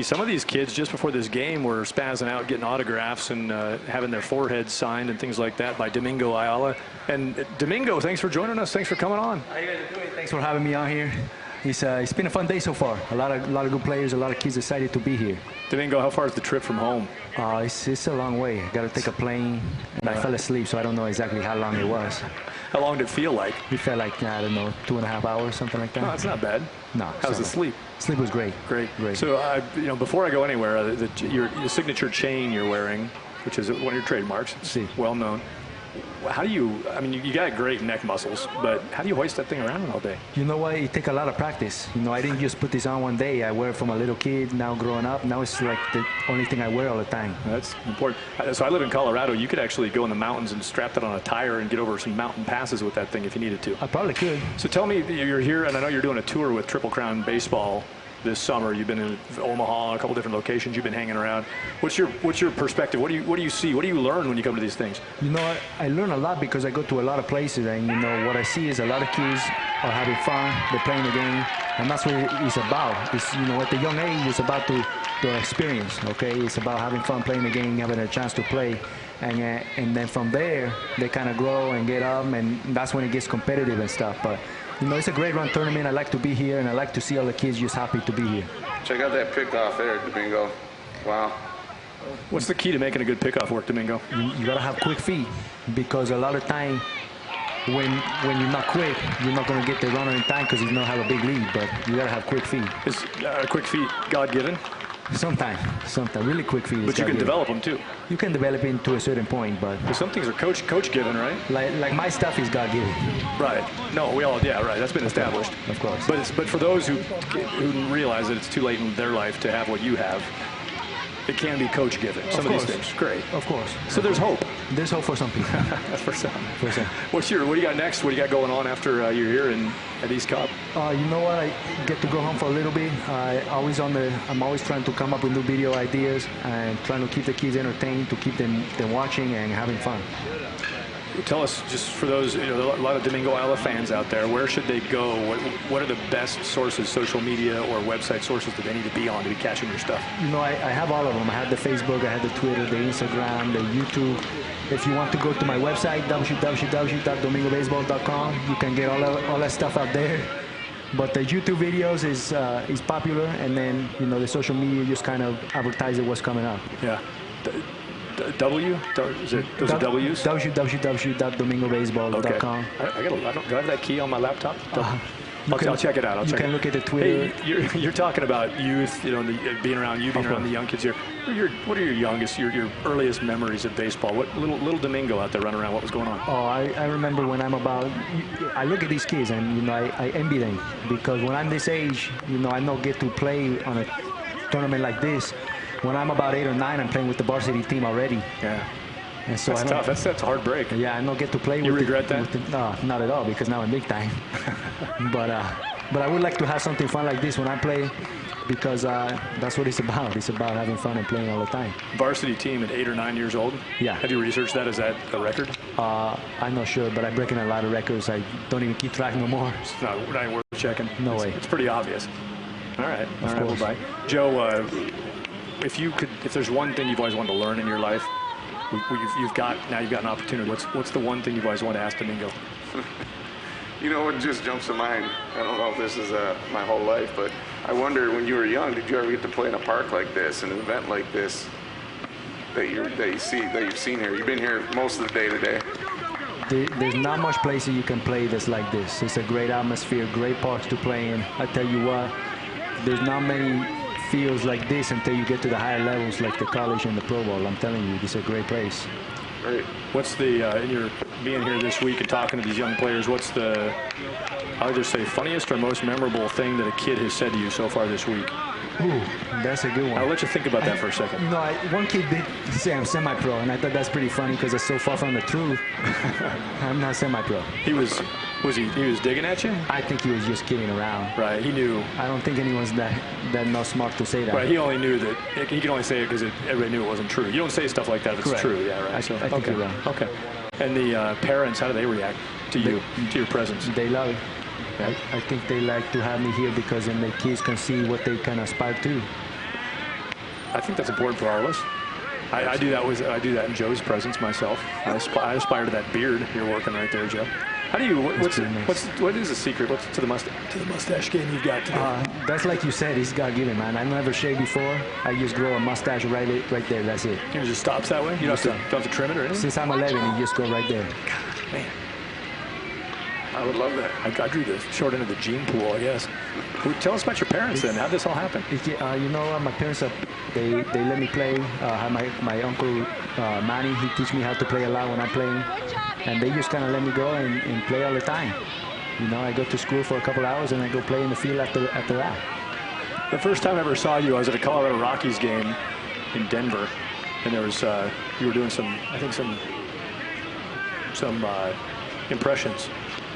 Some of these kids just before this game were spazzing out, getting autographs and having their foreheads signed and things like that by Domingo Ayala. And Domingo, thanks for joining us. Thanks for coming on. How you guys doing? Thanks for having me on here. It's been a fun day so far. A lot of good players, a lot of kids excited to be here. Domingo, how far is the trip from home? It's a long way. I got to take a plane, and I fell asleep, so I don't know exactly how long it was. How long did it feel like? It felt like, I don't know, 2.5 hours, something like that. No, that's not bad. No. How's the sleep? Sleep was great. Great. Great. So, before I go anywhere, your signature chain you're wearing, which is one of your trademarks, it's well known. How do you, you got great neck muscles, but how do you hoist that thing around all day? You know what? It takes a lot of practice. I didn't just put this on one day. I wear it from a little kid, now growing up. Now it's like the only thing I wear all the time. That's important. So I live in Colorado. You could actually go in the mountains and strap that on a tire and get over some mountain passes with that thing if you needed to. I probably could. So tell me, you're here, and I know you're doing a tour with Triple Crown Baseball this summer. You've been in Omaha, a couple different locations. You've been hanging around. What's your perspective? What do you see? What do you learn when you come to these things? I learn a lot because I go to a lot of places, and what I see is a lot of kids are having fun. They're playing the game, and that's what it's about. It's at the young age, it's about the experience. Okay, it's about having fun playing the game, having a chance to play, and then from there they kind of grow and get up, and that's when it gets competitive and stuff. But it's a great run tournament. I like to be here, and I like to see all the kids just happy to be here. Check out that pickoff there, Domingo. Wow. What's the key to making a good pickoff work, Domingo? You got to have quick feet, because a lot of time when you're not quick, you're not going to get the runner in time because you don't have a big lead, but you got to have quick feet. Is quick feet God-given? Sometimes, really quick feet. But you can develop them too. You can develop it to a certain point, but some things are coach-given, right? Like my stuff is God-given. Right. No, right. That's been established. Of course. But for those who realize that it's too late in their life to have what you have, it can be coach-given. Some of these things. Great. Of course. So there's hope. There's hope for some people. For some. For some. What do you got next? What do you got going on after you're here at East Cobb? You know what? I get to go home for a little bit. I'm always trying to come up with new video ideas and trying to keep the kids entertained, to keep them watching and having fun. Tell us, just for those, a lot of Domingo Ayala fans out there, where should they go? What are the best sources, social media or website sources that they need to be on to be catching your stuff? I have all of them. I have the Facebook, I have the Twitter, the Instagram, the YouTube. If you want to go to my website, www.domingobaseball.com, you can get all that stuff out there. But the YouTube videos is popular, and then the social media just kind of advertises what's coming up. Yeah. Those are W's? www.domingobaseball.com. Okay. Do I have that key on my laptop? I'll check it out. You can look at the Twitter. Hey, you're talking about youth, being around the young kids here. What are your earliest memories of baseball? What little Domingo out there running around? What was going on? I remember when I look at these kids and I envy them, because when I'm this age, I don't get to play on a tournament like this. When I'm about 8 or 9, I'm playing with the varsity team already. Yeah. And so that's tough. That's a hard break. Yeah, I don't get to play with. You regret that? No, not at all, because now I'm big time. but I would like to have something fun like this when I play, because that's what it's about. It's about having fun and playing all the time. Varsity team at 8 or 9 years old? Yeah. Have you researched that? Is that a record? I'm not sure, but I'm breaking a lot of records. I don't even keep track no more. It's not worth checking. No way. It's pretty obvious. All right. Of course. Well, bye. Joe, if there's one thing you've always wanted to learn in your life, you've got an opportunity. What's the one thing you've always wanted to ask Domingo? What just jumps to mind? I don't know if this is my whole life, but I wonder, when you were young, did you ever get to play in a park like this, an event like this that you've seen here? You've been here most of the day today. There's not much places you can play that's like this. It's a great atmosphere, great parks to play in. I tell you what, there's not many fields like this until you get to the higher levels, like the college and the Pro Bowl. I'm telling you, this is a great place. Great. What's in your being here this week and talking to these young players, what's the, I'll either say, funniest or most memorable thing that a kid has said to you so far this week? Ooh, that's a good one. I'll let you think about that for a second. One kid did say I'm semi-pro, and I thought that's pretty funny because it's so far from the truth. I'm not semi-pro. He was digging at you? I think he was just kidding around. Right, he knew. I don't think anyone's that not smart to say that. Right, he only knew that, he could only say it because everybody knew it wasn't true. You don't say stuff like that if it's true, yeah, right? I think you're right. Okay. And the parents, how do they react to you, to your presence? They love it. I think they like to have me here because then the kids can see what they can aspire to. I think that's important for all of us. I do that in Joe's presence myself. I aspire to that beard you're working right there, Joe. How do you? What is the secret? What's to the mustache game you've got today? That's like you said, it's God-given, man. I never shaved before. I just grow a mustache right there. That's it. It just stops that way. You don't have to trim it or anything. Since I'm 11, it just go right there. God, man. I would love that. I drew the short end of the gene pool, I guess. Tell us about your parents then. How'd this all happen? You know, my parents, they let me play. My uncle Manny, he teach me how to play a lot when I'm playing. And they just kind of let me go and play all the time. You know, I go to school for a couple hours and I go play in the field after that. The first time I ever saw you, I was at a Colorado Rockies game in Denver. And there was, you were doing some impressions.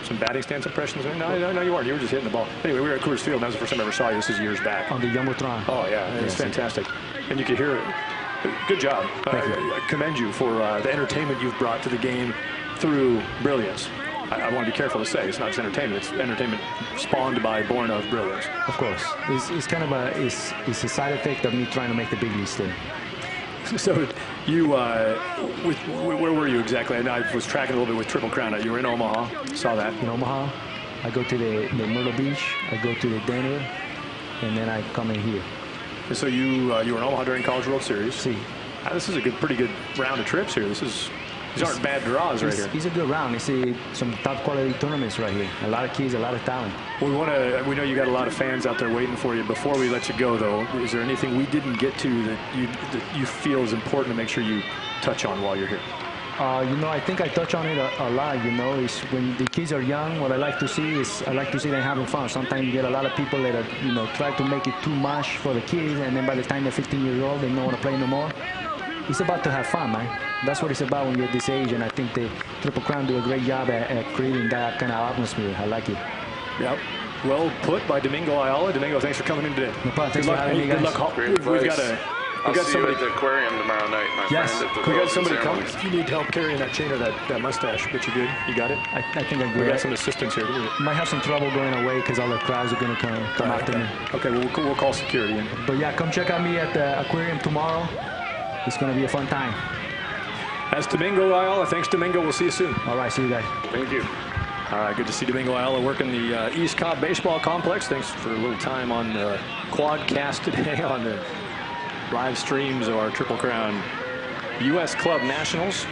Some batting stance impressions? No, you weren't. You were just hitting the ball. Anyway, we were at Coors Field, and that was the first time I ever saw you. This is years back. On the Jumbotron. Oh, yeah. It's fantastic. And you could hear it. Good job. I commend you for the entertainment you've brought to the game through brilliance. I want to be careful to say it's not just entertainment. It's entertainment spawned by, born of brilliance. Of course. It's kind of it's a side effect of me trying to make the big leagues thing. So you, where were you exactly? I was tracking a little bit with Triple Crown. You were in Omaha. Saw that. In Omaha, I go to the Myrtle Beach. I go to the Denver, and then I come in here. And so you were in Omaha during College World Series. See. This is a pretty good round of trips here. These aren't bad draws right here. It's a good round. It's some top quality tournaments right here. A lot of kids, a lot of talent. We know you got a lot of fans out there waiting for you. Before we let you go, though, is there anything we didn't get to that you feel is important to make sure you touch on while you're here? You know, I think I touch on it a lot. You know, is when the kids are young, what I like to see them having fun. Sometimes you get a lot of people that try to make it too much for the kids, and then by the time they're 15 years old, they don't want to play no more. It's about to have fun, man. That's what it's about when you're this age, and I think the Triple Crown do a great job at creating that kind of atmosphere. I like it. Yep. Well put by Domingo Ayala. Domingo, thanks for coming in today. No problem. Thanks for having me, guys. Good luck. I'll see somebody you at the aquarium tomorrow night, my friend. We got somebody coming. If you need help carrying that chain or that mustache, but you good? You got it? I think I'm good. We got some assistance here. Might have some trouble going away because all the crowds are going to come after me. Okay, we'll call security in. But yeah, come check out me at the aquarium tomorrow. It's going to be a fun time. That's Domingo Ayala. Thanks, Domingo. We'll see you soon. All right, see you guys. Thank you. All right, good to see Domingo Ayala working the East Cobb Baseball Complex. Thanks for a little time on the Quadcast today on the live streams of our Triple Crown U.S. Club Nationals.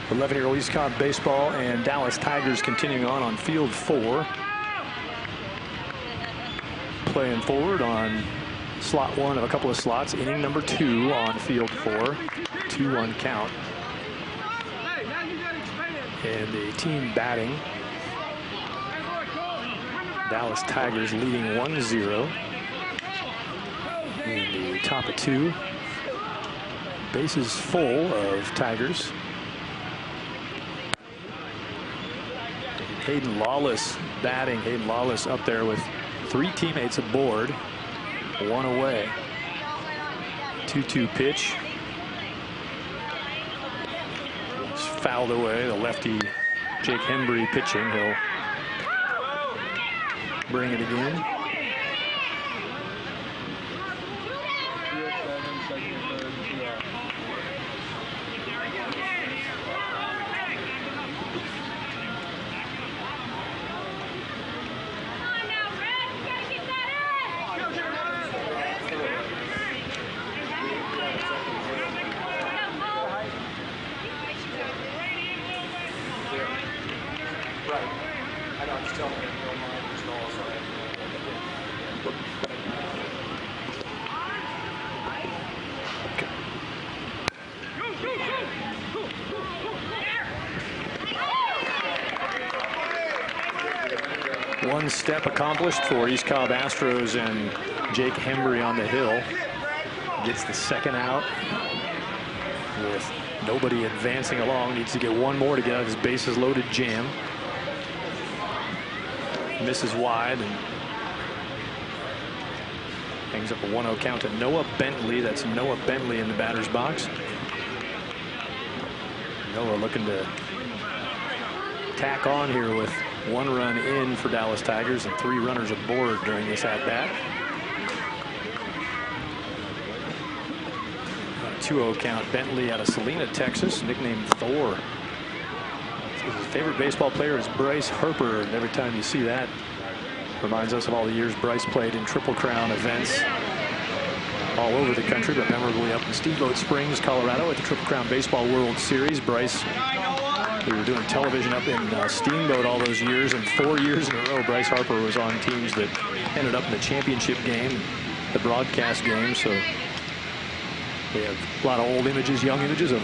.11-year-old East Cobb baseball and Dallas Tigers continuing on field 4. Playing forward on slot 1 of a couple of slots. Inning number 2 on field 4. 2-1 count. And the team batting. Dallas Tigers leading 1-0. In the top of 2. Bases full of Tigers. Hayden Lawless batting. Hayden Lawless up there with 3 teammates aboard. 1 away. 2-2 pitch. It's fouled away. The lefty Jake Hembry pitching. He'll bring it again. One step accomplished for East Cobb Astros and Jake Hembry on the hill. Gets the second out with nobody advancing along. Needs to get one more to get out of his bases loaded jam. Misses wide and hangs up a 1-0 count to Noah Bentley. That's Noah Bentley in the batter's box. Noah looking to tack on here with 1 run in for Dallas Tigers and 3 runners aboard during this at-bat. 2-0 count. Bentley out of Salina, Texas, nicknamed Thor. His favorite baseball player is Bryce Harper, and every time you see that, reminds us of all the years Bryce played in Triple Crown events all over the country, but memorably up in Steamboat Springs, Colorado at the Triple Crown Baseball World Series. Bryce, we were doing television up in Steamboat all those years, and 4 years in a row Bryce Harper was on teams that ended up in the championship game, the broadcast game. So we have a lot of old images, young images of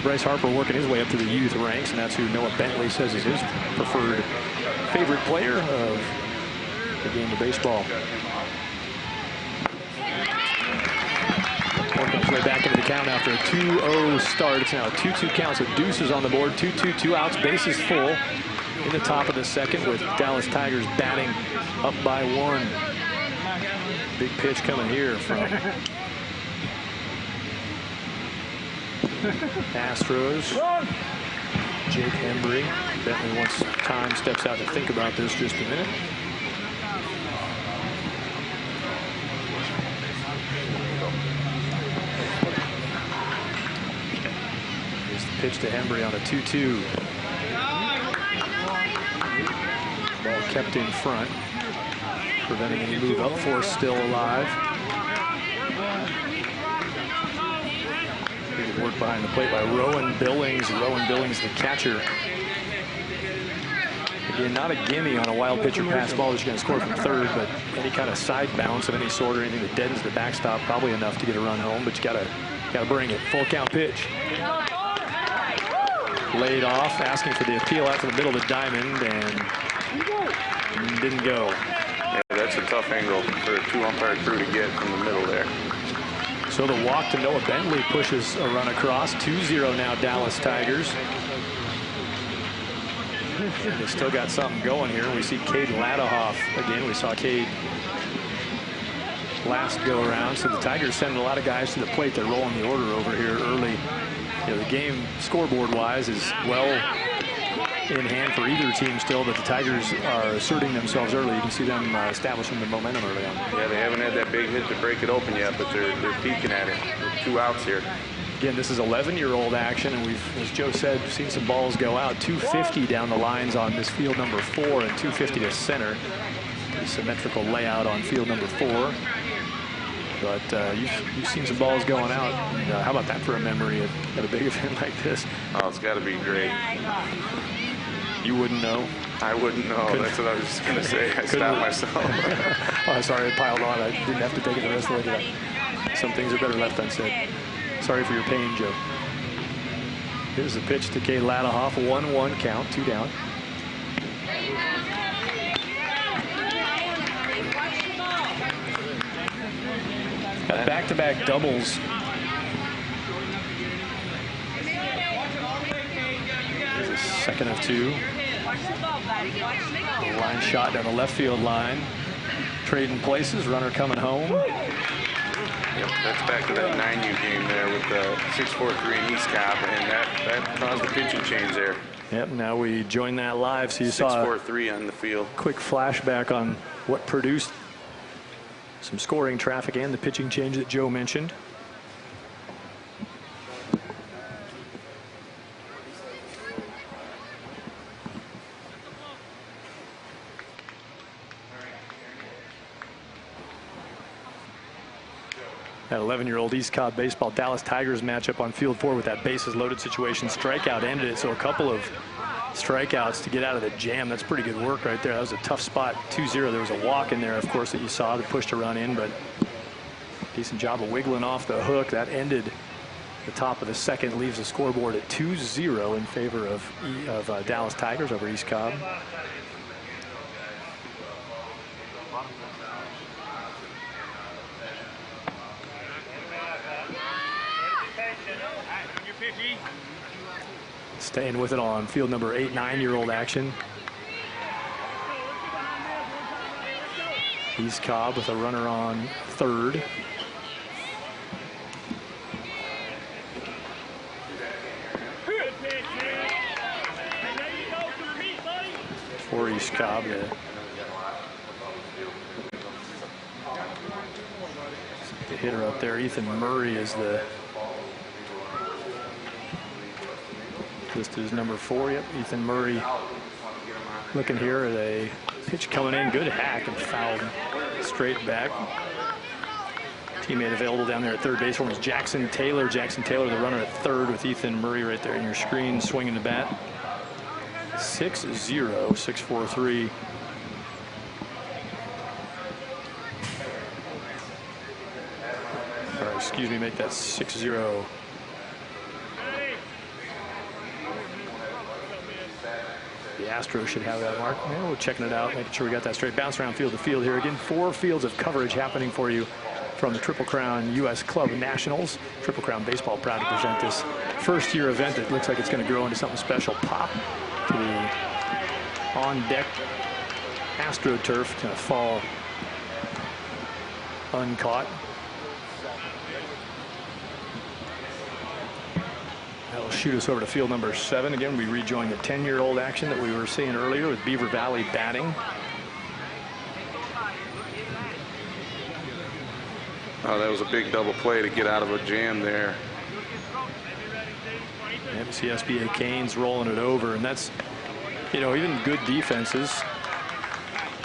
Bryce Harper working his way up to the youth ranks, and that's who Noah Bentley says is his preferred favorite player of the game of baseball. Comes right back into the count after a 2-0 start. It's now a 2-2 count, so Deuce is on the board. 2-2, 2 outs, bases full in the top of the second with Dallas Tigers batting up by 1. Big pitch coming here from Astros. Jake Hembry. Bentley, once time steps out to think about this just a minute. Here's the pitch to Hembry on a 2-2. Ball kept in front, preventing any move up force, still alive. Good work behind the plate by Rowan Billings. Rowan Billings, the catcher. Again, not a gimme on a wild pitcher pass ball that you're going to score from third, but any kind of side bounce of any sort or anything that deadens the backstop, probably enough to get a run home. But you got to bring it. Full count pitch. Laid off, asking for the appeal out to the middle of the diamond, and didn't go. Yeah, that's a tough angle for a 2-umpire crew to get from the middle there. So the walk to Noah Bentley pushes a run across. 2-0 now, Dallas Tigers. They still got something going here. We see Cade Ladahoff again. We saw Cade last go around. So the Tigers sending a lot of guys to the plate. They're rolling the order over here early. You know, the game scoreboard-wise is well in hand for either team still, but the Tigers are asserting themselves early. You can see them establishing the momentum early on. Yeah, they haven't had that big hit to break it open yet, but they're peeking at it with 2 outs here. Again, this is 11-year-old action, and we've, as Joe said, seen some balls go out. 250 down the lines on this field number 4 and 250 to center. Pretty symmetrical layout on field number 4. But you've seen some balls going out. And, how about that for a memory at a big event like this? Oh, it's got to be great. You wouldn't know? I wouldn't know. That's what I was just going to say. I stopped myself. Oh, sorry, I piled on. I didn't have to take it the rest of the way. Some things are better left unsaid. Sorry for your pain, Joe. Here's the pitch to Cade Ladahoff. 1-1 count, 2 down. Got back-to-back doubles. There's a second of 2. A line shot down the left field line. Trading places, runner coming home. Yep, that's back to that 9U game there with the 6-4-3 in East Cobb, and that caused the pitching change there. Yep, now we join that live, so you saw 6-4-3 on the field. Quick flashback on what produced some scoring traffic and the pitching change that Joe mentioned. That 11-year-old East Cobb baseball Dallas Tigers matchup on field 4 with that bases loaded situation. Strikeout ended it, so a couple of strikeouts to get out of the jam. That's pretty good work right there. That was a tough spot. 2-0. There was a walk in there, of course, that you saw that pushed a run in, but decent job of wiggling off the hook. That ended the top of the second, leaves the scoreboard at 2-0 in favor of Dallas Tigers over East Cobb. Staying with it on field number 8, 9-year-old action. He's Cobb with a runner on third. For East Cobb. The hitter up there, Ethan Murray, is the listed as number 4. Yep, Ethan Murray looking here at a pitch coming in. Good hack and fouled straight back. Teammate available down there at third base for him is Jackson Taylor. Jackson Taylor, the runner at third, with Ethan Murray right there in your screen, swinging the bat. 6-0, 6-4-3. Or excuse me, make that 6-0. The Astros should have that mark. Yeah, we're checking it out, making sure we got that straight. Bounce around field to field here. Again, 4 fields of coverage happening for you from the Triple Crown U.S. Club Nationals. Triple Crown Baseball proud to present this first-year event that looks like it's going to grow into something special. Pop to the on-deck AstroTurf, going to fall uncaught. That'll shoot us over to field number 7. Again, we rejoin the 10-year-old action that we were seeing earlier with Beaver Valley batting. Oh, that was a big double play to get out of a jam there. See SBA Canes rolling it over, and that's, you know, even good defenses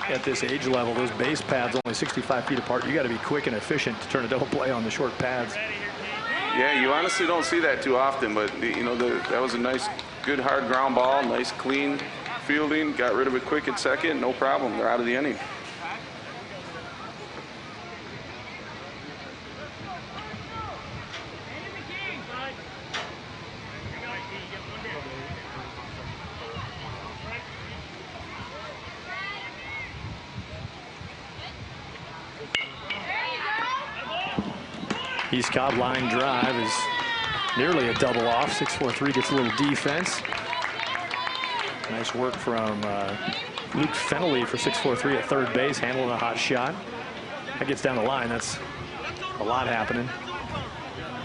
at this age level, those base pads only 65 feet apart. You got to be quick and efficient to turn a double play on the short pads. Yeah, you honestly don't see that too often, but you know, that was a nice, good hard ground ball, nice clean fielding, got rid of it quick at second, no problem. They're out of the inning. East Cobb line drive is nearly a double off. 6-4-3 gets a little defense. Nice work from Luke Fennelly for 6-4-3 at third base, handling a hot shot. That gets down the line. That's a lot happening.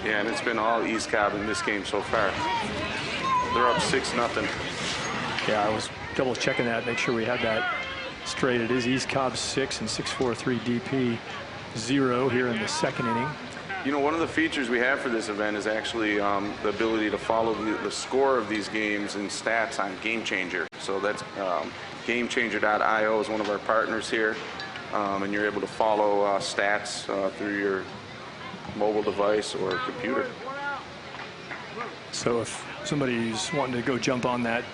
Yeah, and it's been all East Cobb in this game so far. They're up 6-0. Yeah, I was double checking that, make sure we had that straight. It is East Cobb 6 and 6-4-3 DP 0 here in the second inning. You know, one of the features we have for this event is actually the ability to follow the score of these games and stats on Game Changer. So that's GameChanger.io is one of our partners here, and you're able to follow stats through your mobile device or computer. So if somebody's wanting to go jump on that,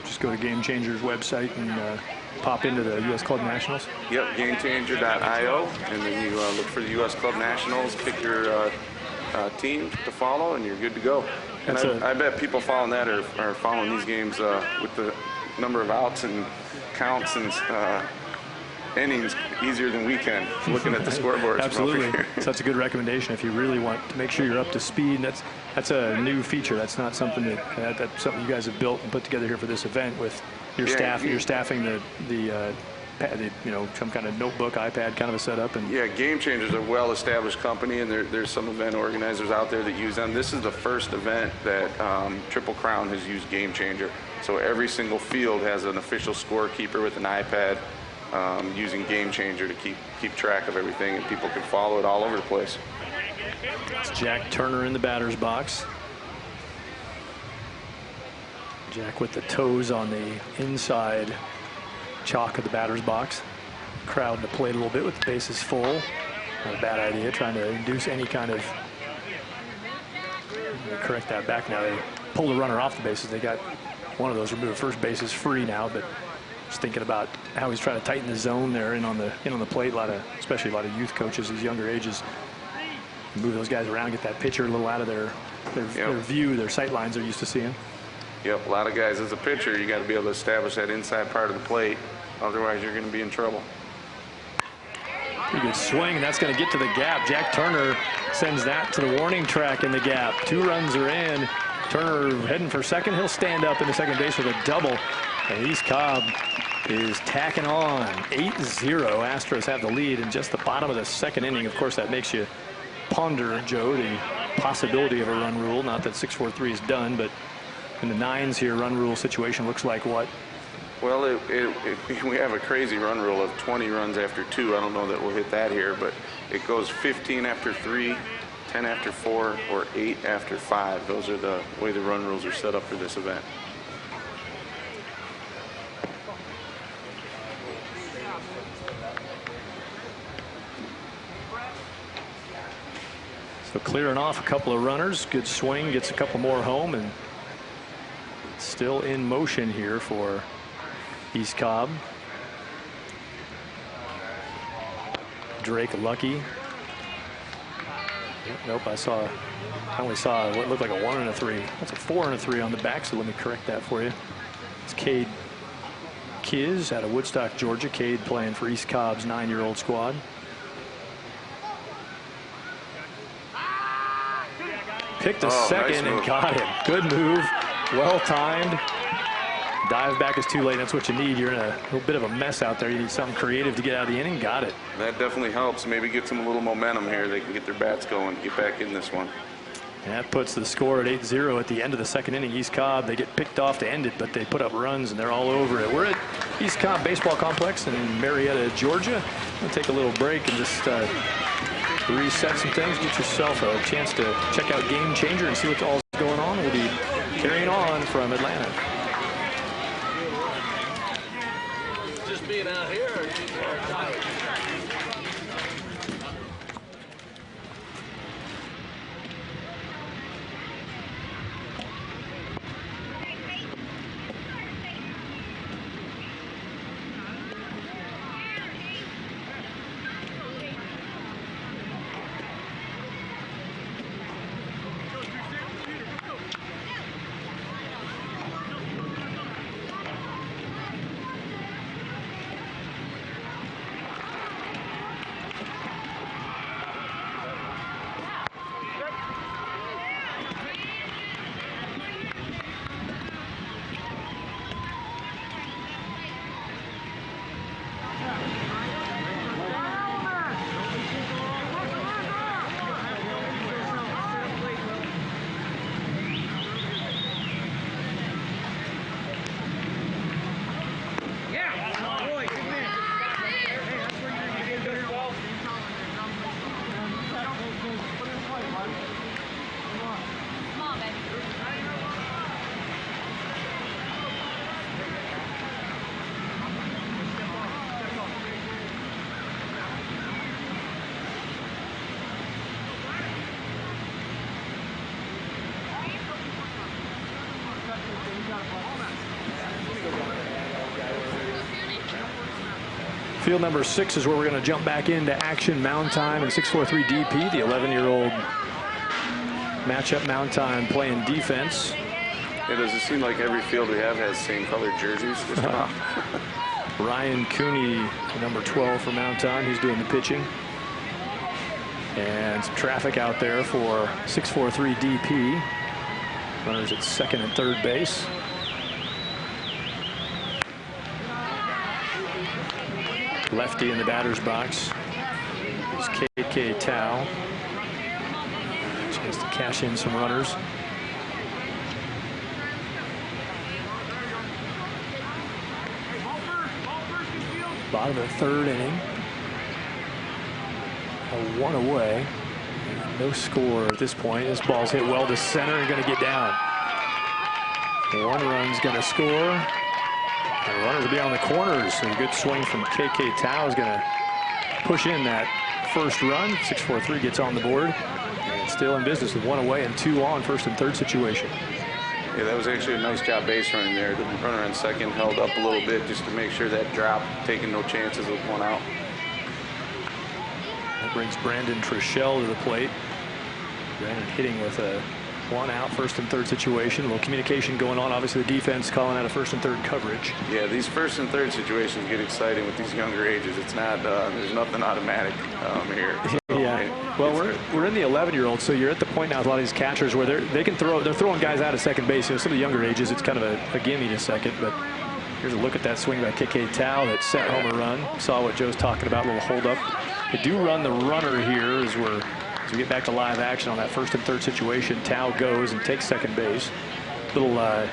just go to Game Changer's website and pop into the U.S. Club Nationals? Yep, GameChanger.io, and then you look for the U.S. Club Nationals, pick your team to follow, and you're good to go. And I bet people following that are following these games with the number of outs and counts and innings easier than we can, looking at the scoreboards. Absolutely. So that's a good recommendation if you really want to make sure you're up to speed. And that's a new feature. That's not something that's something you guys have built and put together here for this event with your staff. You're staffing the you know, some kind of notebook, iPad kind of a setup. And yeah, Game Changers are a well-established company, and there's some event organizers out there that use them. This is the first event that Triple Crown has used Game Changer. So every single field has an official scorekeeper with an iPad using Game Changer to keep track of everything, and people can follow it all over the place. It's Jack Turner in the batter's box. Jack with the toes on the inside chalk of the batter's box. Crowd to play a little bit with the bases full. Not a bad idea, trying to induce any kind of... correct that back now. They pulled the runner off the bases. They got one of those removed. First base is free now, but just thinking about how he's trying to tighten the zone there in on the plate. Especially a lot of youth coaches, these younger ages, move those guys around, get that pitcher a little out of their view, their sight lines they're used to seeing. Yep, a lot of guys, as a pitcher, you got to be able to establish that inside part of the plate. Otherwise, you're going to be in trouble. Pretty good swing, and that's going to get to the gap. Jack Turner sends that to the warning track in the gap. 2 runs are in. Turner heading for second. He'll stand up in the second base with a double. And East Cobb is tacking on 8-0. Astros have the lead in just the bottom of the second inning. Of course, that makes you ponder, Joe, the possibility of a run rule. Not that 6-4-3 is done, but in the nines here, run rule situation looks like what? Well, we have a crazy run rule of 20 runs after 2. I don't know that we'll hit that here, but it goes 15 after 3, 10 after 4, or 8 after 5. Those are the way the run rules are set up for this event. So clearing off a couple of runners. Good swing, gets a couple more home, and still in motion here for East Cobb. Drake Lucky. Nope, I only saw what looked like a 1 and a 3. That's a 4 and a 3 on the back, so let me correct that for you. It's Cade Kiz out of Woodstock, Georgia. Cade playing for East Cobb's 9-year-old squad. Picked a second and got him. Good move, well timed. Dive back is too late. That's what you need. You're in a little bit of a mess out there. You need something creative to get out of the inning. Got it. That definitely helps. Maybe get them a little momentum here. They can get their bats going, get back in this one. That puts the score at 8-0 at the end of the second inning. East Cobb, they get picked off to end it, but they put up runs and they're all over it. We're at East Cobb Baseball Complex in Marietta, Georgia. We'll take a little break and just reset some things. Get yourself a chance to check out Game Changer and see what's all going on. We'll be carrying on from Atlanta. Just being out here. Field number 6 is where we're going to jump back into action. Mound time and 6-4-3 DP. The 11-year-old matchup mound time playing defense. It does seem like every field we have has same colored jerseys. Ryan Cooney, number 12 for mound time. He's doing the pitching. And some traffic out there for 6-4-3 DP. Runners at second and third base. Lefty in the batter's box is KK Tao. Chance to cash in some runners. Bottom of the third inning. A 1 away. No score at this point. This ball's hit well to center and going to get down. 1 run's going to score. The runners will be on the corners. So a good swing from KK Tao is going to push in that first run. 6-4-3 gets on the board. And still in business with 1 away and 2 on, first and third situation. Yeah, that was actually a nice job base running there. The runner on second held up a little bit just to make sure that drop, taking no chances with 1 out. That brings Brandon Trishell to the plate. Brandon hitting with a 1 out, first and third situation. A little communication going on. Obviously, the defense calling out a first and third coverage. Yeah, these first and third situations get exciting with these younger ages. It's not, there's nothing automatic here. Yeah. Well, we're in the 11-year-old, so you're at the point now with a lot of these catchers where they're throwing guys out at second base. You know, some of the younger ages, it's kind of a gimme to second. But here's a look at that swing by K.K. Tao that set home a run. Saw what Joe's talking about, a little hold up. They do run the runner here as we get back to live action on that first and third situation. Tao goes and takes second base. Little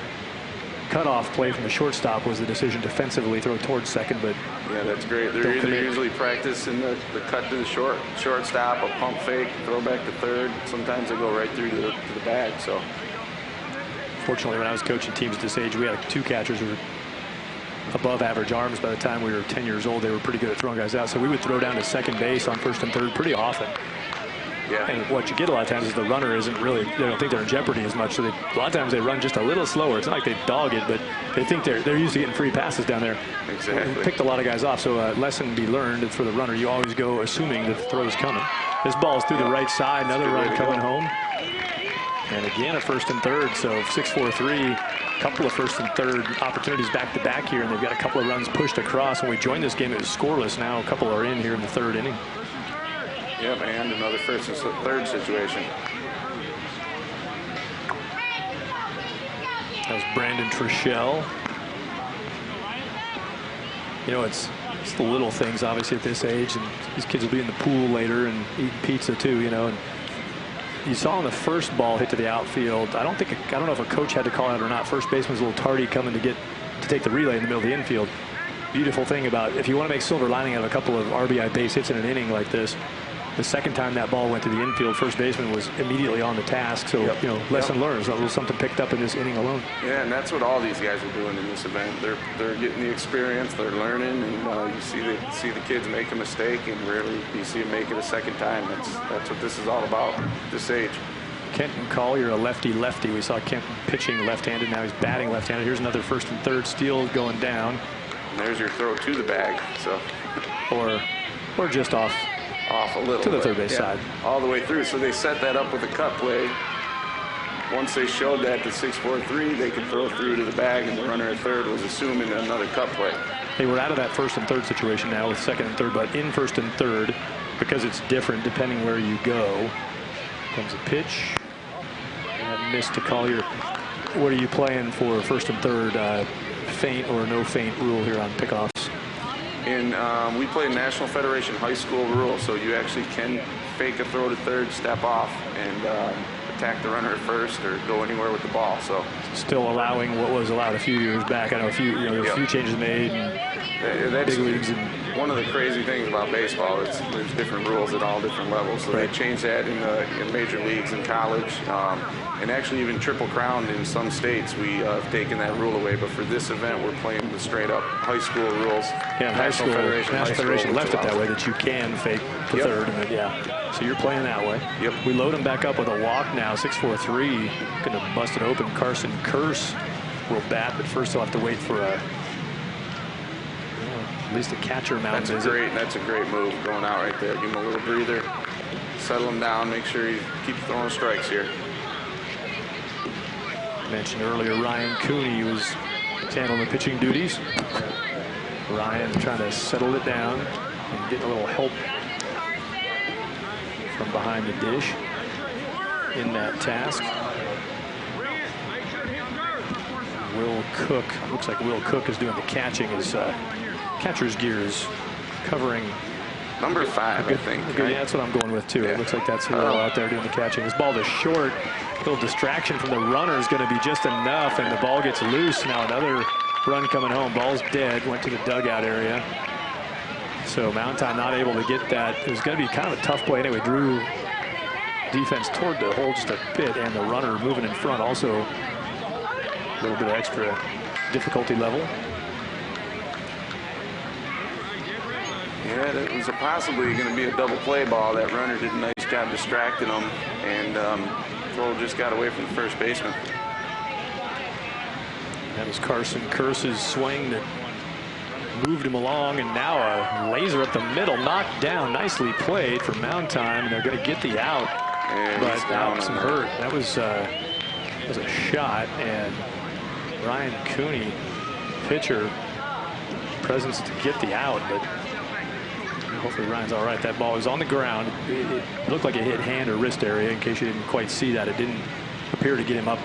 cutoff play from the shortstop was the decision defensively, throw towards second, but yeah, that's great. They're usually practicing the cut to the shortstop, a pump fake, throw back to third. Sometimes they go right through to the bag. So, fortunately, when I was coaching teams at this age, we had 2 catchers who were above average arms. By the time we were 10 years old, they were pretty good at throwing guys out. So we would throw down to second base on first and third pretty often. Yeah. And what you get a lot of times is the runner isn't really, they don't think they're in jeopardy as much. So a lot of times they run just a little slower. It's not like they dog it, but they think they're used to getting free passes down there. Exactly. We picked a lot of guys off. So a lesson to be learned for the runner. You always go assuming that the throw is coming. This ball's through the right side. Another run coming home. And again, a first and third. So 6-4-3. Couple of first and third opportunities back to back here, and they've got a couple of runs pushed across. When we joined this game, it was scoreless. Now a couple are in here in the third inning. Yep, and another first and third situation. That was Brandon Trishell. You know, it's the little things, obviously, at this age, and these kids will be in the pool later and eating pizza too, you know. And you saw on the first ball hit to the outfield. I don't know if a coach had to call out or not. First baseman's a little tardy coming to take the relay in the middle of the infield. Beautiful thing about, if you want to make silver lining out of a couple of RBI base hits in an inning like this, the second time that ball went to the infield, first baseman was immediately on the task. So, you know, lesson learned. A little something picked up in this inning alone. Yeah, and that's what all these guys are doing in this event. They're getting the experience, they're learning, and you see the kids make a mistake, and rarely you see them make it a second time. That's what this is all about at this age. Kenton Collier, a lefty-lefty. We saw Kenton pitching left-handed. Now he's batting left-handed. Here's another first and third steal going down. And there's your throw to the bag. So, or just off a little to the third base side, all the way through. So they set that up with a cut play. Once they showed that to 6-4-3, they could throw through to the bag, and the runner at third was assuming another cut play. Hey, we're out of that first and third situation now with second and third, but in first and third, because it's different depending where you go. Comes a pitch. And missed to Collier. What are you playing for first and third? Feint or no feint rule here on pickoffs? And we play National Federation High School rule, so you actually can fake a throw to third, step off, and attack the runner at first or go anywhere with the ball. So still allowing what was allowed a few years back. I know there's a few changes made. And big leagues. And one of the crazy things about baseball is there's different rules at all different levels. So they changed that in major leagues and college, and actually even Triple Crown in some states we have taken that rule away. But for this event, we're playing the straight up high school rules. Yeah, National Federation left it that way, that you can fake the third. And so you're playing that way. Yep. We load him back up with a walk now. 6-4-3, going to bust it open. Carson Curse will bat, but first he'll have to wait for at least a catcher mound visit. That's a great move going out right there. Give him a little breather, settle him down, make sure he keeps throwing strikes here. Mentioned earlier, Ryan Cooney was handling the pitching duties. Ryan trying to settle it down and getting a little help from behind the dish in that task. Will Cook, looks like Will Cook is doing the catching. His catcher's gear is covering number 5, I think. Yeah, that's what I'm going with too. It looks like that's who out there doing the catching. This ball is short. A little distraction from the runner is going to be just enough, and the ball gets loose. Now another run coming home. Ball's dead. Went to the dugout area. So Mountain Time not able to get that. It was going to be kind of a tough play anyway. Drew defense toward the hole just a bit, and the runner moving in front also a little bit of extra difficulty level. Yeah, that was possibly going to be a double play ball. That runner did a nice job distracting him, and throw just got away from the first baseman. That was Carson Curse's swing that moved him along, and now a laser up the middle, knocked down. Nicely played for Mound Time, and they're going to get the out. But out some hurt. That was a shot, and Ryan Cooney, pitcher, presence to get the out, but Hopefully Ryan's all right. That ball was on the ground. It looked like it hit hand or wrist area. In case you didn't quite see that, it didn't appear to get him up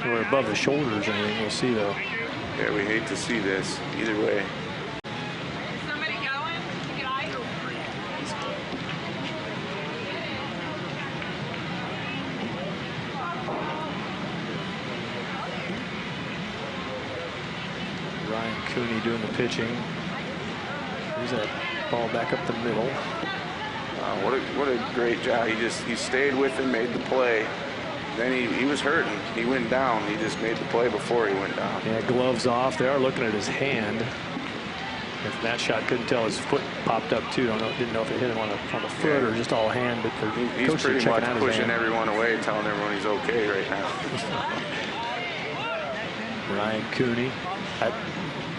or above the shoulders or anything. We'll see though. Yeah, we hate to see this either way. Somebody going? Guy? Ryan Cooney doing the pitching. Here's that ball back up the middle. What a great job. He stayed with him, made the play. Then he was hurting. He went down. He just made the play before he went down. Yeah, gloves off. They are looking at his hand. If that shot, couldn't tell his foot popped up too. Didn't know if it hit him on the foot or just all hand. But he's pretty much pushing everyone away, telling everyone he's okay right now. Ryan Cooney.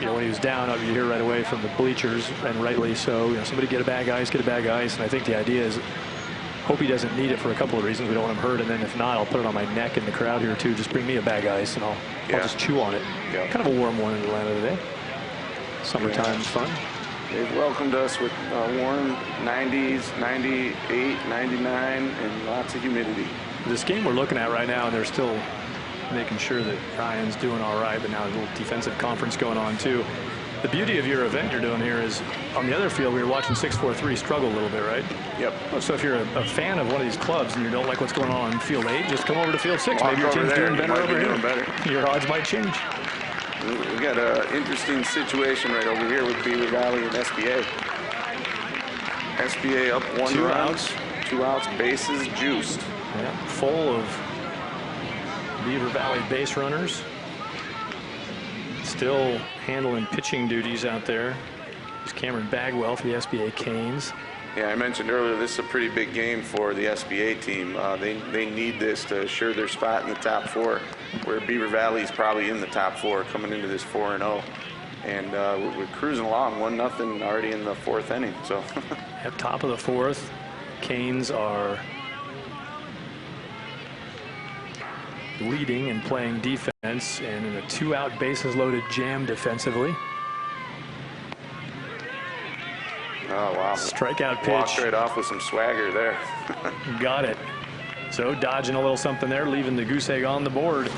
When he was down, you hear right away from the bleachers, and rightly so. Somebody get a bag ice, get a bag ice. And I think the idea is, hope he doesn't need it for a couple of reasons. We don't want him hurt, and then if not, I'll put it on my neck in the crowd here too. Just bring me a bag ice, and I'll just chew on it. Yeah. Kind of a warm one in Atlanta today. Summertime fun. They've welcomed us with warm 90s, 98, 99, and lots of humidity. This game we're looking at right now, and they're still making sure that Ryan's doing all right, but now a little defensive conference going on too. The beauty of your event you're doing here is on the other field, we were watching 6-4-3 struggle a little bit, right? Yep. So if you're a fan of one of these clubs and you don't like what's going on field 8, just come over to field 6. Walk Maybe your team's over there. doing better over here. Better. Your odds might change. We got an interesting situation right over here with Beaver Valley and SBA. SBA up 1 2 run, outs. 2 outs, bases juiced. Yeah, full of Beaver Valley base runners. Still handling pitching duties out there. There's Cameron Bagwell for the SBA Canes. Yeah, I mentioned earlier this is a pretty big game for the SBA team. They need this to assure their spot in the top 4, where Beaver Valley is probably in the top 4 coming into this 4-0. And we're cruising along 1-0 already in the 4th inning. So at top of the 4th, Canes are leading and playing defense, and in a 2-out bases loaded jam defensively. Oh, wow. Strikeout pitch. Walked right off with some swagger there. Got it. So dodging a little something there, leaving the goose egg on the board.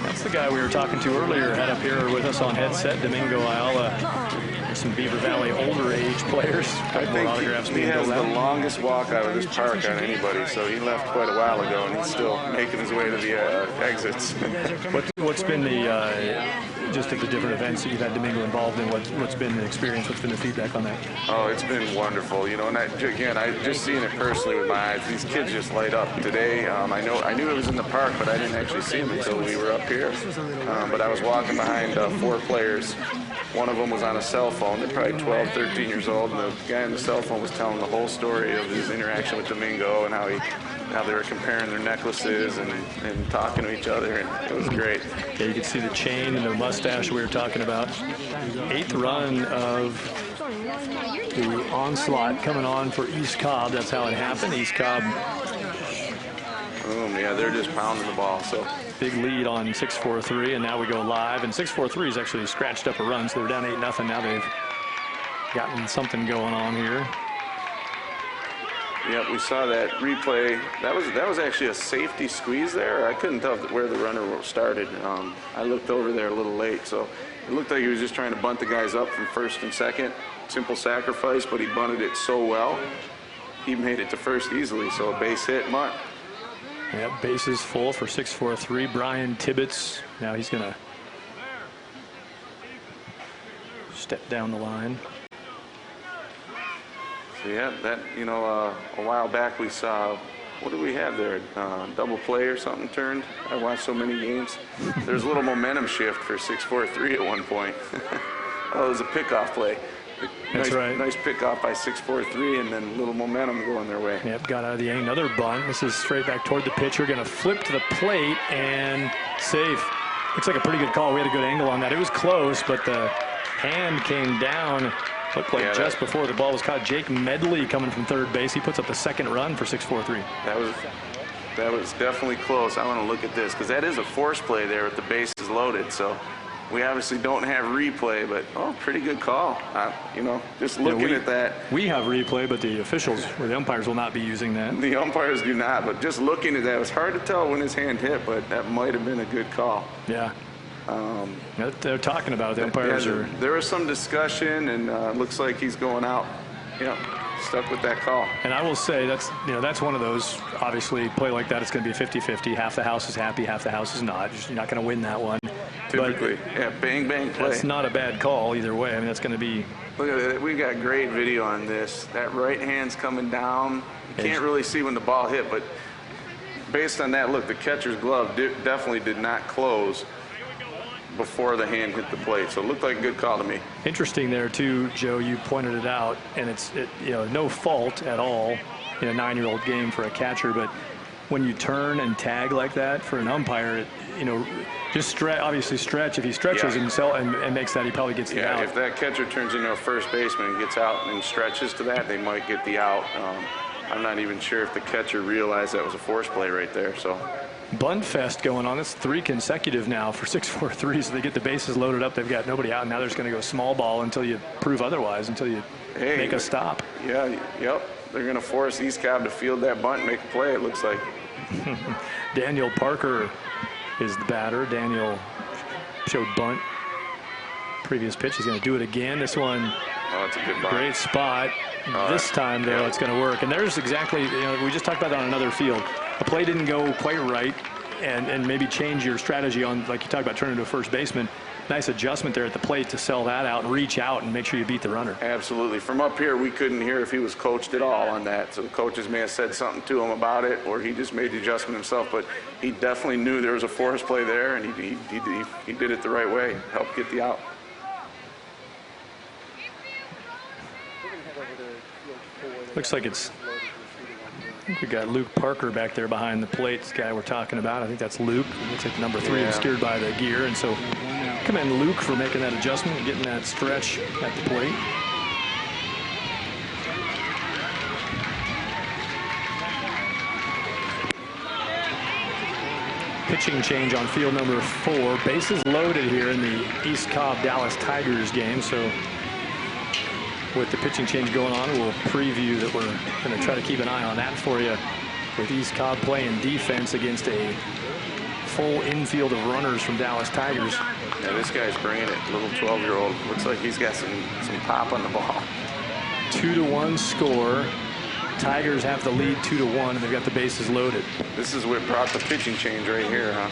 That's the guy we were talking to earlier, had up here with us on headset, Domingo Ayala. There's some Beaver Valley older age players. I think he has the longest walk out of this park on anybody, so he left quite a while ago, and he's still making his way to the exits. What's been the, just at the different events that you've had Domingo involved in, what's been the experience, what's been the feedback on that? Oh, it's been wonderful, and I just seen it personally with my eyes. These kids just light up. Today, I knew it was in the park, but I didn't actually see him until we were up here. But I was walking behind 4 players. One of them was on a cell phone. They're probably 12, 13 years old, and the guy on the cell phone was telling the whole story of his interaction with Domingo and how they were comparing their necklaces and talking to each other, and it was great. Yeah, you can see the chain and the mustache we were talking about. 8th run of the onslaught coming on for East Cobb. That's how it happened. East Cobb. Boom, yeah, they're just pounding the ball. So big lead on 6-4-3, and now we go live. And 6-4-3 has actually scratched up a run, so they're down 8-0. Now they've gotten something going on here. Yep, we saw that replay. That was actually a safety squeeze there. I couldn't tell where the runner started. I looked over there a little late, so it looked like he was just trying to bunt the guys up from 1st and 2nd. Simple sacrifice, but he bunted it so well. He made it to 1st easily, so a base hit, bunt. Yep, bases full for 6-4-3. Brian Tibbetts. Now he's going to step down the line. So yeah, that, a while back we saw, what do we have there? Double play or something turned. I watched so many games. There's a little momentum shift for 6-4-3 at one point. Oh, it was a pickoff play. That's right. Nice pickoff by 6-4-3, and then a little momentum going their way. Yep, got out of the angle. Another bunt. This is straight back toward the pitcher. Going to flip to the plate and safe. Looks like a pretty good call. We had a good angle on that. It was close, but the hand came down. Looked like just before the ball was caught. Jake Medley coming from 3rd base. He puts up the 2nd run for 6-4-3. That was definitely close. I want to look at this because that is a force play there with the bases loaded. So We obviously don't have replay, but pretty good call. You know, just looking at that. We have replay, but the officials or the umpires will not be using that. The umpires do not, but just looking at that, it was hard to tell when his hand hit, but that might have been a good call. Yeah. They're talking about it. The umpires are. There was some discussion, and looks like he's going out. Yeah, stuck with that call. And I will say that's one of those. Obviously, play like that, it's going to be 50-50. Half the house is happy, half the house is not. You're not going to win that one. Typically, yeah, bang, bang play. That's not a bad call either way. I mean, that's going to be. Look at it. We got great video on this. That right hand's coming down. You can't really see when the ball hit, but based on that, look, the catcher's glove definitely did not close before the hand hit the plate. So it looked like a good call to me. Interesting there, too, Joe. You pointed it out, and it's no fault at all in a 9-year-old game for a catcher, but when you turn and tag like that for an umpire, just stretch. Obviously, stretch. If he stretches himself and makes that, he probably gets the out. Yeah, if that catcher turns into a first baseman and gets out and stretches to that, they might get the out. I'm not even sure if the catcher realized that was a force play right there. So, bunt fest going on. It's 3 consecutive now for 6-4-3. So they get the bases loaded up. They've got nobody out. And now they're just going to go small ball until you prove otherwise. Until you make a stop. Yeah. Yep. They're going to force East Cobb to field that bunt and make a play. It looks like. Daniel Parker is the batter. Daniel showed bunt. Previous pitch. He's going to do it again. This one. Oh, it's a good bunt. Great spot. This time, though, it's going to work. And there's exactly, we just talked about that on another field. The play didn't go quite right, and maybe change your strategy on, like you talked about, turning to a first baseman. Nice adjustment there at the plate to sell that out and reach out and make sure you beat the runner. Absolutely. From up here, we couldn't hear if he was coached at all on that. So the coaches may have said something to him about it, or he just made the adjustment himself. But he definitely knew there was a force play there, and he did it the right way, helped get the out. Looks like I think we got Luke Parker back there behind the plate. This guy we're talking about, I think that's Luke. Looks like the number 3 obscured by the gear. And so commend Luke for making that adjustment and getting that stretch at the plate. Pitching change on field number 4. Bases loaded here in the East Cobb Dallas Tigers game. So with the pitching change going on, we'll preview that we're going to try to keep an eye on that for you, with East Cobb playing defense against a full infield of runners from Dallas Tigers. Yeah, this guy's bringing it. Little 12-year-old. Looks like he's got some pop on the ball. 2-1 score. Tigers have the lead 2-1, and they've got the bases loaded. This is what brought the pitching change right here, huh?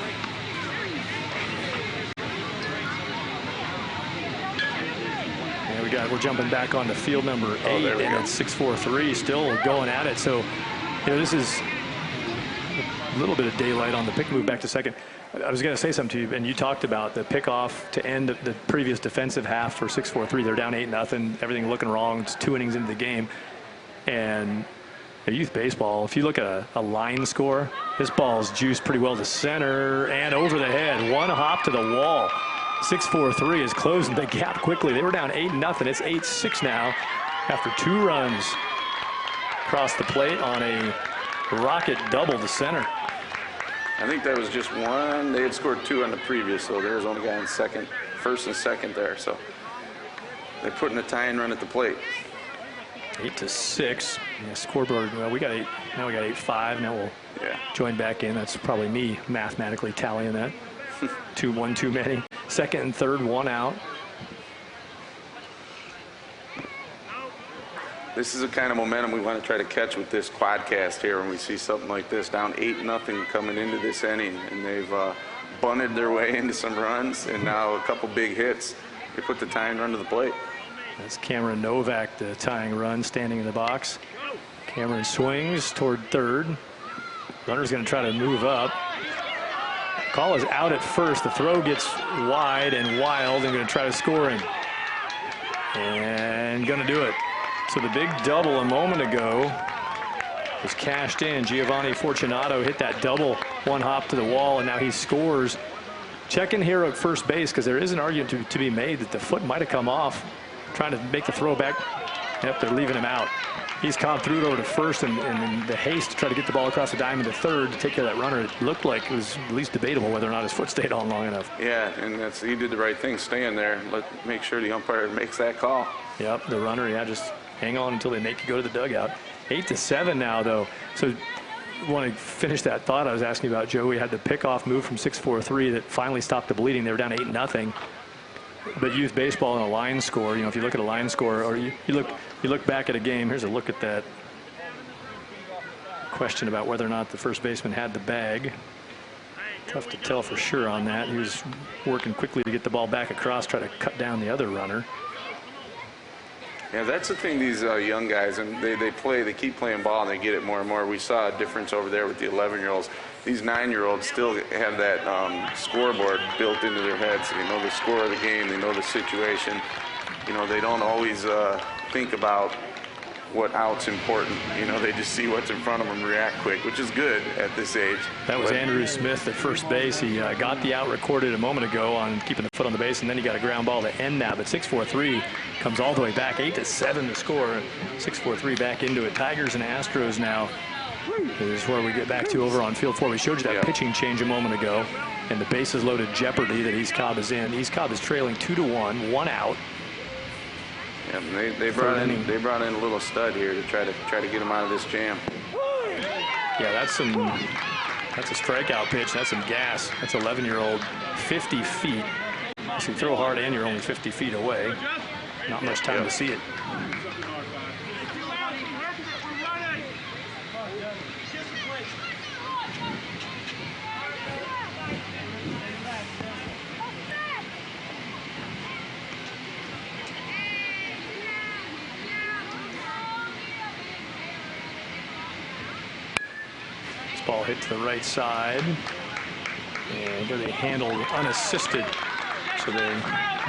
We're jumping back on to field number 8, and it's 6-4-3, still going at it. So, this is a little bit of daylight on the pick move back to second. I was going to say something to you, and you talked about the pickoff to end the previous defensive half for 6-4-3. They're down 8-0, everything looking wrong. It's 2 innings into the game. And youth baseball, if you look at a line score, this ball's juiced pretty well to center and over the head. One hop to the wall. 6-4-3 is closing the gap quickly. They were down 8-0. It's 8-6 now after 2 runs across the plate on a rocket double to center. I think that was just one. They had scored 2 on the previous, so there's only guy in second, first and second there. So they're putting a tying run at the plate. 8-6. Yeah, scoreboard. Well, we got 8. Now we got 8-5. Now we'll join back in. That's probably me mathematically tallying that. 2-1 too many. Second and third, 1 out. This is the kind of momentum we want to try to catch with this quadcast here when we see something like this. Down 8-0 coming into this inning, and they've bunted their way into some runs, and now a couple big hits. They put the tying run to the plate. That's Cameron Novak, the tying run, standing in the box. Cameron swings toward third. Runner's going to try to move up. Call is out at first. The throw gets wide and wild, and going to try to score him. And going to do it. So the big double a moment ago was cashed in. Giovanni Fortunato hit that double, 1 hop to the wall, and now he scores. Check in here at first base, because there is an argument to be made that the foot might have come off, trying to make the throw back. Yep, they're leaving him out. East Cobb threw it over to first, and in the haste to try to get the ball across the diamond to third to take care of that runner, it looked like it was at least debatable whether or not his foot stayed on long enough. Yeah, and he did the right thing, staying there. Make sure the umpire makes that call. Yep, the runner, just hang on until they make you go to the dugout. 8-7 now, though. So want to finish that thought I was asking about, Joe. We had the pickoff move from 6-4-3 that finally stopped the bleeding. They were down 8-0. But youth baseball and a line score, if you look at a line score, or you look back at a game, here's a look at that question about whether or not the first baseman had the bag. Tough to tell for sure on that. He was working quickly to get the ball back across, try to cut down the other runner. Yeah, that's the thing, these young guys, and they keep playing ball, and they get it more and more. We saw a difference over there with the 11-year-olds. These 9-year-olds still have that scoreboard built into their heads. They know the score of the game. They know the situation. They don't always think about what out's important. They just see what's in front of them and react quick, which is good at this age. That was Andrew Smith at first base. He got the out recorded a moment ago on keeping the foot on the base, and then he got a ground ball to end that. But 6-4-3 comes all the way back. 8-7 to score. 6-4-3 back into it. Tigers and Astros now. This is where we get back to over on field 4. We showed you that pitching change a moment ago, and the bases loaded jeopardy that East Cobb is in. East Cobb is trailing 2-1, 1 out. Yeah, they brought in a little stud here to try to get him out of this jam. Yeah, that's a strikeout pitch. That's some gas. That's 11-year-old, 50 feet. So you throw hard and you're only 50 feet away. Not much time to see it. Ball hit to the right side, and they handled unassisted. So the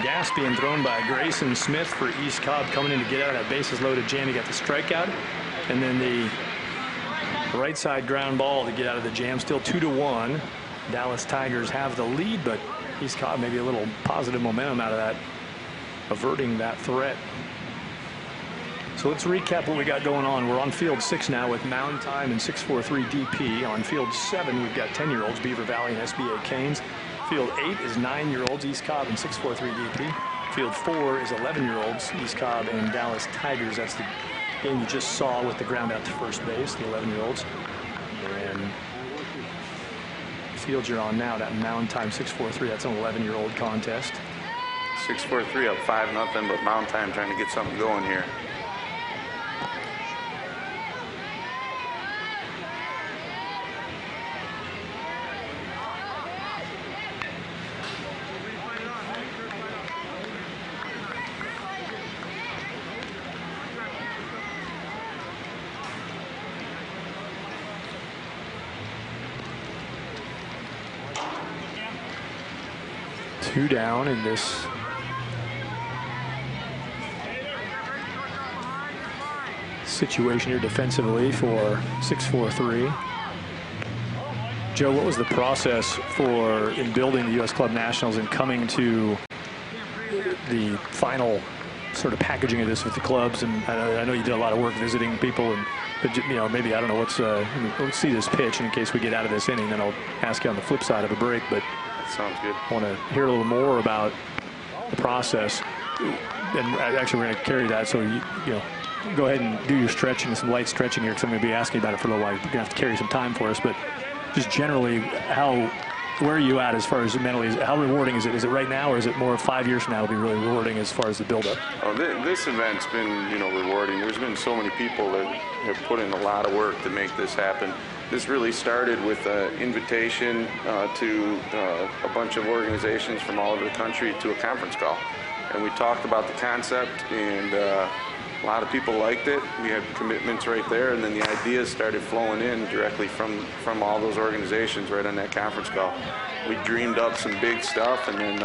gas being thrown by Grayson Smith for East Cobb, coming in to get out of that bases loaded jam. He got the strikeout, and then the right side ground ball to get out of the jam. Still 2-1. Dallas Tigers have the lead, but East Cobb maybe a little positive momentum out of that, averting that threat. So let's recap what we got going on. We're on field 6 now with Mound Time and 6-4-3 DP. On field 7, we've got 10-year-olds, Beaver Valley and SBA Canes. Field 8 is 9-year-olds, East Cobb and 6-4-3 DP. Field 4 is 11-year-olds, East Cobb and Dallas Tigers. That's the game you just saw with the ground out to first base, the 11-year-olds. And field you're on now, that Mound Time 6-4-3, that's an 11-year-old contest. 6-4-3 up 5-0, but Mound Time trying to get something going here. Two down in this situation here defensively for 6-4-3. Joe, what was the process in building the U.S. Club Nationals and coming to the final sort of packaging of this with the clubs? And I know you did a lot of work visiting people, and maybe I don't know let's see this pitch, and in case we get out of this inning, then I'll ask you on the flip side of a break. But sounds good. I want to hear a little more about the process, and actually we're going to carry that. So you go ahead and do your stretching, some light stretching here, because I'm going to be asking about it for a little while. You're going to have to carry some time for us, but just generally, where are you at as far as mentally? How rewarding is it? Is it right now, or is it more 5 years from now? It'll be really rewarding as far as the build-up. Oh, this event's been rewarding. There's been so many people that have put in a lot of work to make this happen. This really started with an invitation to a bunch of organizations from all over the country to a conference call. And we talked about the concept, and a lot of people liked it. We had commitments right there, and then the ideas started flowing in directly from all those organizations right on that conference call. We dreamed up some big stuff, and then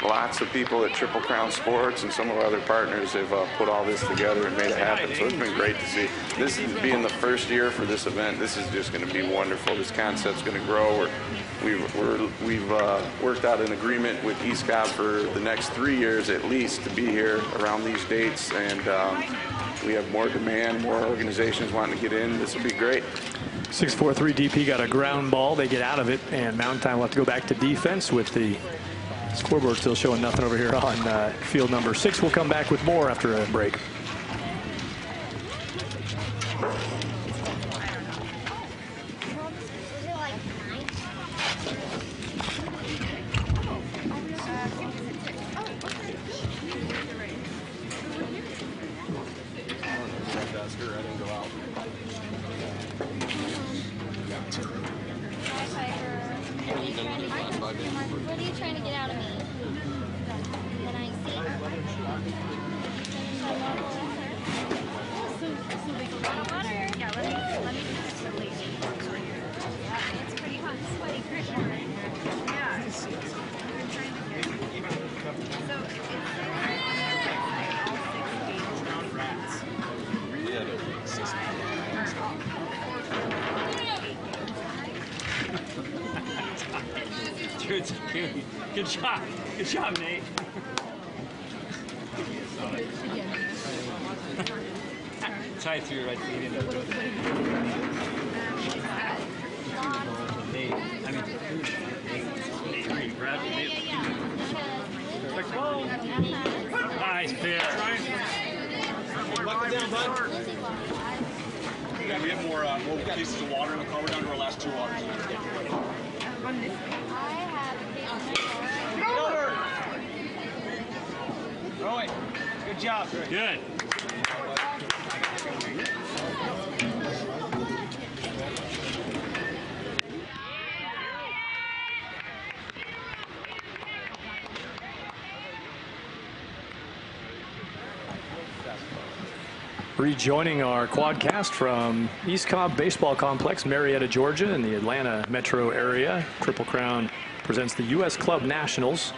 lots of people at Triple Crown Sports and some of our other partners have put all this together and made it happen. So it's been great to see. This is being the first year for this event. This is just going to be wonderful. This concept's going to grow. We've worked out an agreement with East Cobb for the next 3 years at least to be here around these dates, and we have more demand, more organizations wanting to get in. This will be great. 6-4-3 DP got a ground ball. They get out of it, and Mountain Time will have to go back to defense with the scoreboard still showing nothing over here on field number 6. We'll come back with more after a break. What are you trying to get out of me? Can I see? Water. Yeah, let me just release it. It's pretty hot, sweaty pressure right here. Yeah. So it's Good job. Good job, Nate. Tie through right to the end of it. Nate, I mean, Nate, grab it. Nice pair. Buckle down, bud. Yeah, we have more cases of water in the car. We're down to our last 2 waters. Roy, good job. Good. Rejoining our quadcast from East Cobb Baseball Complex, Marietta, Georgia, in the Atlanta metro area. Triple Crown presents the U.S. Club Nationals.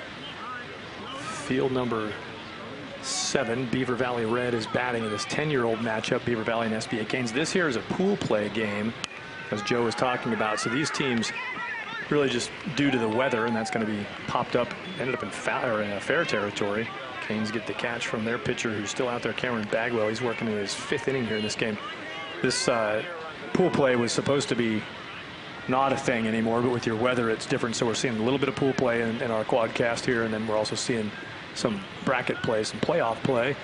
Field number 7, Beaver Valley Red is batting in this 10-year-old matchup, Beaver Valley and SBA Canes. This here is a pool play game, as Joe was talking about. So these teams really just due to the weather, and that's going to be popped up, ended up in fair territory. Canes get the catch from their pitcher who's still out there, Cameron Bagwell. He's working in his 5th inning here in this game. This pool play was supposed to be not a thing anymore, but with your weather, it's different. So we're seeing a little bit of pool play in our quadcast here, and then we're also seeing some bracket play, some playoff play.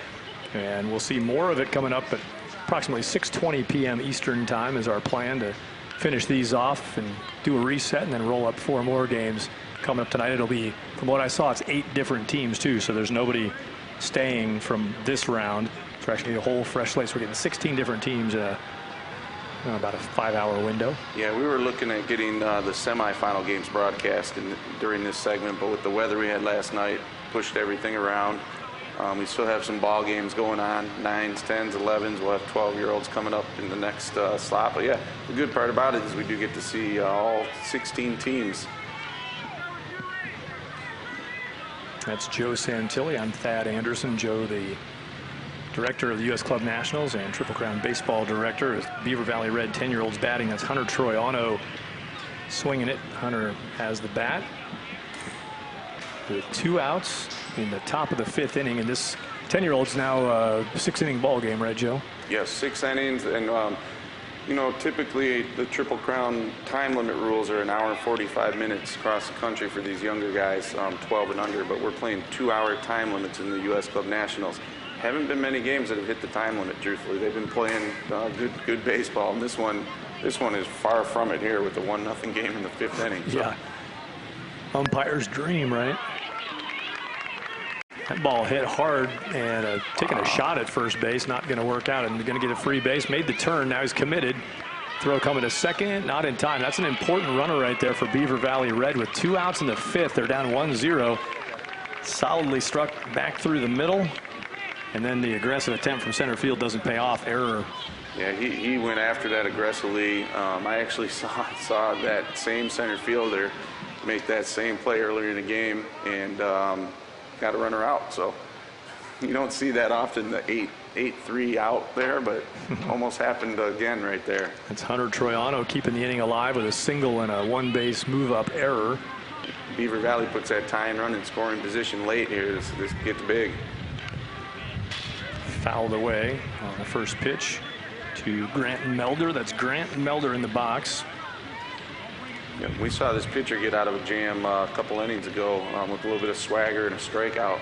And we'll see more of it coming up at approximately 6:20 p.m. Eastern time is our plan to finish these off and do a reset and then roll up 4 more games coming up tonight. It'll be, from what I saw, it's 8 different teams too, so there's nobody staying from this round. It's actually a whole fresh slate, so we're getting 16 different teams in about a 5-hour window. Yeah, we were looking at getting the semifinal games broadcast during this segment, but with the weather we had last night, pushed everything around. We still have some ball games going on, 9s, 10s, 11s. We'll have 12-year-olds coming up in the next slot. But yeah, the good part about it is we do get to see all 16 teams. That's Joe Santilli. I'm Thad Anderson. Joe, the director of the U.S. Club Nationals and Triple Crown Baseball director. Beaver Valley Red 10-year-olds batting. That's Hunter Troiano swinging it. Hunter has the bat with 2 outs in the top of the 5th inning. And this 10-year-old's now a 6-inning ball game, right, Joe? Yes, 6 innings. And, you know, typically the Triple Crown time limit rules are 1 hour and 45 minutes across the country for these younger guys, 12 and under. But we're playing 2-hour time limits in the U.S. Club Nationals. Haven't been many games that have hit the time limit, truthfully. They've been playing good baseball. And this one is far from it here with the 1-0 game in the 5th inning. So. Yeah. Umpire's dream, right? That ball hit hard and taking a shot at first base, not going to work out, and going to get a free base. Made the turn, now he's committed. Throw coming to second, not in time. That's an important runner right there for Beaver Valley Red with 2 outs in the 5th. They're down 1-0. Solidly struck back through the middle, and then the aggressive attempt from center field doesn't pay off. Error. Yeah, he went after that aggressively. I actually saw that same center fielder make that same play earlier in the game, and got a runner out. So you don't see that often, the 8-3 out there, but almost happened again right there. It's Hunter Troiano keeping the inning alive with a single and a 1-base move-up error. Beaver Valley puts that tying run in scoring position late here. This gets big. Fouled away on the first pitch to Grant Melder. That's Grant Melder in the box. Yeah, we saw this pitcher get out of a jam a couple innings ago with a little bit of swagger and a strikeout.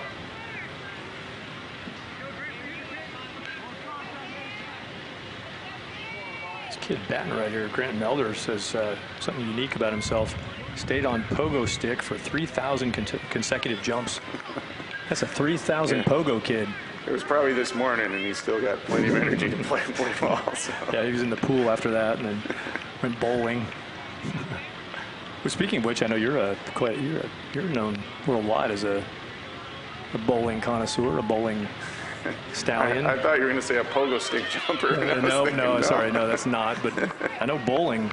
This kid batting right here, Grant Melder, says something unique about himself. Stayed on pogo stick for 3,000 consecutive jumps. That's a 3,000 pogo kid. It was probably this morning, and he's still got plenty of energy to play ball. So. Yeah, he was in the pool after that, and then went bowling. Well, speaking of which, I know you're known worldwide as a bowling connoisseur, a bowling stallion. I thought you were going to say a pogo stick jumper. No, sorry, no, that's not. But I know bowling.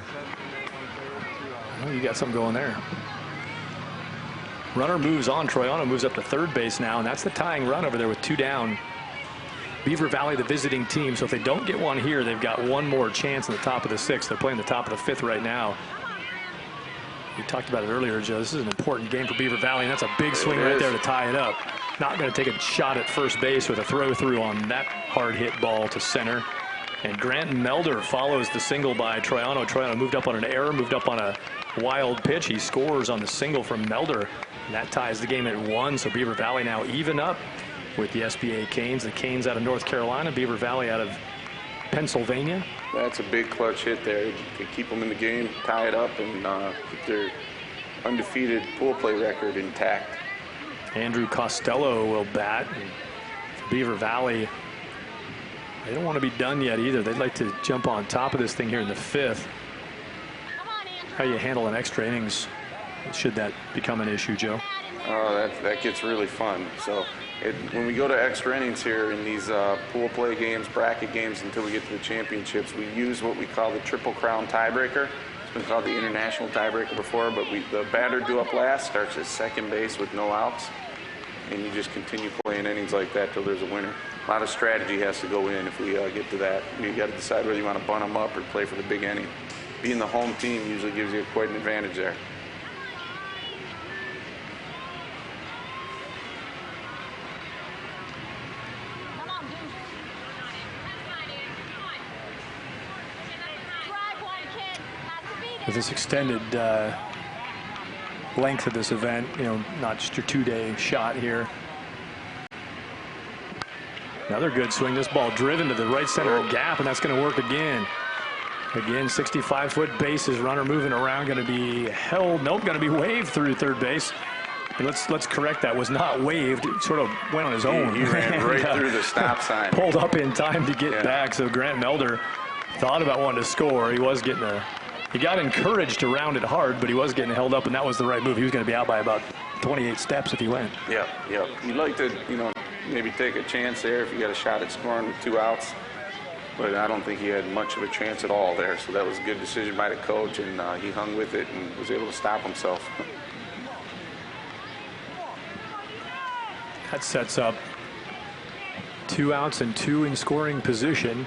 Oh, you got something going there. Runner moves on. Troiano moves up to third base now, and that's the tying run over there with 2 down. Beaver Valley, the visiting team, so if they don't get one here, they've got one more chance in the top of the 6th. They're playing the top of the 5th right now. We talked about it earlier, Joe. This is an important game for Beaver Valley, and that's a big swing right there to tie it up. Not going to take a shot at first base with a throw through on that hard hit ball to center. And Grant Melder follows the single by Troiano. Troiano moved up on an error, moved up on a wild pitch. He scores on the single from Melder. And that ties the game at 1. So Beaver Valley now even up with the SBA Canes. The Canes out of North Carolina, Beaver Valley out of Pennsylvania. That's a big clutch hit there. To keep them in the game, tie it up, and keep their undefeated pool play record intact. Andrew Costello will bat. And Beaver Valley, they don't want to be done yet either. They'd like to jump on top of this thing here in the 5th. How you handle an extra innings, should that become an issue, Joe? Oh, that gets really fun. So when we go to extra innings here in these pool play games, bracket games, until we get to the championships, we use what we call the Triple Crown tiebreaker. It's been called the international tiebreaker before, but the batter due up last starts at second base with no outs, and you just continue playing innings like that till there's a winner. A lot of strategy has to go in if we get to that. You got to decide whether you want to bunt them up or play for the big inning. Being the home team usually gives you quite an advantage there. With this extended length of this event, not just your 2-day shot here. Another good swing. This ball driven to the right center gap, and that's going to work again. Again, 65-foot bases. Runner moving around, going to be held. Nope, going to be waved through third base. And let's correct that. Was not waved. It sort of went on his own. He ran right through the stop sign. Pulled up in time to get back. So Grant Melder thought about wanting to score. He was getting he got encouraged to round it hard, but he was getting held up, and that was the right move. He was going to be out by about 28 steps if he went. Yep. You'd like to, maybe take a chance there if you got a shot at scoring with 2 outs. But I don't think he had much of a chance at all there. So that was a good decision by the coach, and he hung with it and was able to stop himself. That sets up 2 outs and 2 in scoring position.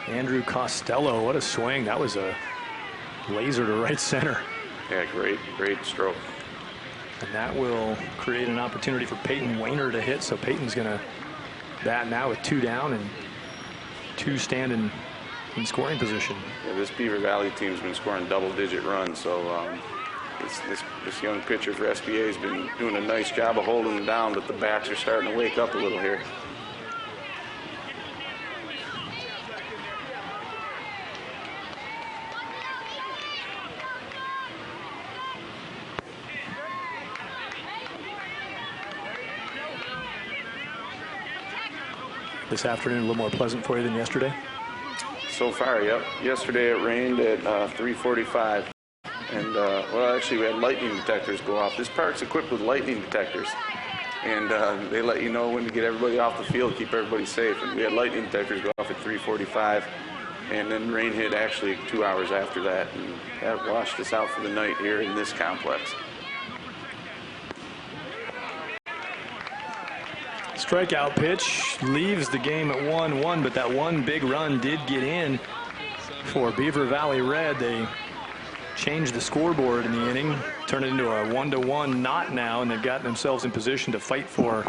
Andrew Costello, what a swing. That was a laser to right center. Yeah, great stroke. And that will create an opportunity for Peyton Wayner to hit. So Peyton's going to bat now with 2 down and 2 stand in scoring position. Yeah, this Beaver Valley team's been scoring double-digit runs. So this young pitcher for SBA has been doing a nice job of holding them down, but the bats are starting to wake up a little here. This afternoon a little more pleasant for you than yesterday? So far, yep. Yesterday it rained at 3:45. And, well, actually, we had lightning detectors go off. This park's equipped with lightning detectors. And they let you know when to get everybody off the field, keep everybody safe. And we had lightning detectors go off at 3:45. And then rain hit actually 2 hours after that. And that washed us out for the night here in this complex. Strikeout pitch leaves the game at 1-1, but that one big run did get in for Beaver Valley Red. They changed the scoreboard in the inning, turned it into a 1-1 knot now, and they've gotten themselves in position to fight for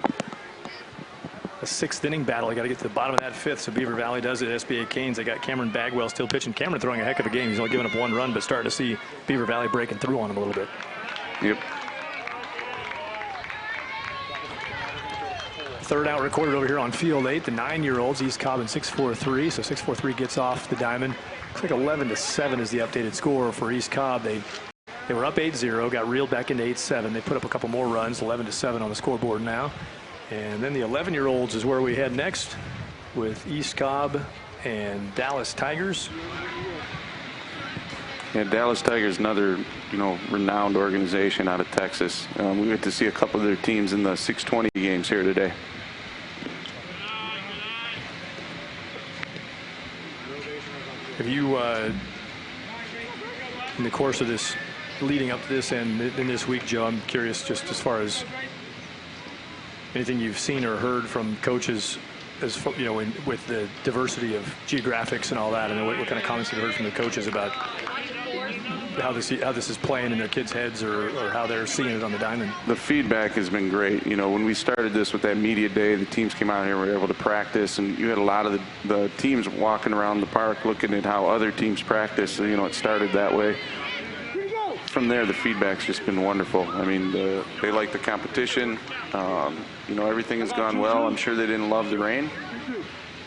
sixth inning battle. You got to get to the bottom of that fifth. So Beaver Valley does it. SBA Canes, they got Cameron Bagwell still pitching. Cameron throwing a heck of a game. He's only given up 1 run, but starting to see Beaver Valley breaking through on him a little bit. Yep. Third out recorded over here on field 8. The 9-year-olds, East Cobb and 6-4-3. So 6-4-3 gets off the diamond. Looks like 11-7 is the updated score for East Cobb. They were up 8-0, got reeled back into 8-7. They put up a couple more runs, 11-7 on the scoreboard now. And then the 11-year-olds is where we head next with East Cobb and Dallas Tigers. Yeah, Dallas Tigers, another renowned organization out of Texas. We get to see a couple of their teams in the 620 games here today. Have you, in the course of this, leading up to this and in this week, Joe, I'm curious just as far as anything you've seen or heard from coaches, as with the diversity of geographics and all that, and what kind of comments have you heard from the coaches about how this is playing in their kids' heads or how they're seeing it on the diamond? The feedback has been great. When we started this with that media day, the teams came out here and were able to practice, and you had a lot of the teams walking around the park looking at how other teams practice. So, it started that way. From there, the feedback's just been wonderful. I mean, they like the competition. Everything has gone well. I'm sure they didn't love the rain.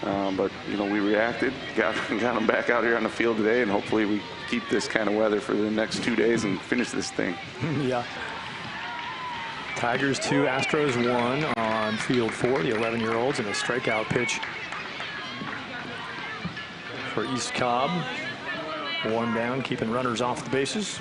But we reacted, got them back out here on the field today, and hopefully we keep this kind of weather for the next 2 days and finish this thing. Yeah. Tigers 2, Astros 1 on field 4, the 11-year-olds, and a strikeout pitch for East Cobb. 1 down, keeping runners off the bases.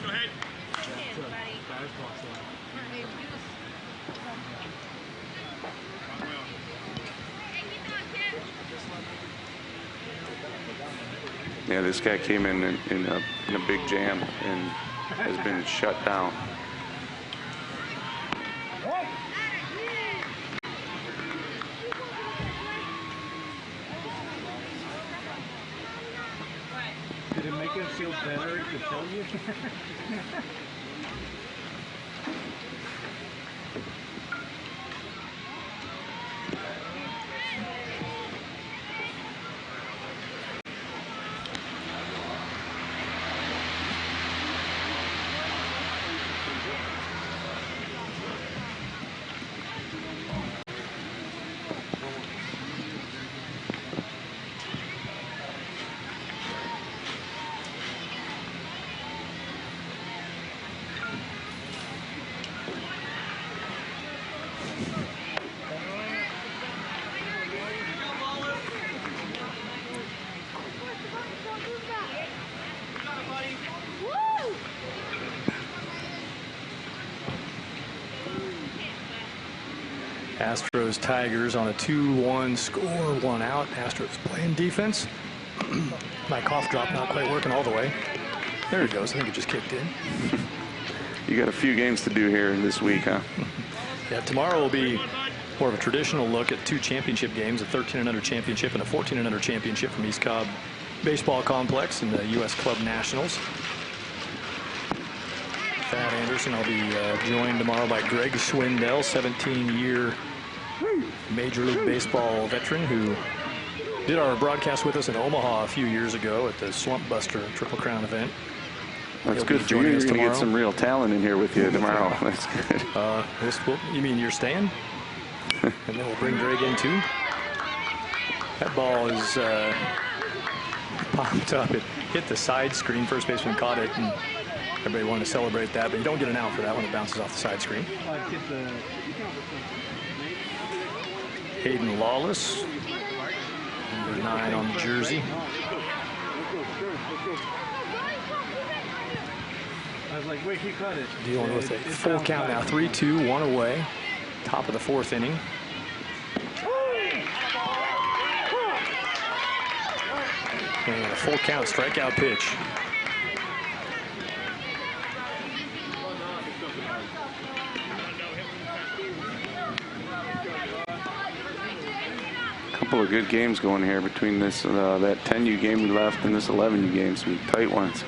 Yeah, this guy came in a big jam and has been shut down. Did it make him feel better to tell you? Astros Tigers on a 2-1 score, 1 out. Astros playing defense. My cough drop not quite working all the way. There it goes. I think it just kicked in. You got a few games to do here this week, huh? Yeah, tomorrow will be more of a traditional look at 2 championship games, a 13 and under championship and a 14 and under championship from East Cobb Baseball Complex and the U.S. Club Nationals. Thad Anderson, I'll be joined tomorrow by Greg Swindell, 17-year Major League Baseball veteran who did our broadcast with us in Omaha a few years ago at the Slump Buster Triple Crown event. That's good for you. You're going to get some real talent in here with you tomorrow. That's good. You mean you're staying? And then we'll bring Greg in too. That ball is popped up. It hit the side screen. First baseman caught it, and everybody wanted to celebrate that, but you don't get an out for that when it bounces off the side screen. Hayden Lawless, number 9 on the jersey. I was like, wait, he cut it. Dealing with a full count now, 3-2, 1 away. Top of the 4th inning. And a full count strikeout pitch. Couple of good games going here between this that 10U game we left and this 11U game. Some tight ones.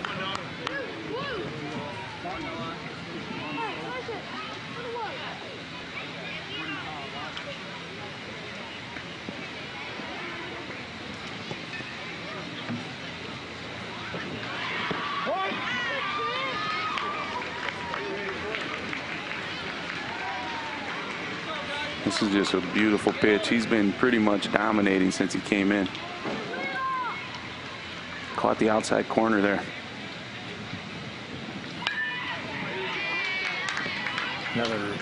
This is just a beautiful pitch. He's been pretty much dominating since he came in. Caught the outside corner there. Another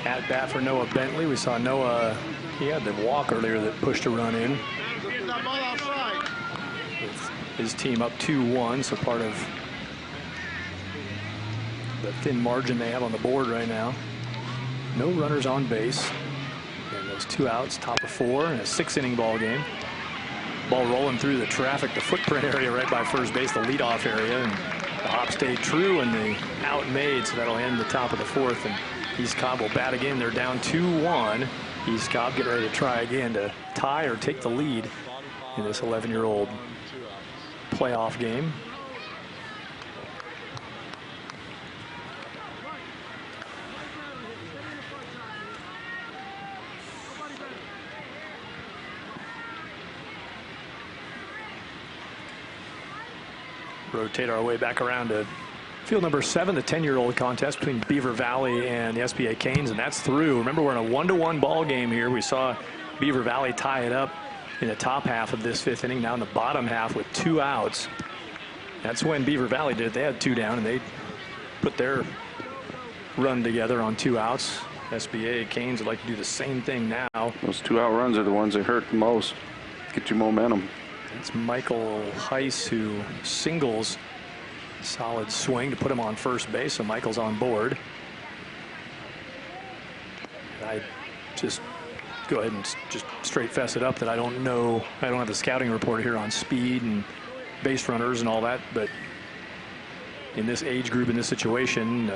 at bat for Noah Bentley. We saw Noah, he had the walk earlier that pushed a run in. With his team up 2-1, so part of the thin margin they have on the board right now. No runners on base. And those 2 outs, top of 4 in a 6-inning ball game. Ball rolling through the traffic, the footprint area right by first base, the leadoff area. And the hop stayed true and the out made, so that'll end the top of the 4th. And East Cobb will bat again. They're down 2-1. East Cobb getting ready to try again to tie or take the lead in this 11-year-old playoff game. Rotate our way back around to field number 7, the 10-year-old contest between Beaver Valley and the SBA Canes, and that's through. Remember, we're in a 1-1 ball game here. We saw Beaver Valley tie it up in the top half of this 5th inning, now in the bottom half with 2 outs. That's when Beaver Valley did it. They had 2 down, and they put their run together on 2 outs. SBA Canes would like to do the same thing now. Those 2-out runs are the ones that hurt the most. Get your momentum. It's Michael Heiss who singles. Solid swing to put him on first base, so Michael's on board. I just go ahead and just straight fess it up that I don't know. I don't have the scouting report here on speed and base runners and all that, but in this age group, in this situation,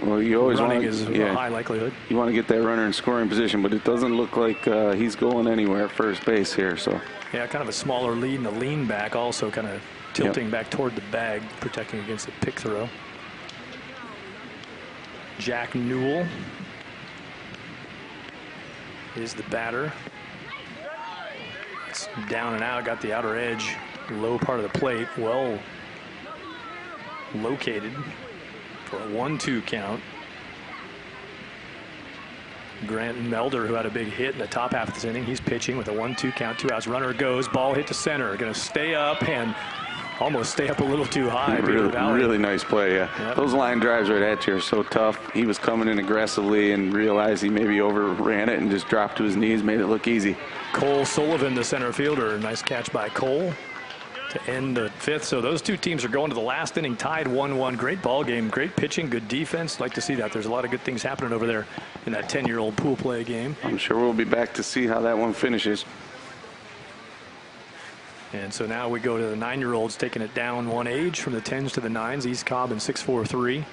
well, you always running want is a high likelihood. You want to get that runner in scoring position, but it doesn't look like he's going anywhere at first base here. So yeah, kind of a smaller lead and a lean back, also kind of tilting back toward the bag, protecting against the pick throw. Jack Newell is the batter. It's down and out, got the outer edge, low part of the plate, well located for a 1-2 count. Grant Melder, who had a big hit in the top half of this inning, he's pitching with a 1-2 count, 2 outs. Runner goes, ball hit to center, going to stay up and almost stay up a little too high. Really nice play, yeah. Yep. Those line drives right at you are so tough. He was coming in aggressively and realized he maybe overran it and just dropped to his knees, made it look easy. Cole Sullivan, the center fielder. Nice catch by Cole to end the 5th. So those 2 teams are going to the last inning tied 1-1. Great ball game, great pitching, good defense. Like to see that. There's a lot of good things happening over there in that 10-year-old pool play game. I'm sure we'll be back to see how that one finishes. And so now we go to the 9-year-olds taking it down 1 age from the 10s to the 9s. East Cobb and 6-4-3.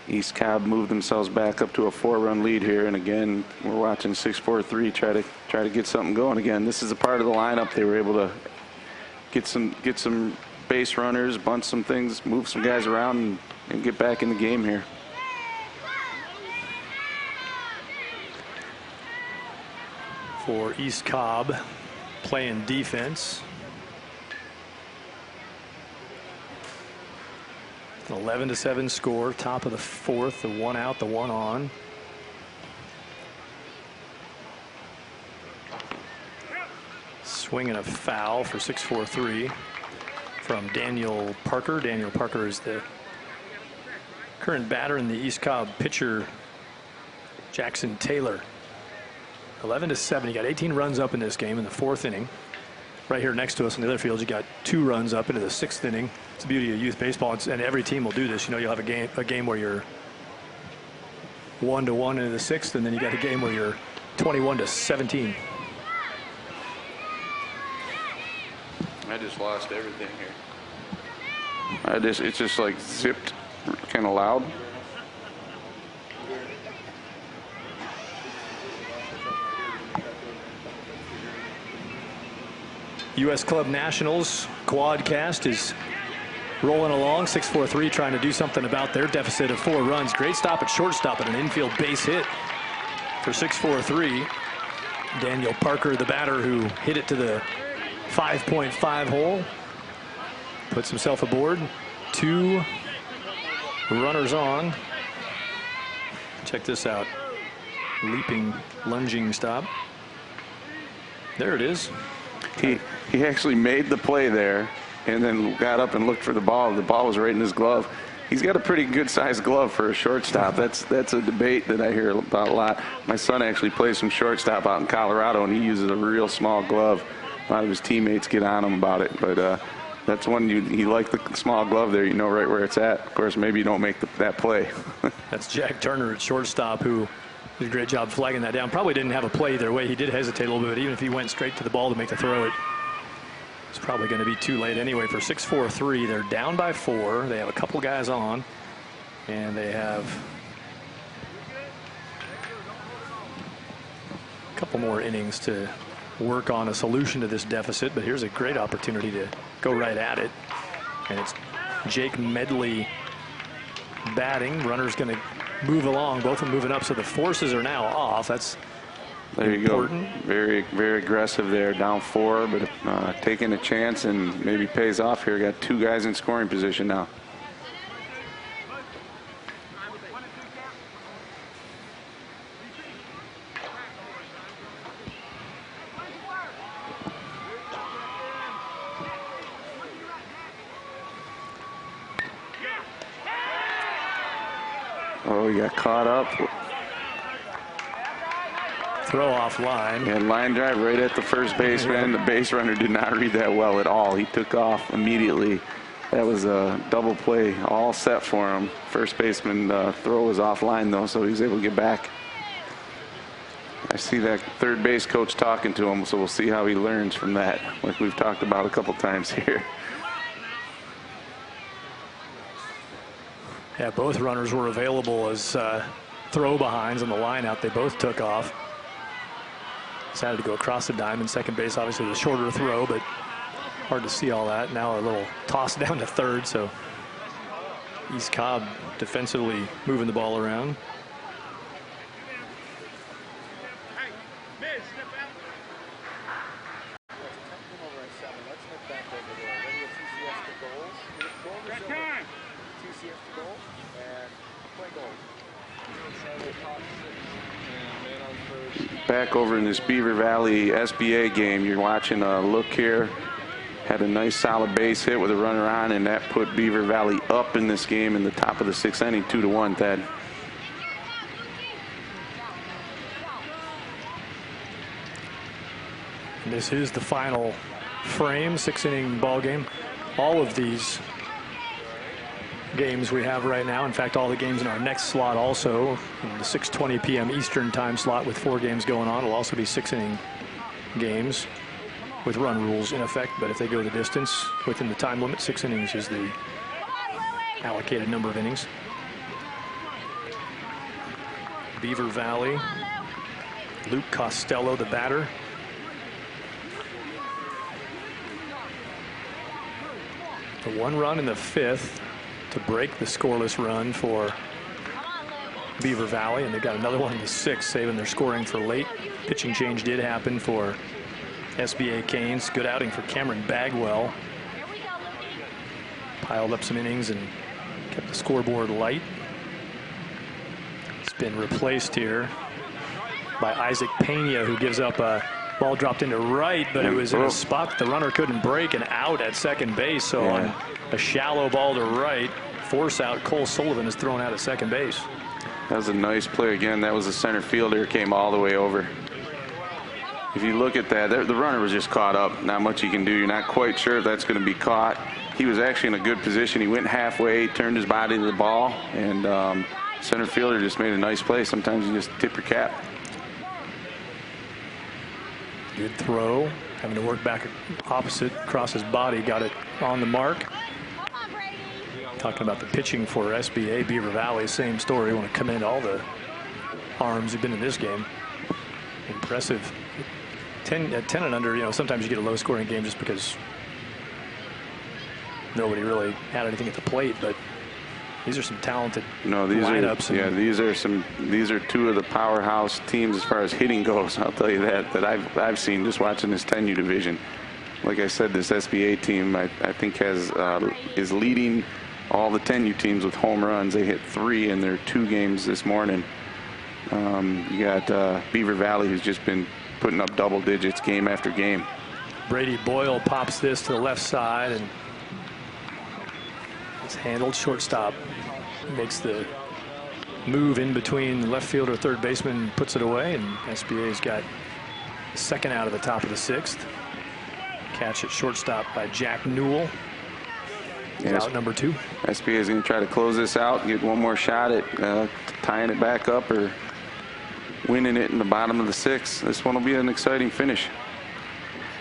East Cobb moved themselves back up to a 4-run lead here, and again we're watching 6-4-3 try to get something going again. This is a part of the lineup they were able to get some base runners, bunt some things, move some guys around, and get back in the game here. For East Cobb, playing defense. An 11-7 score, top of the 4th, the 1 out, the 1 on. Swinging a foul for 6-4-3 from Daniel Parker. Daniel Parker is the current batter, in the East Cobb pitcher, Jackson Taylor. 11-7. He got 18 runs up in this game in the 4th inning. Right here next to us in the other field, you got 2 runs up into the 6th inning. It's the beauty of youth baseball, and every team will do this. You know, you'll have a game where you're 1-1 into the 6th, and then you got a game where you're 21-17. I just lost everything here. It's just like zipped kind of loud. U.S. Club Nationals quadcast is rolling along. 6-4-3 trying to do something about their deficit of 4 runs. Great stop at shortstop and an infield base hit for 6-4-3. Daniel Parker, the batter, who hit it to the 5.5 hole, puts himself aboard. 2 runners on. Check this out. Leaping, lunging stop. There it is. He actually made the play there and then got up and looked for the ball. The ball was right in his glove. He's got a pretty good-sized glove for a shortstop. That's a debate that I hear about a lot. My son actually plays some shortstop out in Colorado, and he uses a real small glove. A lot of his teammates get on him about it, but that's one you like the small glove there. You know right where it's at. Of course, maybe you don't make that play. That's Jack Turner at shortstop, who did a great job flagging that down. Probably didn't have a play either way. He did hesitate a little bit. Even if he went straight to the ball to make the throw, it's probably going to be too late anyway. For 6-4-3, they're down by 4. They have a couple guys on, and they have a couple more innings to work on a solution to this deficit. But here's a great opportunity to go right at it, and it's Jake Medley batting. Runner's going to move along, both of them moving up, so the forces are now off. That's there you important. Go. Very, very aggressive there, down 4, but taking a chance and maybe pays off here. Got 2 guys in scoring position now. Oh, he got caught up. Throw off line. And line drive right at the first baseman. The base runner did not read that well at all. He took off immediately. That was a double play, all set for him. First baseman throw was offline though, so he was able to get back. I see that third base coach talking to him, so we'll see how he learns from that, like we've talked about a couple times here. Yeah, both runners were available as throw behinds on the line out. They both took off. Decided to go across the diamond. Second base, obviously the shorter throw, but hard to see all that. Now a little toss down to third, so East Cobb defensively moving the ball around. Back over in this Beaver Valley SBA game, you're watching a look here. Had a nice solid base hit with a runner on, and that put Beaver Valley up in this game in the top of the 6th inning, 2-1, Thad. This is the final frame, 6-inning ball game. All of these games we have right now, in fact all the games in our next slot also, in the 6:20 p.m. Eastern time slot with 4 games going on, will also be 6-inning games with run rules in effect, but if they go the distance within the time limit, 6 innings is the allocated number of innings. Beaver Valley, Luke Costello the batter. The 1 run in the 5th to break the scoreless run for Beaver Valley, and they got another one in the 6th, saving their scoring for late. Pitching change did happen for SBA Canes. Good outing for Cameron Bagwell. Piled up some innings and kept the scoreboard light. It's been replaced here by Isaac Pena, who gives up a ball dropped into right, but it was in a spot the runner couldn't break, and out at second base. So on a shallow ball to right, force out, Cole Sullivan is thrown out at second base. That was a nice play again. That was the center fielder, came all the way over. If you look at that, the runner was just caught up. Not much you can do. You're not quite sure if that's going to be caught. He was actually in a good position. He went halfway, turned his body to the ball, and center fielder just made a nice play. Sometimes you just tip your cap. Good throw, having to work back opposite, across his body, got it on the mark. Talking about the pitching for SBA Beaver Valley, same story. Want to commend all the arms who've been in this game. Impressive. 10 and under, you know, sometimes you get a low scoring game just because nobody really had anything at the plate, but these are some talented lineups. These are 2 of the powerhouse teams as far as hitting goes. I'll tell you that I've seen just watching this 10U division. Like I said, this SBA team I think is leading all the 10U teams with home runs. They hit 3 in their 2 games this morning. You got Beaver Valley, who's just been putting up double digits game after game. Brady Boyle pops this to the left side, and it's handled. Shortstop makes the move in between the left fielder, third baseman, puts it away, and SBA's got the second out of the top of the sixth. Catch at shortstop by Jack Newell. Yes. Out number 2. SBA is going to try to close this out, get one more shot at tying it back up or winning it in the bottom of the 6th. This one will be an exciting finish.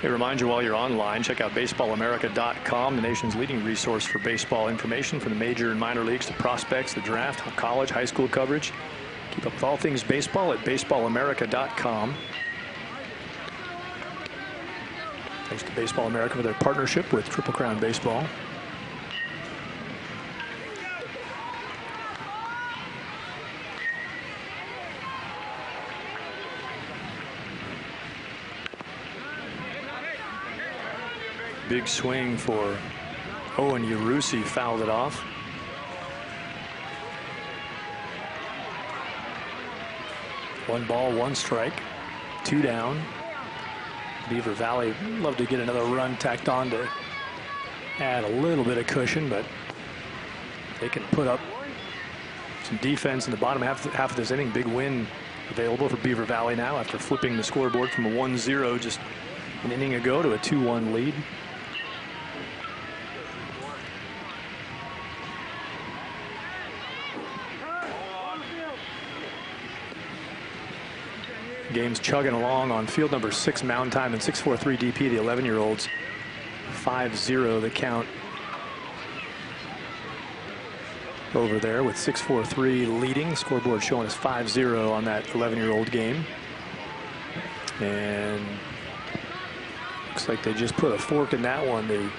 Hey, remind you while you're online, check out baseballamerica.com, the nation's leading resource for baseball information from the major and minor leagues to prospects, the draft, college, high school coverage. Keep up with all things baseball at baseballamerica.com. Thanks to Baseball America for their partnership with Triple Crown Baseball. Big swing for Owen Yarusi, fouled it off. One ball, one strike, 2 down. Beaver Valley love to get another run tacked on to add a little bit of cushion, but they can put up some defense in the bottom half of this inning. Big win available for Beaver Valley now after flipping the scoreboard from a 1-0 just an inning ago to a 2-1 lead. Game's chugging along on field number 6, mound time and 6-4-3 DP. The 11-year-olds 5-0 the count over there with 6-4-3 leading. Scoreboard showing us 5-0 on that 11-year-old game. And looks like they just put a fork in that one. The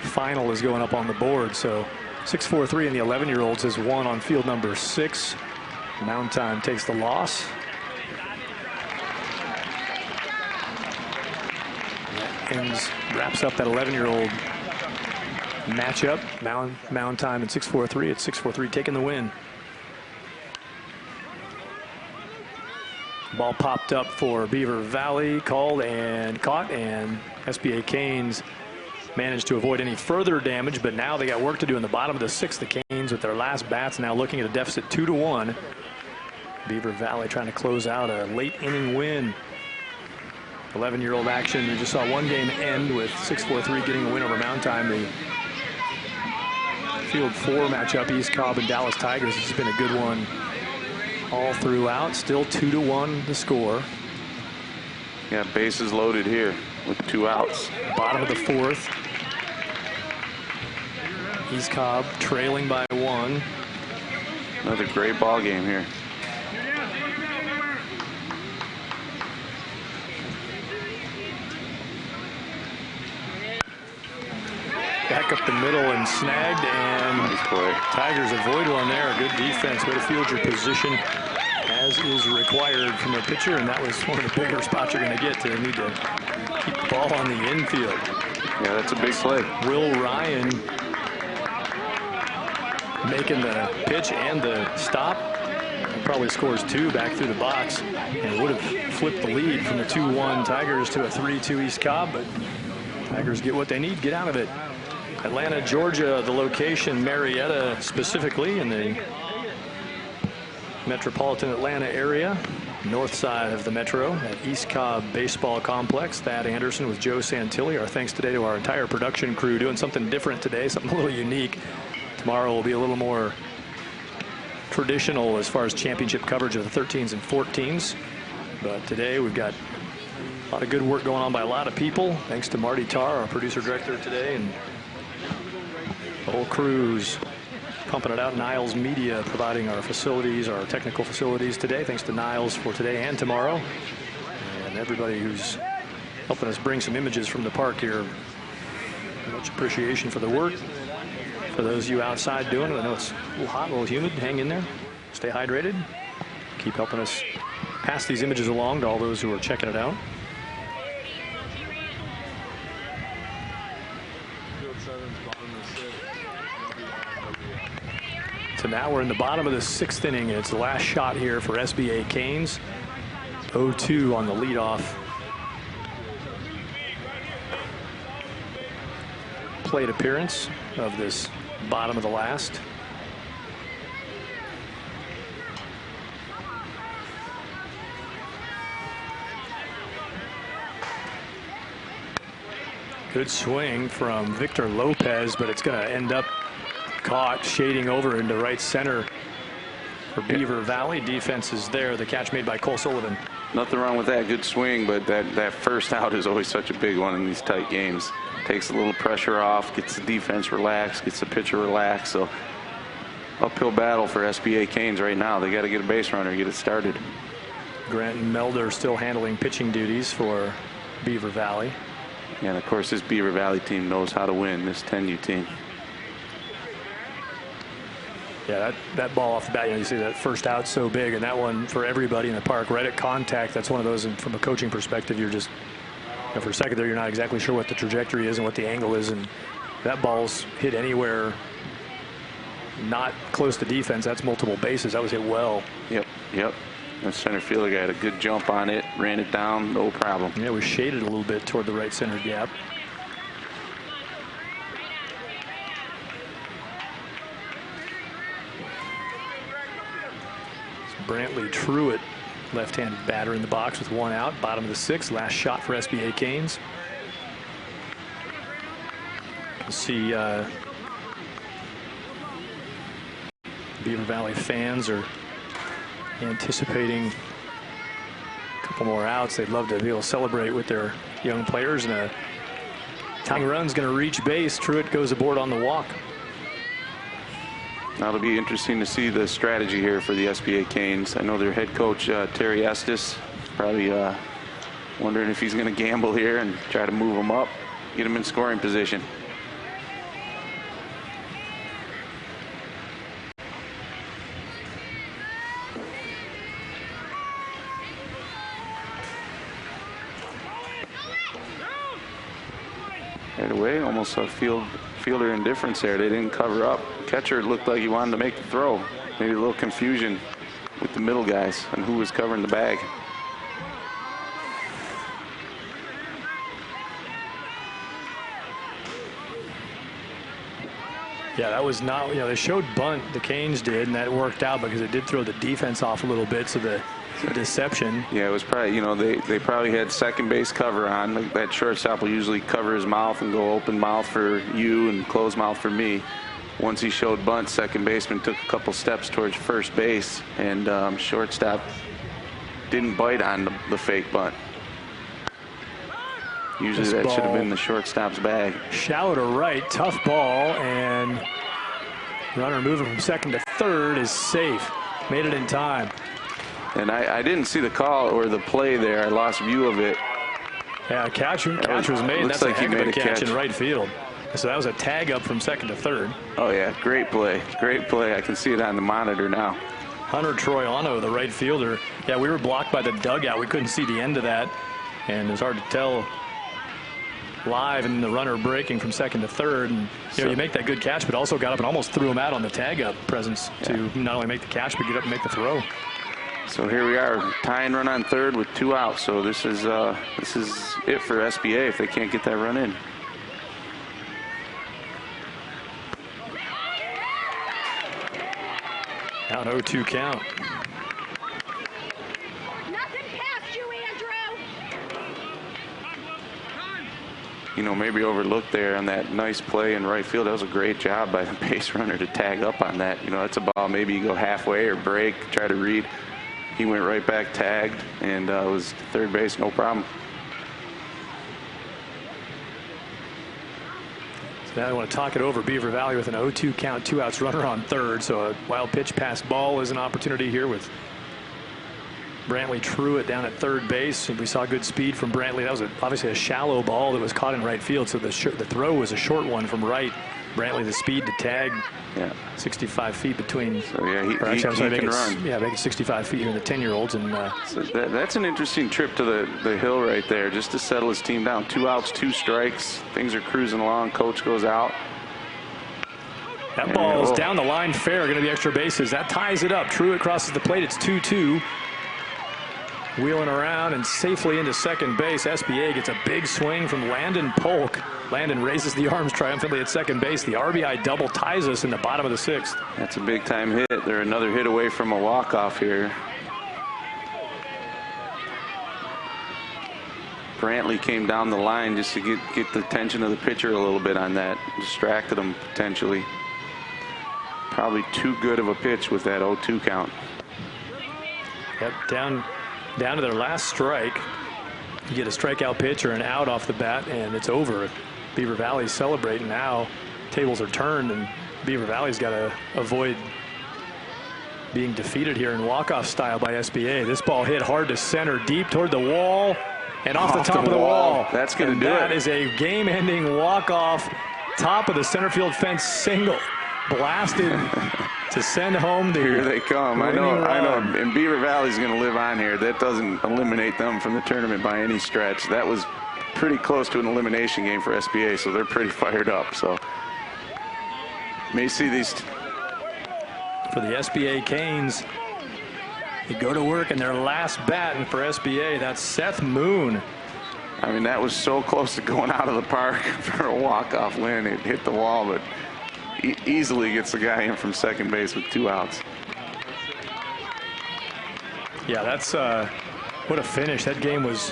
final is going up on the board. So 6-4-3 and the 11-year-olds has won on field number 6. Mound time takes the loss. Wraps up that 11-year-old matchup. Mound time at 6-4-3. It's 6-4-3 taking the win. Ball popped up for Beaver Valley, called and caught, and SBA Canes managed to avoid any further damage, but now they got work to do in the bottom of the 6th. The Canes with their last bats now looking at a deficit 2-1. Beaver Valley trying to close out a late inning win. 11-year-old action. We just saw one game end with 6-4-3 getting a win over Mound Time. The Field 4 matchup, East Cobb and Dallas Tigers, has been a good one all throughout. Still 2-1 the score. Yeah, bases loaded here with 2 outs. Bottom of the 4th. East Cobb trailing by 1. Another great ball game here. Back up the middle and snagged, and nice play. Tigers avoid one there. Good defense. Way to field your position as is required from a pitcher, and that was one of the bigger spots you're going to get. To need to keep the ball on the infield. Yeah, that's a big play. Will Ryan making the pitch and the stop. He probably scores 2 back through the box, and would have flipped the lead from the 2-1 Tigers to a 3-2 East Cobb, but Tigers get what they need, get out of it. Atlanta, Georgia, the location, Marietta specifically, in the metropolitan Atlanta area, north side of the metro, at East Cobb Baseball Complex. Thad Anderson with Joe Santilli. Our thanks today to our entire production crew, doing something different today, something a little unique. Tomorrow will be a little more traditional as far as championship coverage of the 13s and 14s. But today we've got a lot of good work going on by a lot of people. Thanks to Marty Tarr, our producer director today, and the whole crew's pumping it out. Niles Media providing our facilities, our technical facilities today. Thanks to Niles for today and tomorrow. And everybody who's helping us bring some images from the park here. Much appreciation for the work. For those of you outside doing it, I know it's a little hot, a little humid. Hang in there. Stay hydrated. Keep helping us pass these images along to all those who are checking it out. So now we're in the bottom of the 6th inning, and it's the last shot here for SBA Canes. 0-2 on the leadoff. Plate appearance of this bottom of the last. Good swing from Victor Lopez, but it's going to end up caught shading over into right center for Beaver Valley. Defense is there. The catch made by Cole Sullivan. Nothing wrong with that. Good swing, but that first out is always such a big one in these tight games. Takes a little pressure off, gets the defense relaxed, gets the pitcher relaxed. So uphill battle for SBA Canes right now. They got to get a base runner, get it started. Grant Melder still handling pitching duties for Beaver Valley. And of course, this Beaver Valley team knows how to win, this 10U team. Yeah, that ball off the bat, you see that first out so big, and that one for everybody in the park, right at contact. That's one of those, and from a coaching perspective, you're just, for a second there, you're not exactly sure what the trajectory is and what the angle is, and that ball's hit anywhere not close to defense. That's multiple bases. That was hit well. Yep. The center fielder got a good jump on it, ran it down, no problem. Yeah, it was shaded a little bit toward the right center gap. Brantley Truitt, left-handed batter in the box with 1 out, bottom of the 6th, last shot for SBA Canes. You see Beaver Valley fans are anticipating a couple more outs. They'd love to be able to celebrate with their young players, and a tying run's going to reach base. Truitt goes aboard on the walk. Now it'll be interesting to see the strategy here for the SBA Canes. I know their head coach, Terry Estes, probably wondering if he's going to gamble here and try to move them up, get them in scoring position. Right away, almost a fielder indifference there. They didn't cover up. Catcher looked like he wanted to make the throw. Maybe a little confusion with the middle guys on who was covering the bag. Yeah, that was not, they showed bunt, the Canes did, and that worked out because it did throw the defense off a little bit, so the deception. Yeah, it was probably, they probably had second base cover on. That shortstop will usually cover his mouth and go open mouth for you and closed mouth for me. Once he showed bunt, second baseman took a couple steps towards first base, and shortstop didn't bite on the fake bunt. Usually this that should have been the shortstop's bag. Shallow to right, tough ball, and runner moving from second to third is safe. Made it in time. And I didn't see the call or the play there. I lost view of it. Yeah, catch was made. That's like a heck of a catch in right field. So that was a tag up from second to third. Oh, yeah, great play. Great play. I can see it on the monitor now. Hunter Troiano, the right fielder. Yeah, we were blocked by the dugout. We couldn't see the end of that, and it was hard to tell live, and the runner breaking from second to third. And you make that good catch, but also got up and almost threw him out on the tag up presence to not only make the catch, but get up and make the throw. So here we are, tying run on third with 2 outs. So this is it for SBA if they can't get that run in. Now an 0-2 count. Nothing past you, Andrew. Maybe overlooked there on that nice play in right field. That was a great job by the base runner to tag up on that. That's a ball maybe you go halfway or break, try to read. He went right back, tagged, and was third base, no problem. So now I want to talk it over. Beaver Valley with an 0-2 count, 2 outs, runner on third. So a wild pitch past ball is an opportunity here with Brantley Truitt down at third base. And we saw good speed from Brantley. That was obviously a shallow ball that was caught in right field. So the throw was a short one from right. Brantley, the speed to tag. Yeah. 65 feet between. So yeah, he can run. Yeah, make it 65 feet here in the 10-year-olds. And so that's an interesting trip to the hill right there, just to settle his team down. 2 outs, 2 strikes. Things are cruising along. Coach goes out. That ball is down the line fair, going to be extra bases. That ties it up. Truitt crosses the plate. It's 2-2. Wheeling around and safely into second base. SBA gets a big swing from Landon Polk. Landon raises the arms triumphantly at second base. The RBI double ties us in the bottom of the 6th. That's a big-time hit. They're another hit away from a walk-off here. Brantley came down the line just to get the attention of the pitcher a little bit on that. Distracted him potentially. Probably too good of a pitch with that 0-2 count. Yep, down to their last strike. You get a strikeout pitch or an out off the bat, and it's over. Beaver Valley's celebrating now. Tables are turned, and Beaver Valley's got to avoid being defeated here in walk-off style by SBA. This ball hit hard to center, deep toward the wall, and off the top of the wall. That's going to do it. That is a game-ending walk-off, top of the center field fence single. Blasted to send home the Here they come. I know. And Beaver Valley's going to live on here. That doesn't eliminate them from the tournament by any stretch. That was pretty close to an elimination game for SBA, so they're pretty fired up. So may see these. For the SBA Canes, they go to work in their last bat, and for SBA, that's Seth Moon. I mean, that was so close to going out of the park for a walk-off win. It hit the wall, but easily gets the guy in from second base with 2 outs. Yeah, that's what a finish. That game was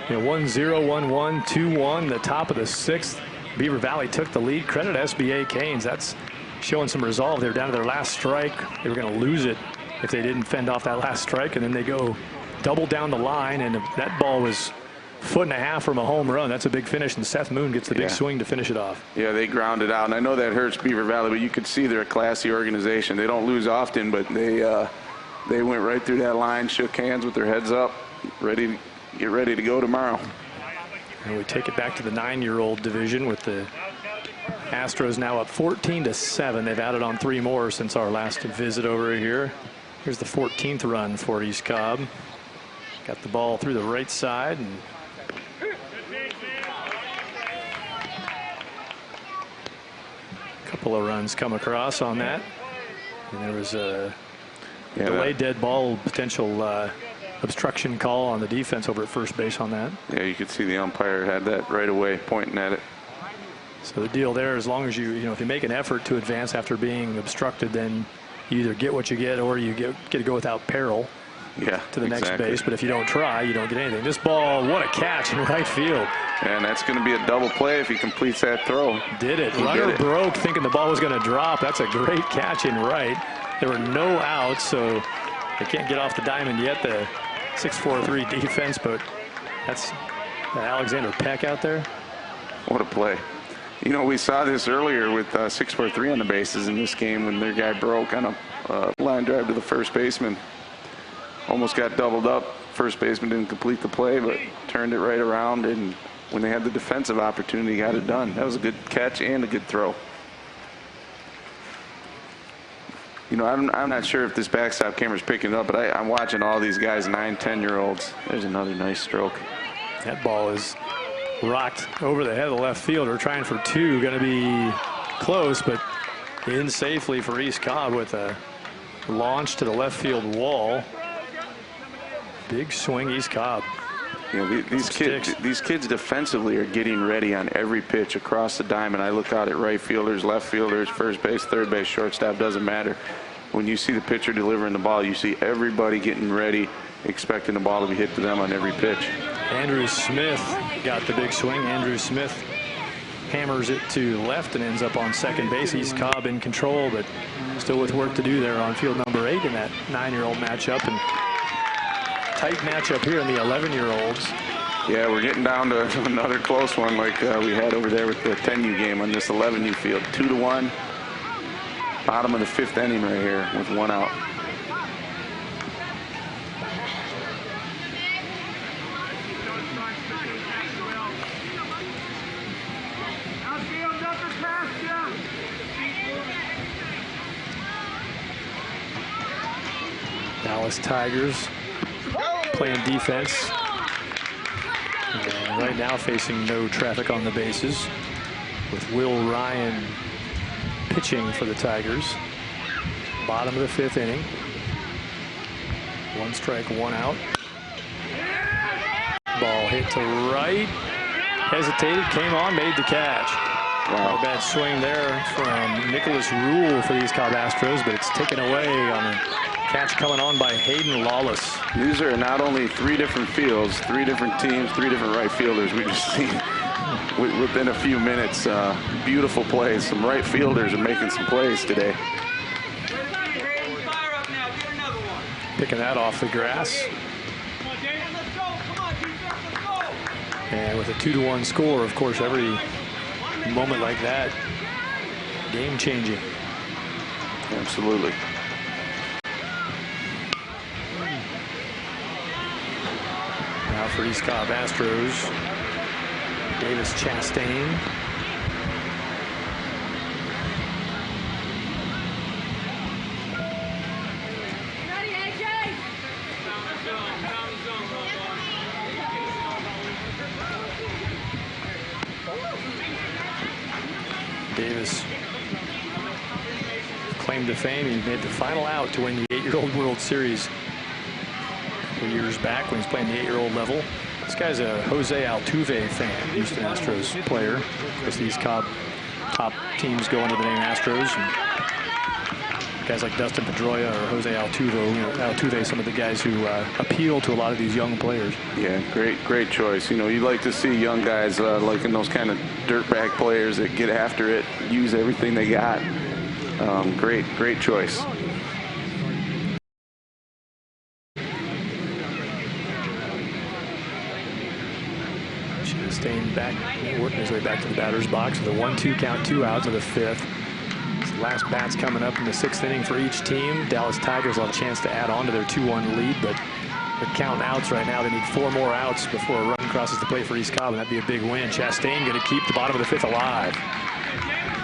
1-0, 1-1, 2-1, the top of the 6th. Beaver Valley took the lead. Credit SBA Canes. That's showing some resolve. They were down to their last strike. They were going to lose it if they didn't fend off that last strike, and then they go double down the line, and that ball was 1.5 feet from a home run. That's a big finish, and Seth Moon gets the big swing to finish it off. Yeah, they grounded out, and I know that hurts Beaver Valley, but you could see they're a classy organization. They don't lose often, but they went right through that line, shook hands with their heads up, get ready to go tomorrow. And we take it back to the 9-year-old division with the Astros now up 14-7. They've added on 3 more since our last visit over here. Here's the 14th run for East Cobb. Got the ball through the right side, and a couple of runs come across on that. And there was a delayed dead ball potential obstruction call on the defense over at first base on that. Yeah, you could see the umpire had that right away, pointing at it. So the deal there, as long as if you make an effort to advance after being obstructed, then you either get what you get or you get to go without peril to the next base. But if you don't try, you don't get anything. This ball, what a catch in right field. And that's going to be a double play if he completes that throw. Did it. Runner broke thinking the ball was going to drop. That's a great catch in right. There were no outs, so they can't get off the diamond yet, the 6-4-3 defense, but that's Alexander Peck out there. What a play. We saw this earlier with 6-4-3 on the bases in this game when their guy broke on a line drive to the first baseman. Almost got doubled up. First baseman didn't complete the play, but turned it right around, and when they had the defensive opportunity, got it done. That was a good catch and a good throw. I'm not sure if this backstop camera's picking it up, but I'm watching all these guys, 9, 10-year-olds. There's another nice stroke. That ball is rocked over the head of the left fielder, trying for 2. Going to be close, but in safely for East Cobb with a launch to the left field wall. Big swing, East Cobb. These kids defensively are getting ready on every pitch across the diamond. I look out at right fielders, left fielders, first base, third base, shortstop, doesn't matter. When you see the pitcher delivering the ball, you see everybody getting ready, expecting the ball to be hit to them on every pitch. Andrew Smith got the big swing. Andrew Smith hammers it to left and ends up on second base. East Cobb in control, but still with work to do there on field number 8 in that 9-year-old matchup. And tight matchup here in the 11-year-olds. Yeah, we're getting down to another close one like we had over there with the 10U game on this 11U field. 2-1. Bottom of the 5th inning right here with 1 out. Dallas Tigers playing defense. And right now facing no traffic on the bases with Will Ryan pitching for the Tigers. Bottom of the 5th inning. 1 strike, 1 out. Ball hit to right. Hesitated, came on, made the catch. Wow. A bad swing there from Nicholas Rule for these Cobb Astros, but it's taken away on a catch coming on by Hayden Lawless. These are not only 3 different fields, 3 different teams, 3 different right fielders. We just seen within a few minutes, beautiful plays. Some right fielders are making some plays today. Picking that off the grass. And with a 2-1 score, of course, every moment like that, game-changing. Absolutely. Now for East Cobb Astros, Davis Chastain. Davis claim to fame. He made the final out to win the 8-year-old World Series a couple years back when he was playing the 8-year-old level. This guy's a Jose Altuve fan, Houston Astros player. Of course, these top teams go under the name Astros. And guys like Dustin Pedroia or Jose Altuve, some of the guys who appeal to a lot of these young players. Yeah, great choice. You know, you like to see young guys like in those kind of dirtbag players that get after it, use everything they got. Great choice. Chastain back, working his way back to the batter's box with a 1-2 count, 2 outs of the 5th. Last bats coming up in the 6th inning for each team. Dallas Tigers will have a chance to add on to their 2-1 lead, but they're counting outs right now. They need 4 more outs before a run crosses the plate for East Cobb, and that'd be a big win. Chastain going to keep the bottom of the 5th alive.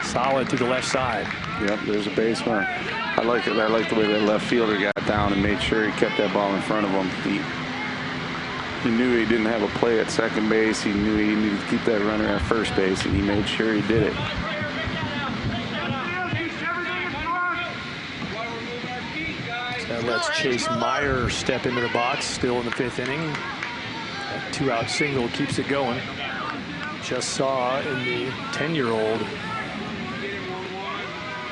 Solid to the left side. Yep, there's a base runner. I like it. I like the way that left fielder got down and made sure he kept that ball in front of him. He knew he didn't have a play at second base. He knew he needed to keep that runner at first base, and he made sure he did it. That lets Chase Meyer step into the box, still in the 5th inning. That 2-out single keeps it going. Just saw in the 10-year-old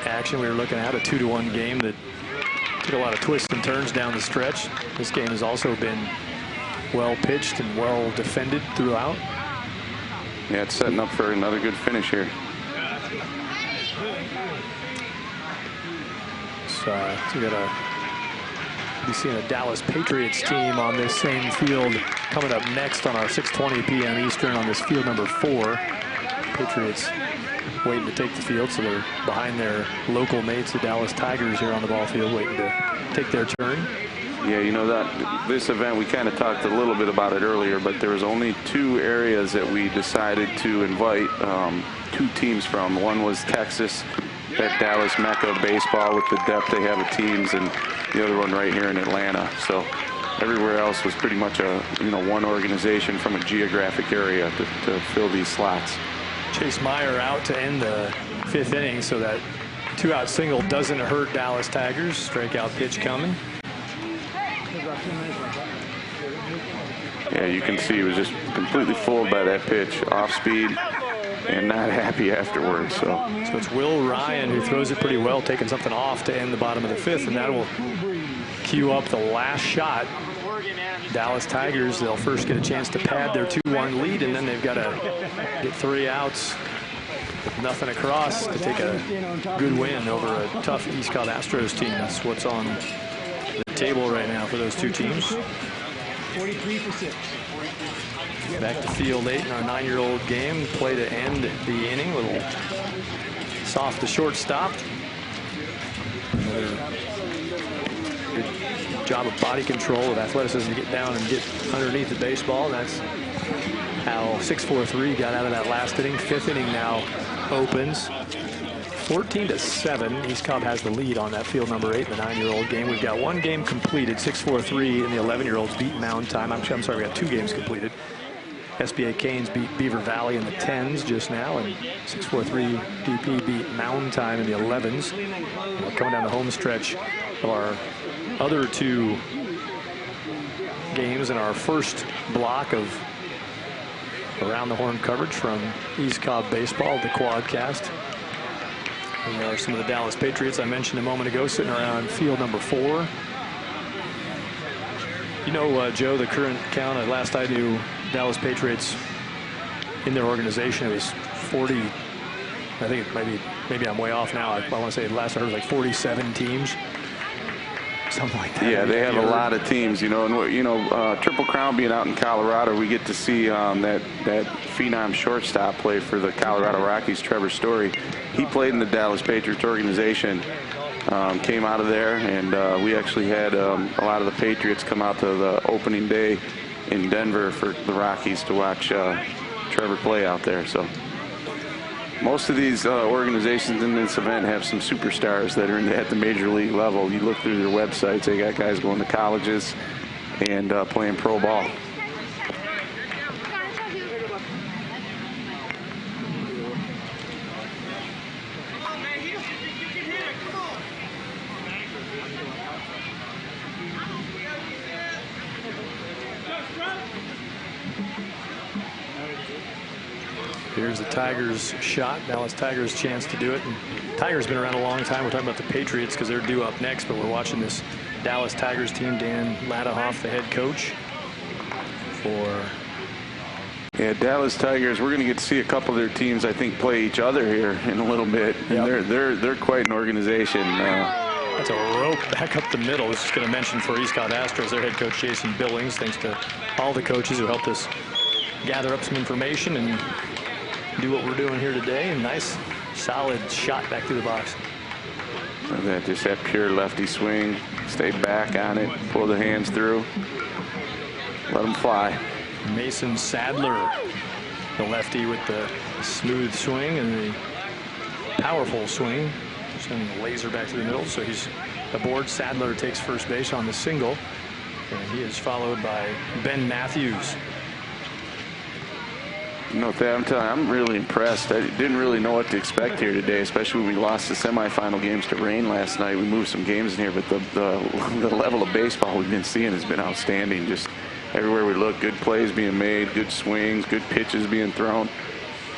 action we were looking at, a 2-1 game that took a lot of twists and turns down the stretch. This game has also been well pitched and well defended throughout. Yeah, it's setting up for another good finish here. So we got a be seeing a Dallas Patriots team on this same field coming up next on our 6:20 p.m. Eastern on this field number 4. Patriots waiting to take the field, so they're behind their local mates, the Dallas Tigers, here on the ball field, waiting to take their turn. Yeah, you know, that this event, we kind of talked a little bit about it earlier, but there was only 2 areas that we decided to invite 2 teams from. One was Texas, that Dallas Mecca of baseball with the depth they have of teams, and the other one right here in Atlanta. So everywhere else was pretty much one organization from a geographic area to fill these slots. Chase Meyer out to end the 5th inning, so that 2-out single doesn't hurt Dallas Tigers. Strikeout pitch coming. Yeah, you can see he was just completely fooled by that pitch, off speed, and not happy afterwards. So it's Will Ryan who throws it pretty well, taking something off to end the bottom of the 5th, and that will cue up the last shot. Dallas Tigers, they'll first get a chance to pad their 2-1 lead, and then they've got to get 3 outs with nothing across to take a good win over a tough East Cobb Astros team. That's what's on the table right now for those 2 teams. 43 for 6. Back to field 8 in our 9-year-old game. Play to end the inning. A little soft to shortstop. Another good job of body control, of athleticism to get down and get underneath the baseball. That's how 6-4-3 got out of that last inning. 5th inning now opens. 14-7. East Cobb has the lead on that field number 8 in the 9-year-old game. We've got 1 game completed. 6-4-3 in the 11-year-olds beat Mound Time. I'm sorry, we got 2 games completed. SBA Canes beat Beaver Valley in the 10s just now, and 643 DP beat Mountain Time in the 11s. We're coming down the home stretch of our other 2 games in our first block of Around the Horn coverage from East Cobb Baseball, the Quadcast. And there are some of the Dallas Patriots I mentioned a moment ago sitting around field number 4. You know, Joe, the current count, at last I knew, Dallas Patriots in their organization, it was 40. I think maybe I'm way off now. I want to say last I heard it was like 47 teams. Something like that. Yeah, they have a lot of teams, you know, and Triple Crown being out in Colorado, we get to see that phenom shortstop play for the Colorado Rockies, Trevor Story. He played in the Dallas Patriots organization, came out of there, and we actually had a lot of the Patriots come out to the opening day in Denver for the Rockies to watch Trevor play out there. So most of these organizations in this event have some superstars that are at the major league level. You look through their websites, they got guys going to colleges and playing pro ball. Here's the Tigers shot. Dallas Tigers chance to do it. And Tigers been around a long time. We're talking about the Patriots because they're due up next, but we're watching this Dallas Tigers team. Dan Ladahoff, the head coach for. Yeah, Dallas Tigers. We're going to get to see a couple of their teams, I think, play each other here in a little bit. And Yep. they're quite an organization. That's a rope back up the middle. I was just going to mention for East Cobb Astros, their head coach Jason Billings. Thanks to all the coaches who helped us gather up some information and do what we're doing here today. And nice, solid shot back through the box. Just that pure lefty swing. Stay back on it. Pull the hands through. Let them fly. Mason Sadler, the lefty with the smooth swing and the powerful swing. Sending a laser back to the middle. So he's aboard. Sadler takes first base on the single. And he is followed by Ben Matthews. You know, I'm telling you, I'm really impressed. I didn't really know what to expect here today, especially when we lost the semifinal games to rain last night. We moved some games in here, but the level of baseball we've been seeing has been outstanding. Just everywhere we look, good plays being made, good swings, good pitches being thrown.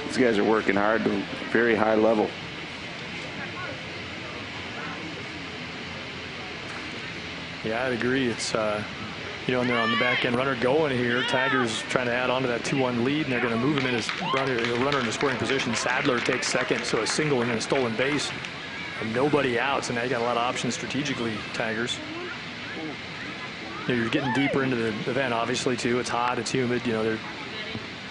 These guys are working hard to a very high level. Yeah, I'd agree. It's, you know, and they're on the back end runner going here. Tigers trying to add on to that 2-1 lead, and they're going to move him in as runner in the scoring position. Sadler takes second, so a single and a stolen base. And nobody out, so now you got a lot of options strategically, Tigers. You know, you're getting deeper into the event, obviously, too. It's hot, it's humid. You know, they're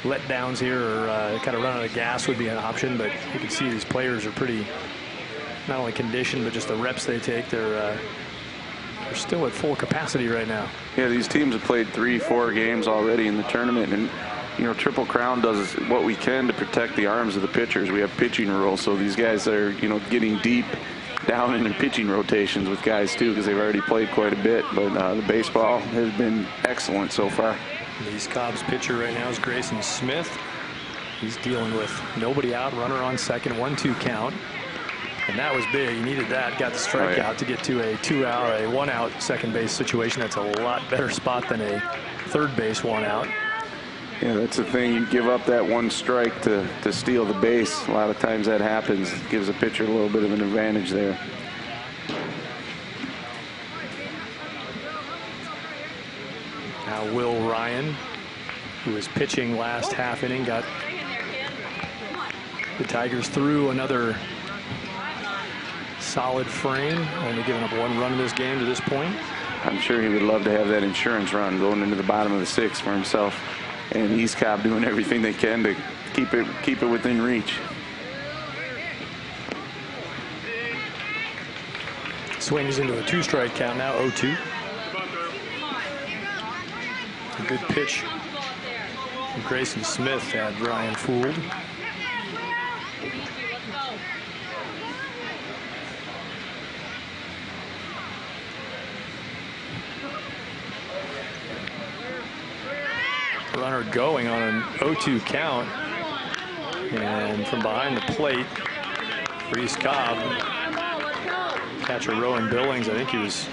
letdowns here or kind of running out of gas would be an option, but you can see these players are pretty, not only conditioned, but just the reps they take. They're still at full capacity right now. Yeah, these teams have played 3-4 games already in the tournament, and you know, Triple Crown does what we can to protect the arms of the pitchers. We have pitching rules, so these guys are, you know, getting deep down in their pitching rotations with guys too, because they've already played quite a bit. But the baseball has been excellent so far. East Cobb's pitcher right now is Grayson Smith. He's dealing with nobody out, runner on second, 1-2 count. And that was big. He needed that. Got the strikeout to get to a 2-out, a 1-out second base situation. That's a lot better spot than a third base 1-out. Yeah, that's the thing. You give up that one strike to steal the base. A lot of times that happens. It gives a pitcher a little bit of an advantage there. Now Will Ryan, who was pitching last half inning, got the Tigers through another solid frame, only giving up one run in this game to this point. I'm sure he would love to have that insurance run going into the bottom of the sixth for himself, and East Cobb doing everything they can to keep it within reach. Swings into a 2-strike count now, 0-2. A good pitch from Grayson Smith had Ryan fooled. runner going on an 0-2 count. And from behind the plate, for East Cobb, catcher Rowan Billings, I think he was,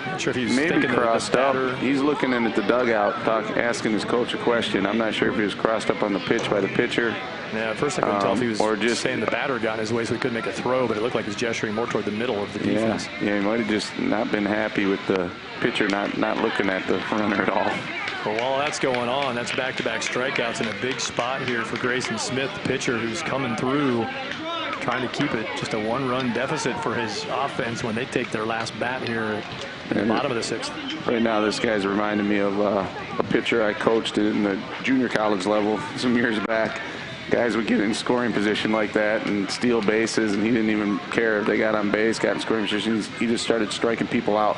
not sure if he was maybe thinking crossed up. He's looking in at the dugout, asking his coach a question. I'm not sure if he was crossed up on the pitch by the pitcher. Yeah, at first I couldn't tell if he was or just saying the batter got in his way so he couldn't make a throw, but it looked like he was gesturing more toward the middle of the defense. Yeah, he might have just not been happy with the pitcher not looking at the runner at all. Well, while that's going on, that's back-to-back strikeouts in a big spot here for Grayson Smith, the pitcher who's coming through, trying to keep it just a one-run deficit for his offense when they take their last bat here at the bottom of the sixth. Right now, this guy's reminding me of a pitcher I coached in the junior college level some years back. Guys would get in scoring position like that and steal bases, and he didn't even care if they got on base, got in scoring position. He just started striking people out.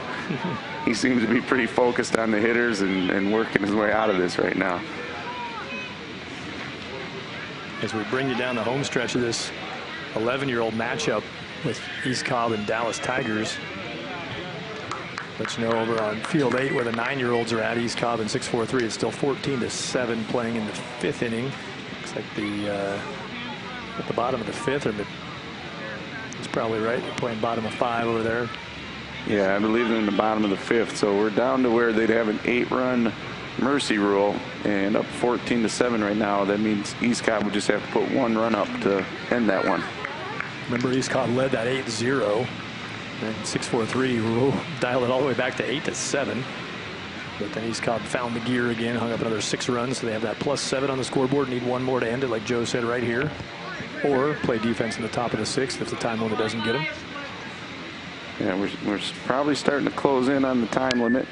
He seems to be pretty focused on the hitters and working his way out of this right now. As we bring you down the home stretch of this 11-year-old matchup with East Cobb and Dallas Tigers. Let you know over on field 8 where the 9-year-olds are at. East Cobb and 6-4-3. It's still 14-7 playing in the 5th inning. Looks like at the bottom of the 5th, or it's probably right. They're playing bottom of 5 over there. Yeah, I believe they're in the bottom of the 5th. So we're down to where they'd have an 8-run mercy rule, and up 14-7 right now. That means East Cobb would just have to put 1 run up to end that one. Remember, East Cobb led that 8-0. And 6-4-3 will dial it all the way back to 8-7. But then East Cobb found the gear again, hung up another 6 runs, so they have that +7 on the scoreboard. Need 1 more to end it, like Joe said right here, or play defense in the top of the 6th if the time limit doesn't get them. Yeah, we're probably starting to close in on the time limit.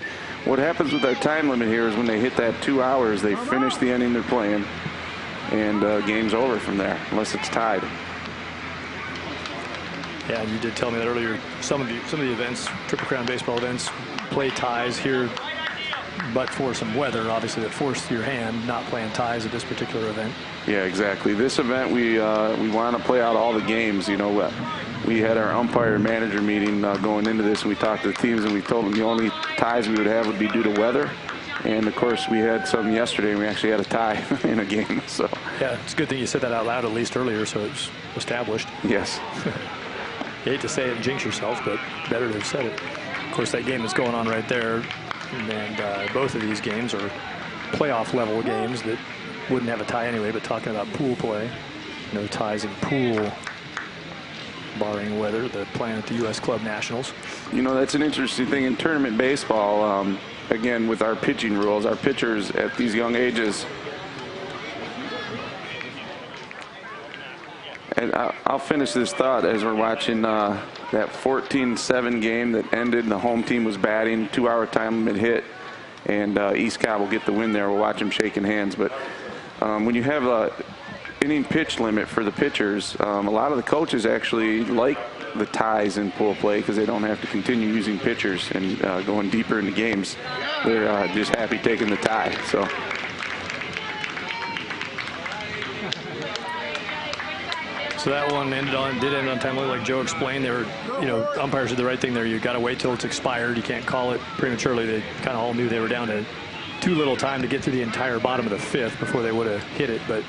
What happens with our time limit here is when they hit that 2 hours, they finish the inning they're playing, and game's over from there, unless it's tied. Yeah, you did tell me that earlier. Some of the events, Triple Crown baseball events, play ties here, but for some weather, obviously, that forced your hand, not playing ties at this particular event. Yeah, exactly. This event, we want to play out all the games. You know, we had our umpire and manager meeting going into this, and we talked to the teams, and we told them the only ties we would have would be due to weather. And of course, we had some yesterday, and we actually had a tie in a game. So yeah, it's a good thing you said that out loud at least earlier, so it's established. Yes. You hate to say it and jinx yourself, but better to have said it. Of course, that game is going on right there, and both of these games are playoff level games that wouldn't have a tie anyway. But talking about pool play, no ties in pool, barring weather. The playing at the U.S. Club Nationals. You know, that's an interesting thing in tournament baseball. Again, with our pitching rules, our pitchers at these young ages. And I'll finish this thought as we're watching that 14-7 game that ended. The home team was batting, 2-hour time limit hit, and East Cobb will get the win there. We'll watch them shaking hands. But when you have a inning pitch limit for the pitchers, a lot of the coaches actually like the ties in pool play because they don't have to continue using pitchers and going deeper into games. They're just happy taking the tie. So. So that one did end on time. Like Joe explained, they were, umpires did the right thing there. You got to wait till it's expired. You can't call it prematurely. They kind of all knew they were down to too little time to get through the entire bottom of the 5th before they would have hit it, but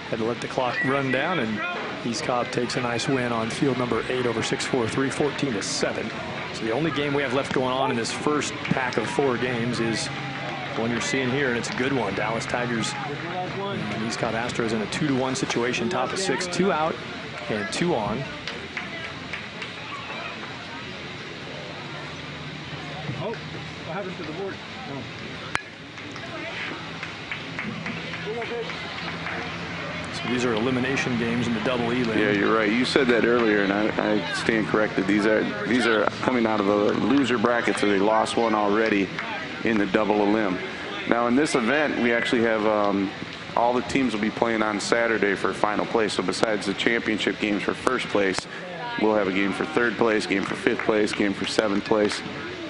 had to let the clock run down, and East Cobb takes a nice win on field number 8 over 6-4-3, 14-7. So the only game we have left going on in this first pack of 4 games is the one you're seeing here, and it's a good one. Dallas Tigers and East Cobb Astros in a 2-1 situation, top of 6, 2 out and 2 on. Oh, what happened to the board? Oh. So these are elimination games in the Double E League. Yeah, you're right. You said that earlier, and I stand corrected. These are coming out of the loser bracket, so they lost one already in the Double Elim. Now, in this event, we actually have all the teams will be playing on Saturday for final place. So besides the championship games for first place, we'll have a game for third place, game for fifth place, game for seventh place,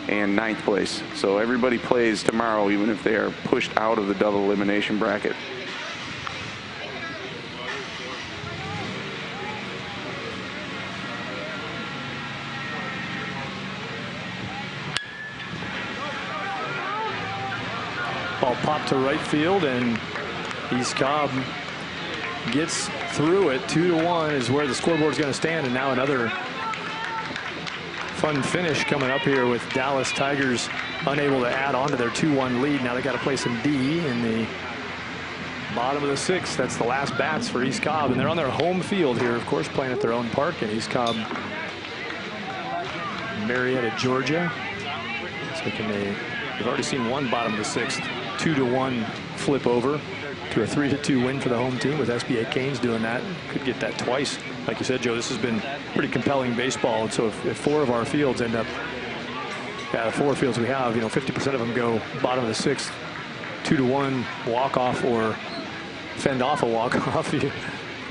and ninth place. So everybody plays tomorrow, even if they are pushed out of the double elimination bracket. Ball popped to right field, and East Cobb gets through it. 2-1 is where the scoreboard is going to stand, and now another fun finish coming up here with Dallas Tigers unable to add on to their 2-1 lead. Now they got to play some D in the bottom of the 6th. That's the last bats for East Cobb, and they're on their home field here, of course, playing at their own park in East Cobb, Marietta, Georgia. So they've already seen one bottom of the 6th 2-1 flip over to a 3-2 win for the home team, with SBA Canes doing that. Could get that twice. Like you said, Joe, this has been pretty compelling baseball. And so if 4 of our fields end up, the 4 fields we have, 50% of them go bottom of the 6th, 2-1 walk-off or fend off a walk-off. You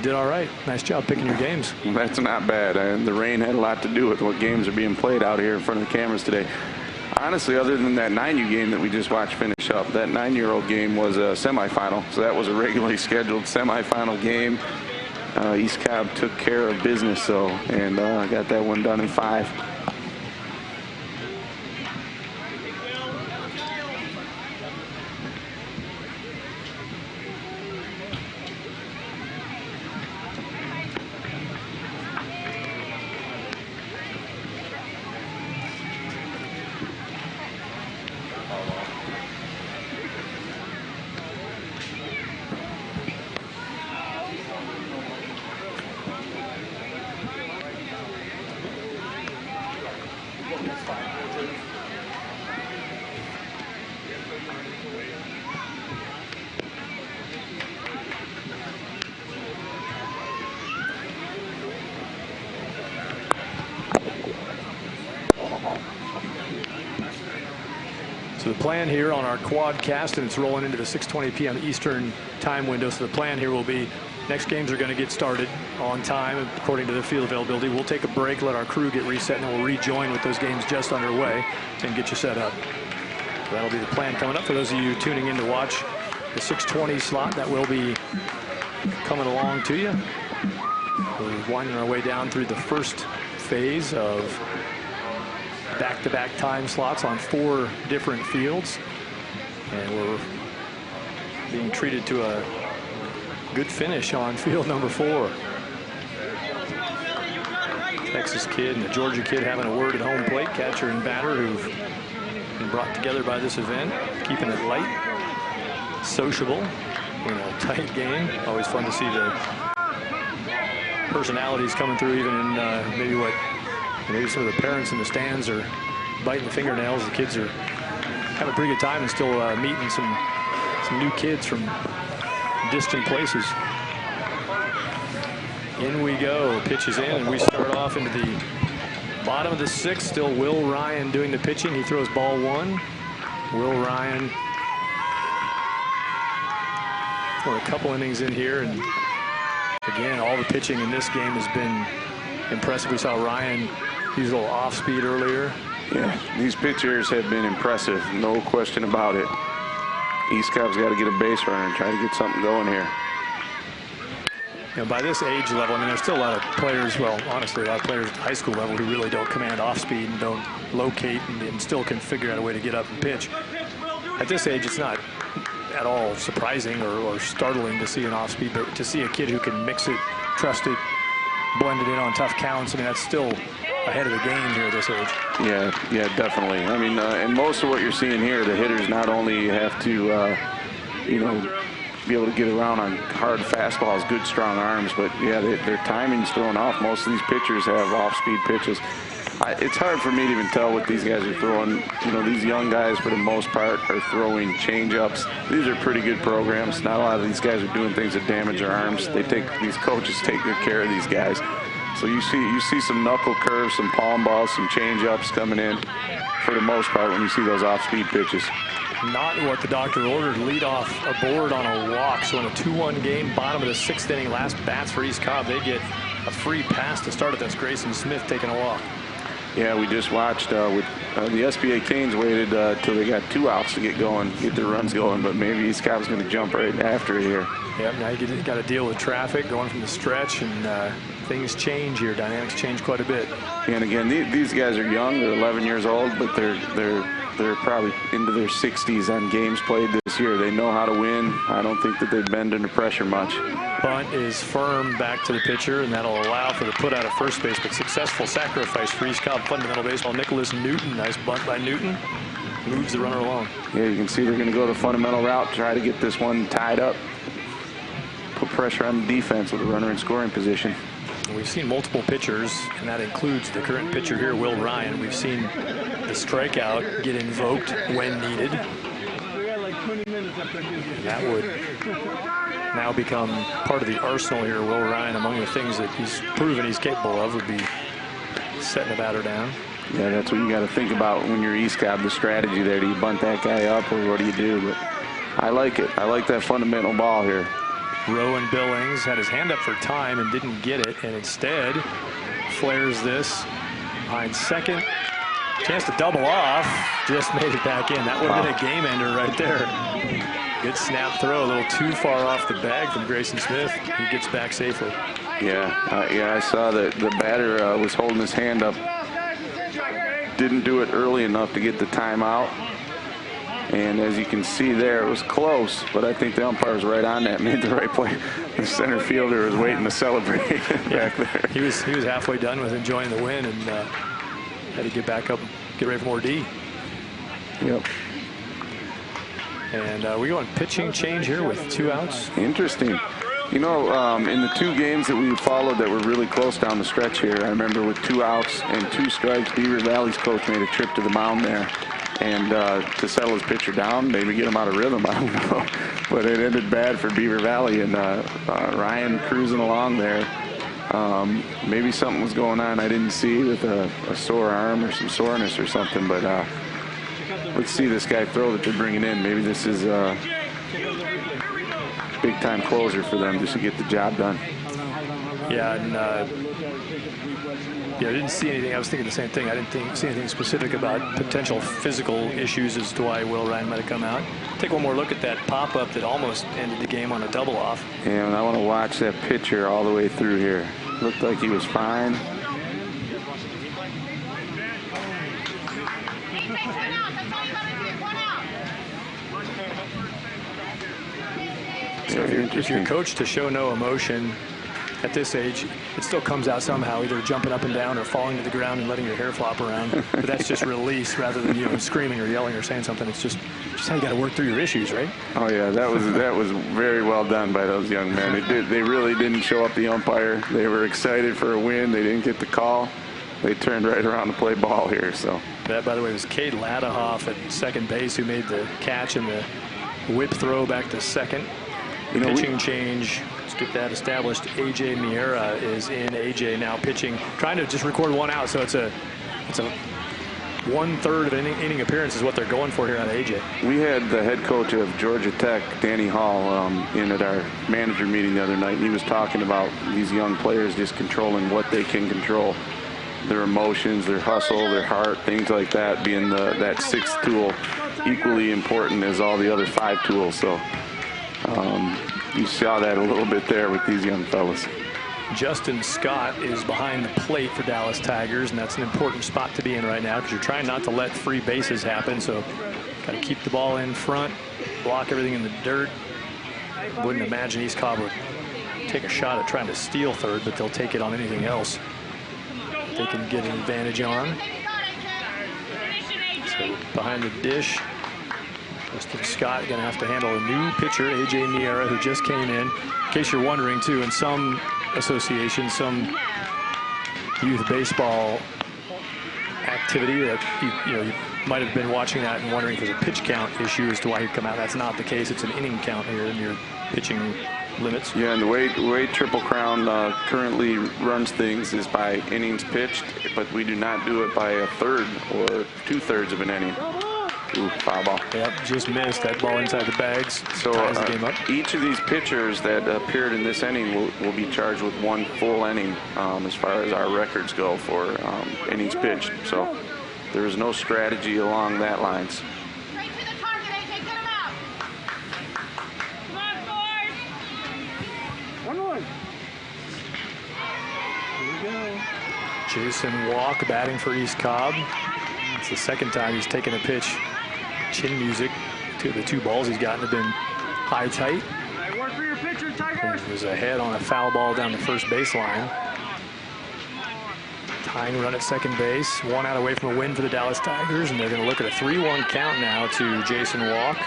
did all right. Nice job picking your games. That's not bad. And the rain had a lot to do with what games are being played out here in front of the cameras today. Honestly, other than that 9U game that we just watched finish up, that 9-year-old game was a semifinal. So that was a regularly scheduled semifinal game. East Cobb took care of business, and got that one done in 5. So the plan here on our quadcast, and it's rolling into the 6:20 p.m. Eastern time window. So the plan here will be next games are going to get started on time according to the field availability. We'll take a break, let our crew get reset, and then we'll rejoin with those games just underway and get you set up. So that'll be the plan coming up for those of you tuning in to watch the 6:20 slot. That will be coming along to you. We're winding our way down through the first phase of back-to-back time slots on 4 different fields, and we're being treated to a good finish on field number 4. Texas kid and the Georgia kid having a word at home plate. Catcher and batter who've been brought together by this event, keeping it light, sociable in a tight game. Always fun to see the personalities coming through, even in maybe some of the parents in the stands are biting the fingernails. The kids are having a pretty good time and still meeting some new kids from distant places. In we go. Pitch is in, and we start off into the bottom of the 6th. Still Will Ryan doing the pitching. He throws ball 1. Will Ryan for a couple innings in here, and again, all the pitching in this game has been impressive. We saw Ryan use a little off speed earlier. Yeah, these pitchers have been impressive, no question about it. East Cobb's got to get a base runner and try to get something going here. By this age level, there's still a lot of players, well, honestly, a lot of players at the high school level who really don't command off speed and don't locate and still can figure out a way to get up and pitch. At this age, it's not at all surprising or startling to see an off speed, but to see a kid who can mix it, trust it, blend it in on tough counts, that's still ahead of the game here at this age. Yeah, definitely. And most of what you're seeing here, the hitters not only have to, be able to get around on hard fastballs, good strong arms, but yeah, their timing's thrown off. Most of these pitchers have off-speed pitches. It's hard for me to even tell what these guys are throwing. These young guys, for the most part, are throwing change-ups. These are pretty good programs. Not a lot of these guys are doing things that damage their arms. These coaches take good care of these guys. So you see some knuckle curves, some palm balls, some change-ups coming in for the most part when you see those off-speed pitches. Not what the doctor ordered. Lead off aboard on a walk. So in a 2-1 game, bottom of the 6th inning, last bats for East Cobb, they get a free pass to start it. That's Grayson Smith taking a walk. Yeah, we just watched with the SBA Canes waited till they got 2 outs to get their runs going, but maybe East Cobb's going to jump right after it here. Yep, now you got to deal with traffic going from the stretch, and things change here. Dynamics change quite a bit. And again, these guys are young. They're 11 years old, but they're they're probably into their 60s on games played this year. They know how to win. I don't think that they bend under pressure much. Bunt is firm back to the pitcher, and that'll allow for the put out of first base, but successful sacrifice for East Cobb fundamental baseball. Nicholas Newton, nice bunt by Newton, moves the runner along. Yeah, you can see they're going to go the fundamental route, try to get this one tied up, put pressure on the defense with a runner in scoring position. We've seen multiple pitchers, and that includes the current pitcher here, Will Ryan. We've seen the strikeout get invoked when needed. And that would now become part of the arsenal here. Will Ryan, among the things that he's proven he's capable of, would be setting the batter down. Yeah, that's what you got to think about when you're East Cobb, the strategy there. Do you bunt that guy up, or what do you do? But I like it. I like that fundamental ball here. Rowan Billings had his hand up for time and didn't get it, and instead flares this behind second. Chance to double off, just made it back in. That would have been a game ender right there. Good snap throw, a little too far off the bag from Grayson Smith. He gets back safely. Yeah, I saw that the batter was holding his hand up. Didn't do it early enough to get the timeout. And as you can see there, it was close, but I think the umpire was right on that, made the right play. The center fielder was waiting to celebrate back there. He was halfway done with enjoying the win, and had to get back up, get ready for more D. Yep. And we go on pitching change here with 2 outs. Interesting. You know, in the 2 games that we followed that were really close down the stretch here, I remember with 2 outs and 2 strikes, Beaver Valley's coach made a trip to the mound there. And to settle his pitcher down, maybe get him out of rhythm, I don't know. But it ended bad for Beaver Valley, and Ryan cruising along there. Maybe something was going on I didn't see with a sore arm or some soreness or something. But let's see this guy throw that they're bringing in. Maybe this is a big-time closer for them just to get the job done. Yeah, and I didn't see anything. I was thinking the same thing. I didn't see anything specific about potential physical issues as to why Will Ryan might have come out. Take one more look at that pop-up that almost ended the game on a double-off. Yeah, and I want to watch that pitcher all the way through here. Looked like he was fine. So if you're coached to show no emotion at this age, it still comes out somehow, either jumping up and down or falling to the ground and letting your hair flop around. But that's just release rather than screaming or yelling or saying something. It's just how you got to work through your issues, right? Oh yeah, that was very well done by those young men. They really didn't show up the umpire. They were excited for a win. They didn't get the call. They turned right around to play ball here. So that, by the way, was Cade Ladahoff at second base who made the catch and the whip throw back to second. Pitching change. Let's get that established. AJ Miera is in. AJ now pitching, trying to just record 1 out. So it's a 1/3 of an inning appearance is what they're going for here on AJ. We had the head coach of Georgia Tech, Danny Hall, in at our manager meeting the other night. And he was talking about these young players just controlling what they can control. Their emotions, their hustle, their heart, things like that, being that 6th tool equally important as all the other 5 tools. So you saw that a little bit there with these young fellas. Justin Scott is behind the plate for Dallas Tigers, and that's an important spot to be in right now because you're trying not to let free bases happen. So got to keep the ball in front, block everything in the dirt. Wouldn't imagine East Cobb would take a shot at trying to steal third, but they'll take it on anything else they can get an advantage on. So behind the dish, Justin Scott going to have to handle a new pitcher, AJ Miera, who just came in. In case you're wondering, too, in some associations, some youth baseball activity that you might have been watching that and wondering if there's a pitch count issue as to why he'd come out. That's not the case. It's an inning count here in your pitching limits. Yeah, and the way Triple Crown currently runs things is by innings pitched, but we do not do it by 1/3 or 2/3 of an inning. Ooh, foul ball. Yep, just missed that ball inside the bags. So ties the game up. Each of these pitchers that appeared in this inning will be charged with 1 full inning as far as our records go for innings pitched. So there is no strategy along that lines. Jason Walk batting for East Cobb. It's the second time he's taken a pitch. Chin music to the two balls he's gotten have been high tight. Work for your pitcher, Tiger. He was ahead on a foul ball down the first baseline. Tying run at second base. 1 out away from a win for the Dallas Tigers, and they're going to look at a 3-1 count now to Jason Walk.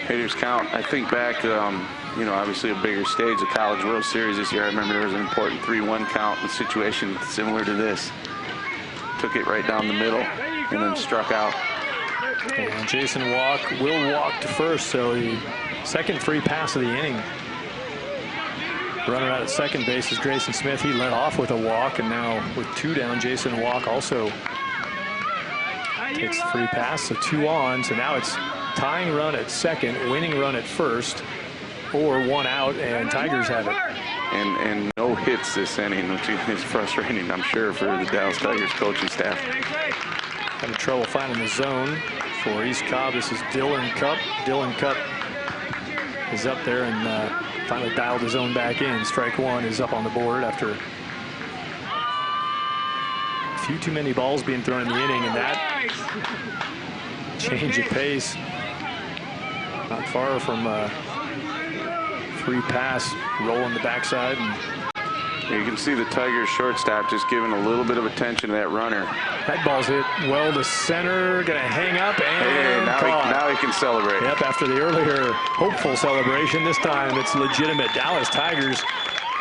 Haters count. I think back, you know, obviously a bigger stage, the College World Series this year. I remember there was an important 3-1 count in a situation similar to this. Took it right down the middle and then struck out. And Jason Walk will walk to first, so the second free pass of the inning. Runner out at second base is Grayson Smith. He led off with a walk, and now with 2 down, Jason Walk also takes the free pass, so 2 on. So now it's tying run at second, winning run at first, or 1 out, and Tigers have it. And no hits this inning, which is frustrating, I'm sure, for the Dallas Tigers coaching staff. Having trouble finding the zone for East Cobb. This is Dylan Cup. Dylan Cup is up there and finally dialed the zone back in. Strike 1 is up on the board after a few too many balls being thrown in the inning, and that change of pace not far from free pass, rolling the backside. And you can see the Tigers shortstop just giving a little bit of attention to that runner. that ball's hit well to center, gonna hang up and now he can celebrate. Yep, after the earlier hopeful celebration, this time it's legitimate. Dallas Tigers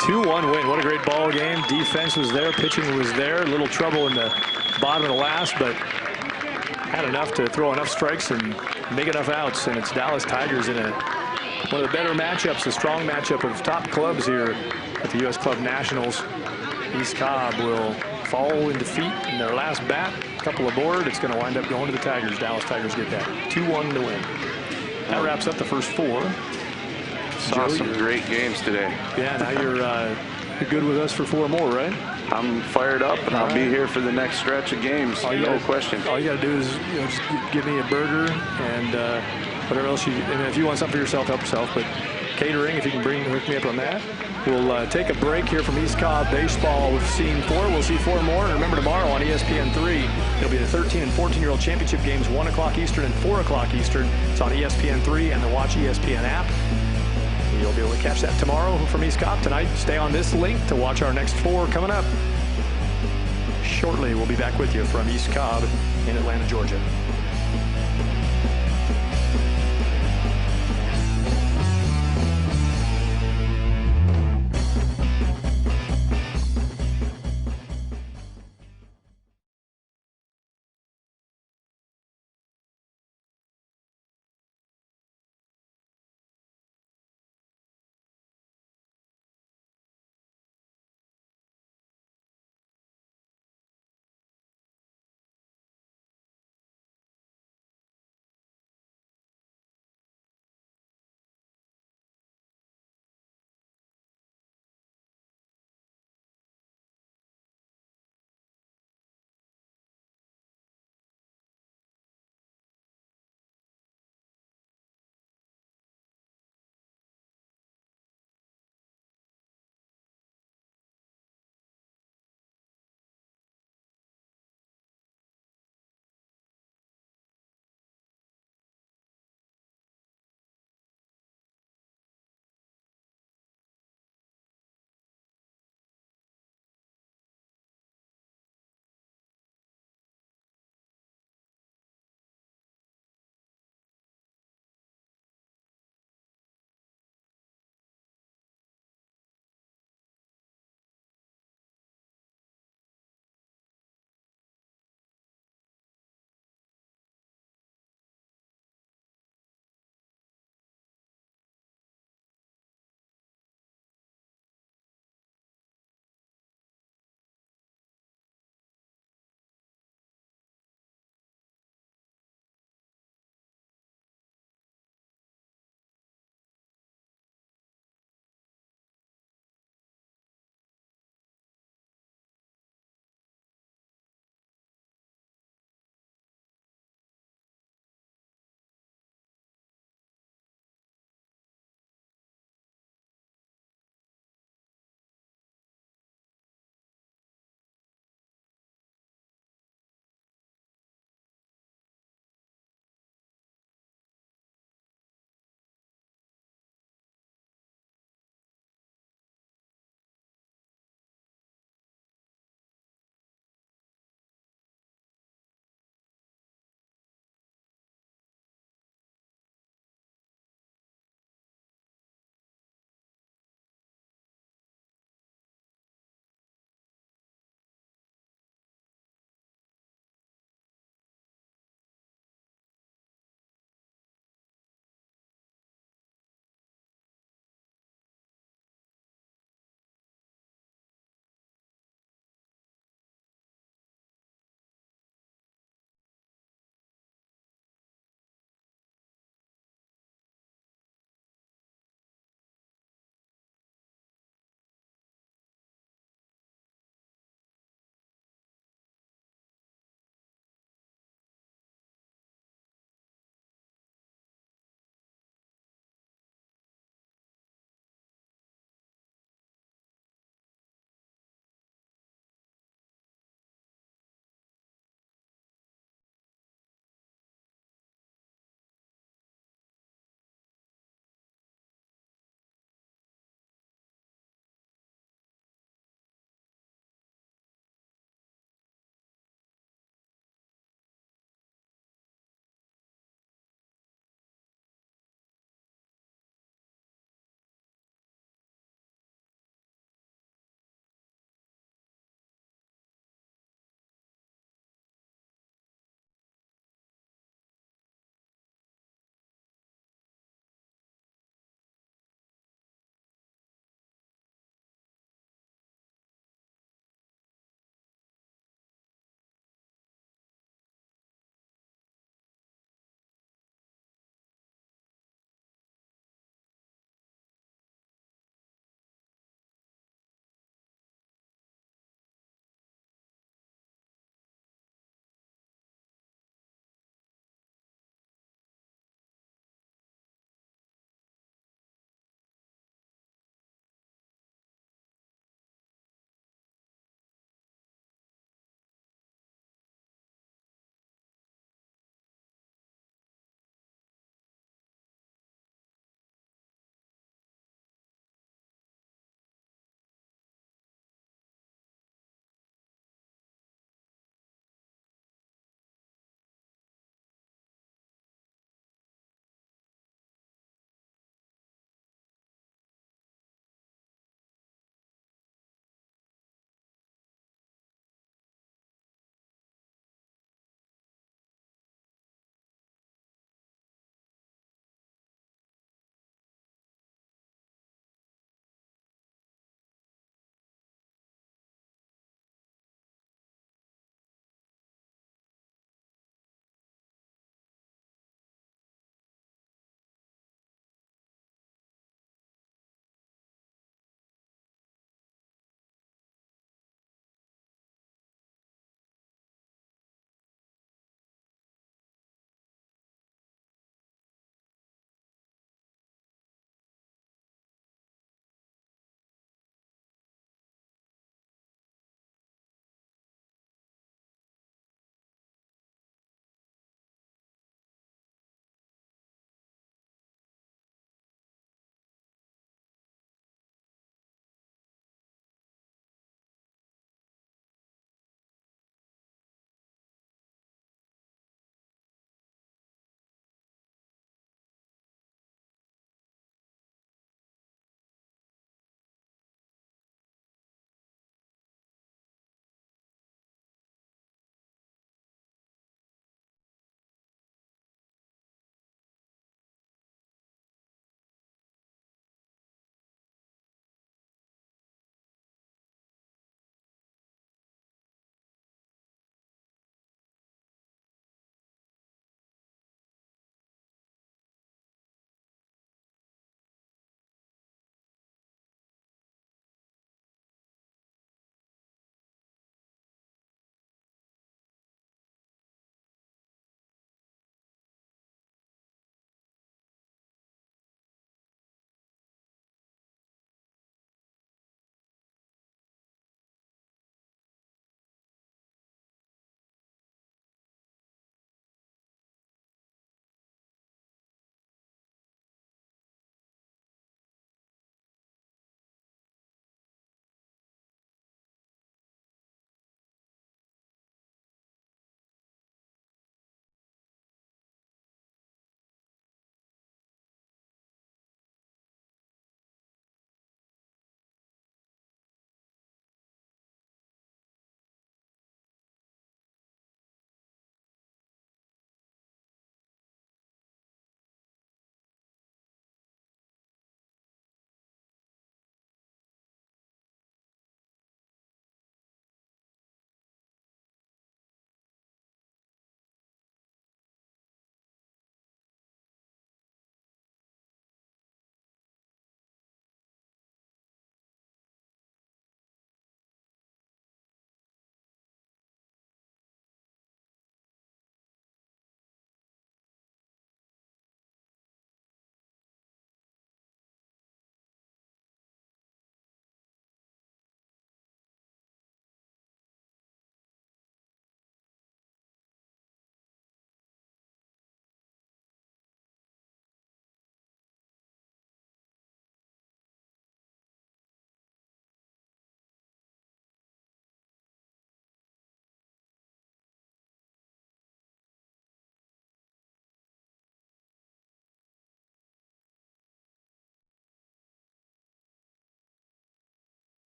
2-1 win. What a great ball game. Defense was there, pitching was there. A little trouble in the bottom of the last, but had enough to throw enough strikes and make enough outs. And it's Dallas Tigers in one of the better matchups, a strong matchup of top clubs here at the U.S. Club Nationals. East Cobb will fall in defeat in their last bat. A couple aboard. It's going to wind up going to the Tigers. Dallas Tigers get that 2-1 to win. That wraps up the first 4. Saw some great games today. Yeah, now you're good with us for 4 more, right? I'm fired up, and I'll be here for the next stretch of games. No question. All you got to do is just give me a burger and whatever else and if you want something for yourself, help yourself. But catering, if you can hook me up on that. We'll take a break here from East Cobb baseball. We've seen 4. We'll see 4 more. And remember, tomorrow on ESPN3, it'll be the 13 and 14-year-old championship games, 1 o'clock Eastern and 4 o'clock Eastern. It's on ESPN3 and the Watch ESPN app. You'll be able to catch that tomorrow from East Cobb. Tonight, stay on this link to watch our next 4 coming up. Shortly, we'll be back with you from East Cobb in Atlanta, Georgia.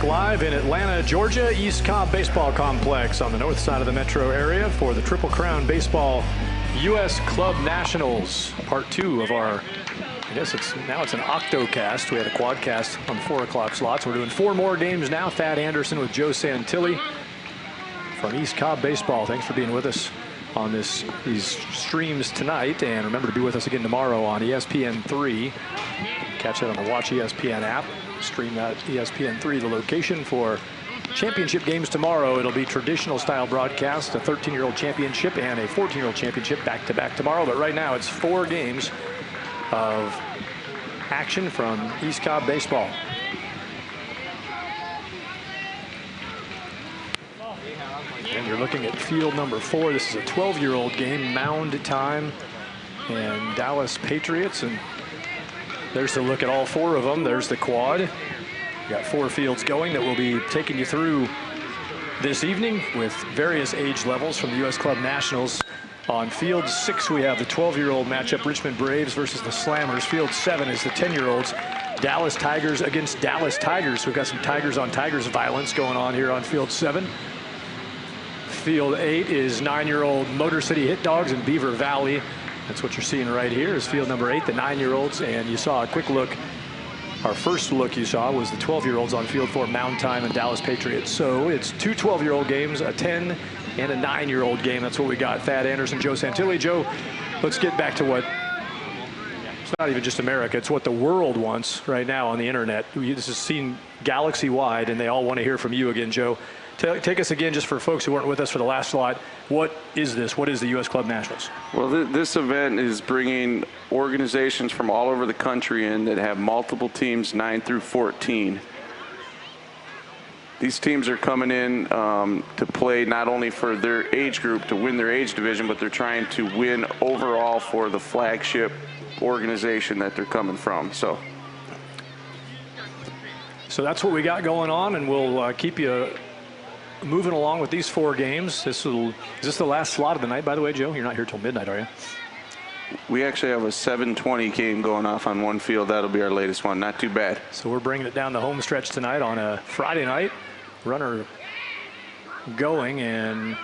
back live in Atlanta, Georgia, East Cobb Baseball Complex on the north side of the metro area for the Triple Crown Baseball U.S. Club Nationals. Part 2 of our, I guess now it's an octocast. We had a quadcast on the 4 o'clock slots. We're doing 4 more games now. Thad Anderson with Joe Santilli from East Cobb Baseball. Thanks for being with us on these streams tonight. And remember to be with us again tomorrow on ESPN3. Catch that on the Watch ESPN app. Stream that ESPN3, the location for championship games tomorrow. It'll be traditional style broadcast, a 13-year-old championship and a 14-year-old championship back-to-back tomorrow. But right now it's 4 games of action from East Cobb Baseball. And you're looking at field number 4. This is a 12-year-old game, mound time, and Dallas Patriots. And there's the look at all 4 of them. There's the quad. You got 4 fields going that we'll be taking you through this evening with various age levels from the U.S. Club Nationals. On field 6, we have the 12-year-old matchup, Richmond Braves versus the Slammers. Field 7 is the 10-year-olds, Dallas Tigers against Dallas Tigers. So we've got some Tigers on Tigers violence going on here on field 7. Field 8 is 9-year-old Motor City Hit Dogs in Beaver Valley. That's what you're seeing right here is field number 8, the 9-year-olds. And you saw a quick look. Our first look you saw was the 12-year-olds on field 4, Mound Time and Dallas Patriots. So it's 2 12-year-old games, a 10 and a 9-year-old game. That's what we got. Thad Anderson, Joe Santilli. Joe, let's get back to what, it's not even just America, it's what the world wants right now on the internet. This is seen galaxy-wide, and they all want to hear from you again, Joe. Take us again, just for folks who weren't with us for the last slot. What is this? What is the U.S. Club Nationals? Well, this event is bringing organizations from all over the country in that have multiple teams, 9 through 14. These teams are coming in to play not only for their age group to win their age division, but they're trying to win overall for the flagship organization that they're coming from. So that's what we got going on, and we'll keep you moving along with these 4 games. Is this the last slot of the night, by the way, Joe? You're not here till midnight, are you? We actually have a 7:20 game going off on one field. That'll be our latest one. Not too bad. So we're bringing it down the home stretch tonight on a Friday night. Runner going, and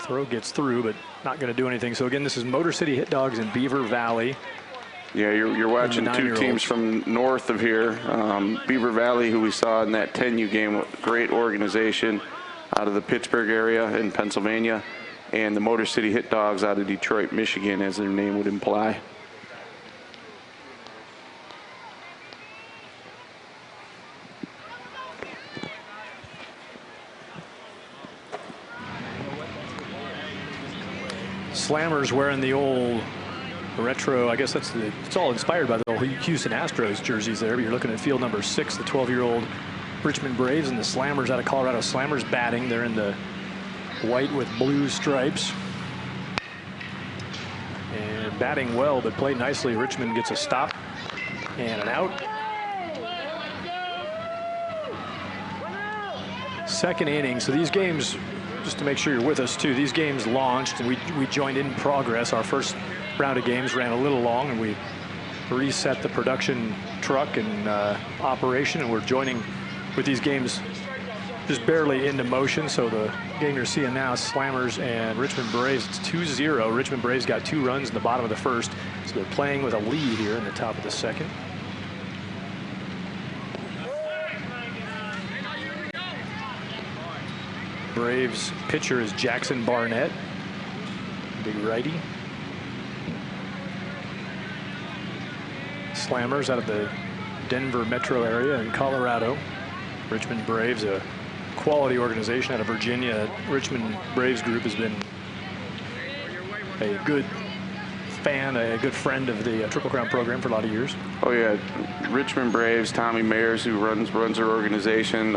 throw gets through, but not going to do anything. So again, this is Motor City Hit Dogs in Beaver Valley. Yeah, you're watching 2 teams from north of here. Beaver Valley, who we saw in that 10U game, great organization out of the Pittsburgh area in Pennsylvania, and the Motor City Hit Dogs out of Detroit, Michigan, as their name would imply. Slammers wearing the old retro, I guess it's all inspired by the old Houston Astros jerseys there, but you're looking at field number 6, the 12-year-old Richmond Braves and the Slammers out of Colorado. Slammers batting. They're in the white with blue stripes. And batting well, but played nicely. Richmond gets a stop and an out. Second inning. So these games, just to make sure you're with us too, these games launched and we joined in progress. Our first round of games ran a little long, and we reset the production truck and operation, and we're joining with these games just barely into motion. So the game you're seeing now is Slammers and Richmond Braves. It's 2-0. Richmond Braves got 2 runs in the bottom of the first, so they're playing with a lead here in the top of the second. Braves pitcher is Jackson Barnett, big righty. Slammers out of the Denver metro area in Colorado. Richmond Braves, a quality organization out of Virginia. Richmond Braves group has been a good fan, a good friend of the Triple Crown program for a lot of years. Oh yeah, Richmond Braves, Tommy Mayers, who runs their organization.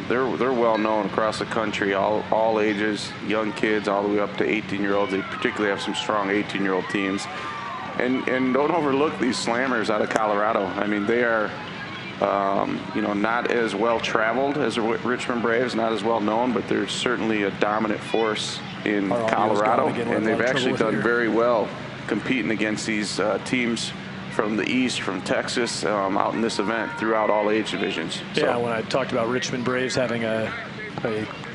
They're well known across the country, all ages, young kids, all the way up to 18-year-olds. They particularly have some strong 18-year-old teams. And don't overlook these Slammers out of Colorado. I mean, they are not as well traveled as the Richmond Braves, not as well known, but they're certainly a dominant force in Colorado, and they've actually done very well competing against these teams from the East, from Texas, out in this event throughout all age divisions. Yeah, when I talked about Richmond Braves having a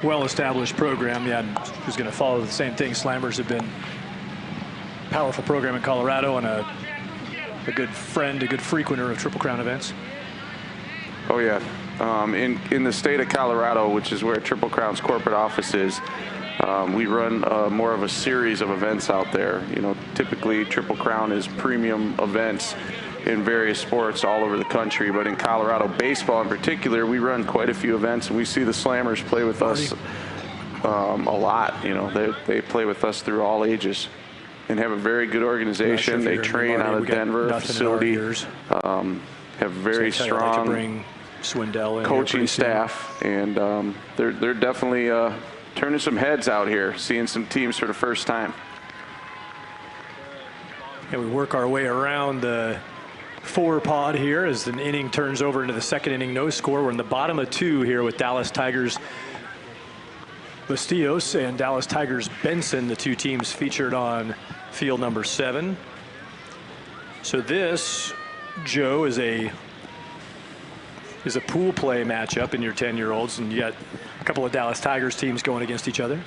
well-established program, yeah, I was going to follow the same thing. Slammers have been a powerful program in Colorado and a good friend, a good frequenter of Triple Crown events. Oh, yeah. In the state of Colorado, which is where Triple Crown's corporate office is, we run more of a series of events out there. You know, typically Triple Crown is premium events in various sports all over the country, but in Colorado baseball in particular, we run quite a few events, and we see the Slammers play with us a lot. You know, they play with us through all ages and have a very good organization. They train out of Denver facility, have very strong coaching staff, and they're definitely turning some heads out here, seeing some teams for the first time. And we work our way around the 4-pod here as the inning turns over into the second inning. No score. We're in the bottom of 2 here with Dallas Tigers Bastillos and Dallas Tigers Benson, the 2 teams featured on field number 7. So this, Joe, is a pool play matchup in your 10-year-olds, and you got a couple of Dallas Tigers teams going against each other.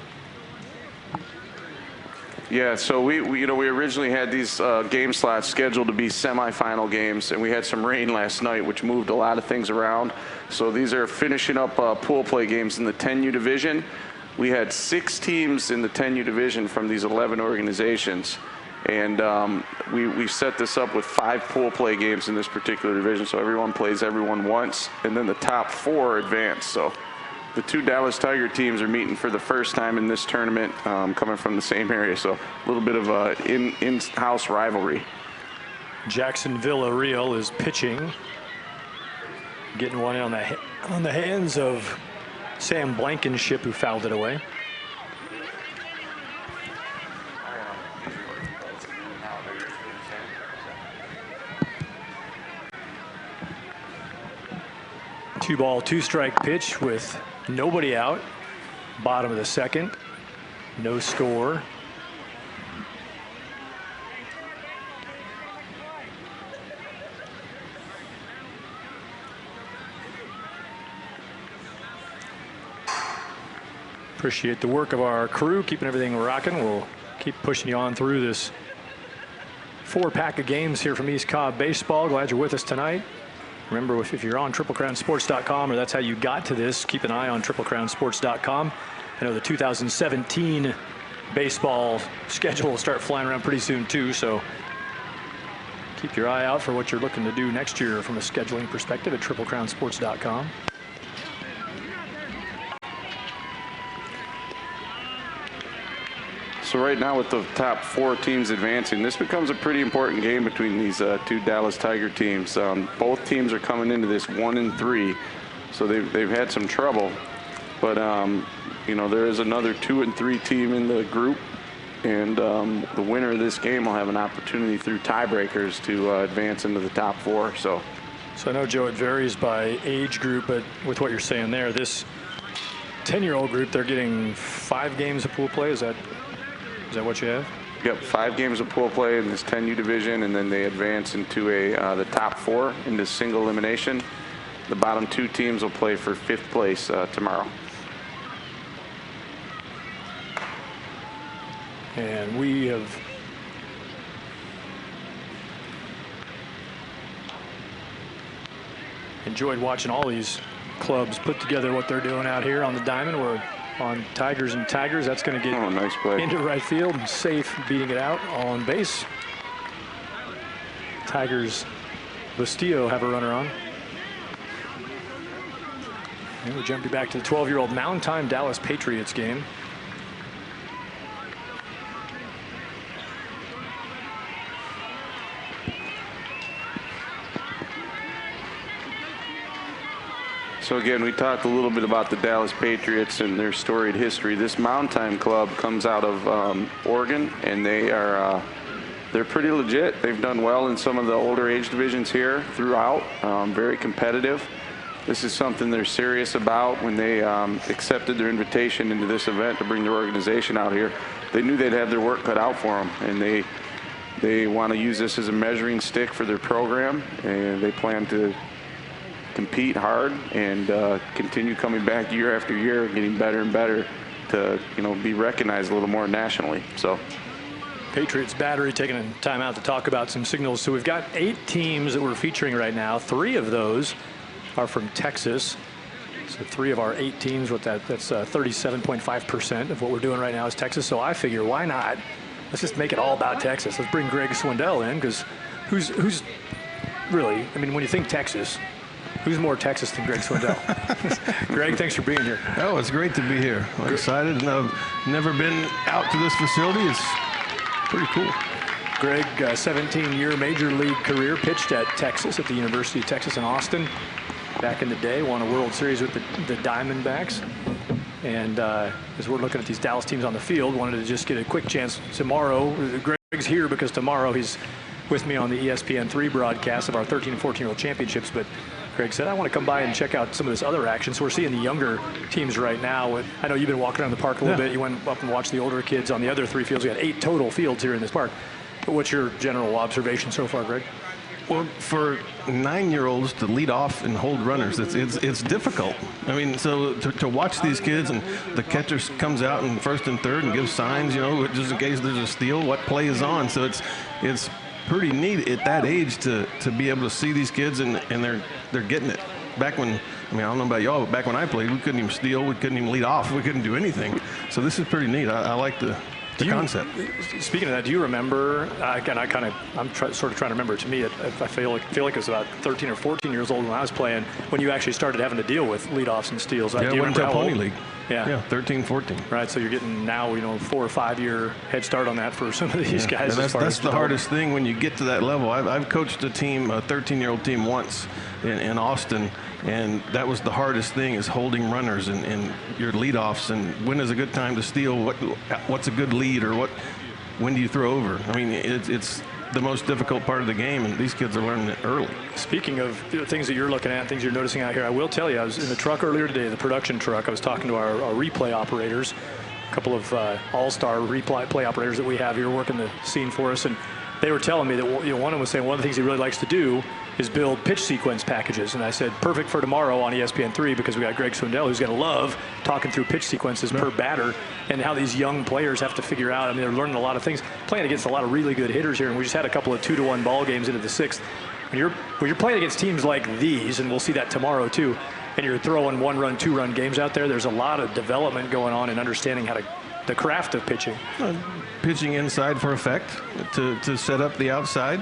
Yeah, so we originally had these game slots scheduled to be semifinal games, and we had some rain last night, which moved a lot of things around. So these are finishing up pool play games in the 10U division. We had 6 teams in the 10U division from these 11 organizations, and we set this up with 5 pool play games in this particular division. So everyone plays everyone once, and then the top 4 advance. So the 2 Dallas Tiger teams are meeting for the first time in this tournament, coming from the same area. So a little bit of a in-house rivalry. Jackson Villarreal is pitching, getting one on the hands of Sam Blankenship, who fouled it away. Two ball, 2-strike pitch with nobody out. Bottom of the second. No score. Appreciate the work of our crew, keeping everything rocking. We'll keep pushing you on through this 4-pack of games here from East Cobb Baseball. Glad you're with us tonight. Remember, if you're on TripleCrownSports.com, or that's how you got to this, keep an eye on TripleCrownSports.com. I know the 2017 baseball schedule will start flying around pretty soon, too, so keep your eye out for what you're looking to do next year from a scheduling perspective at TripleCrownSports.com. So right now, with the top 4 teams advancing, this becomes a pretty important game between these 2 Dallas Tiger teams. Both teams are coming into this 1-3, so they've had some trouble. But you know, there is another 2 and 3 team in the group, and the winner of this game will have an opportunity through tiebreakers to advance into the top 4. So I know, Joe, it varies by age group, but with what you're saying there, this 10-year-old group, they're getting 5 games of pool play. Is that what you have? Yep, 5 games of pool play in this 10U division, and then they advance into the top 4 into single elimination. The bottom 2 teams will play for 5th place tomorrow. And we have enjoyed watching all these clubs put together what they're doing out here on the diamond. We're on Tigers and Tigers. That's going to get nice play into right field. Safe, beating it out on base. Tigers Bastillo have a runner on. And we're jumping back to the 12-year-old Mountain Time Dallas Patriots game. So again, we talked a little bit about the Dallas Patriots and their storied history. This Mountain Time Club comes out of Oregon, and they're pretty legit. They've done well in some of the older age divisions here throughout. Very competitive. This is something they're serious about. When they accepted their invitation into this event to bring their organization out here, they knew they'd have their work cut out for them, and they they want to use this as a measuring stick for their program, and they plan to compete hard and continue coming back year after year, getting better and better to, be recognized a little more nationally. So. Patriots Battery taking a time out to talk about some signals. So we've got 8 teams that we're featuring right now. 3 of those are from Texas. So 3 of our 8 teams, that's 37.5% of what we're doing right now is Texas. So I figure, why not? Let's just make it all about Texas. Let's bring Greg Swindell in, because who's really, I mean, when you think Texas, who's more Texas than Greg Swindell? Greg, thanks for being here. Oh, it's great to be here. I'm excited, and I've never been out to this facility. It's pretty cool. Greg, 17-year major league career, pitched at Texas, at the University of Texas in Austin. Back in the day, won a World Series with the Diamondbacks. And as we're looking at these Dallas teams on the field, wanted to just get a quick chance tomorrow. Greg's here because tomorrow he's with me on the ESPN3 broadcast of our 13 and 14-year-old championships. But Greg said, I want to come by and check out some of this other action. So we're seeing the younger teams right now. I know you've been walking around the park a little bit. You went up and watched the older kids on the other 3 fields. We had 8 total fields here in this park. But what's your general observation so far, Greg? Well, for 9-year-olds to lead off and hold runners, it's difficult. I mean, so to watch these kids, and the catcher comes out in first and third and gives signs, just in case there's a steal, what play is on. So it's pretty neat at that age to be able to see these kids and they're getting it. Back when, I don't know about y'all, but back when I played, we couldn't even steal, we couldn't even lead off, we couldn't do anything. So this is pretty neat. I like the concept. Speaking of that, do you remember? Again, I'm sort of trying to remember. To me, I feel like it was about 13 or 14 years old when I was playing, when you actually started having to deal with leadoffs and steals. Yeah, do you went to Pony League. Yeah, 13, 14. Right, so you're getting now, 4 or 5 year head start on that for some of these guys. And that's the hardest thing when you get to that level. I've coached a team, a 13-year-old team once in Austin, and that was the hardest thing, is holding runners and your leadoffs, and when is a good time to steal, what's a good lead, or when do you throw over? I mean, it's the most difficult part of the game, and these kids are learning it early. Speaking of things that you're looking at, things you're noticing out here, I will tell you, I was in the truck earlier today, the production truck. I was talking to our replay operators, a couple of all-star replay operators that we have here working the scene for us, and they were telling me that one of them was saying one of the things he really likes to do is build pitch sequence packages. And I said, perfect for tomorrow on ESPN3, because we got Greg Swindell, who's going to love talking through pitch sequences per batter and how these young players have to figure out. I mean, they're learning a lot of things, playing against a lot of really good hitters here. And we just had a couple of 2-1 ball games into the 6th. When you're playing against teams like these, and we'll see that tomorrow too, and you're throwing 1-run, 2-run games out there's a lot of development going on in understanding the craft of pitching. Pitching inside for effect, to set up the outside.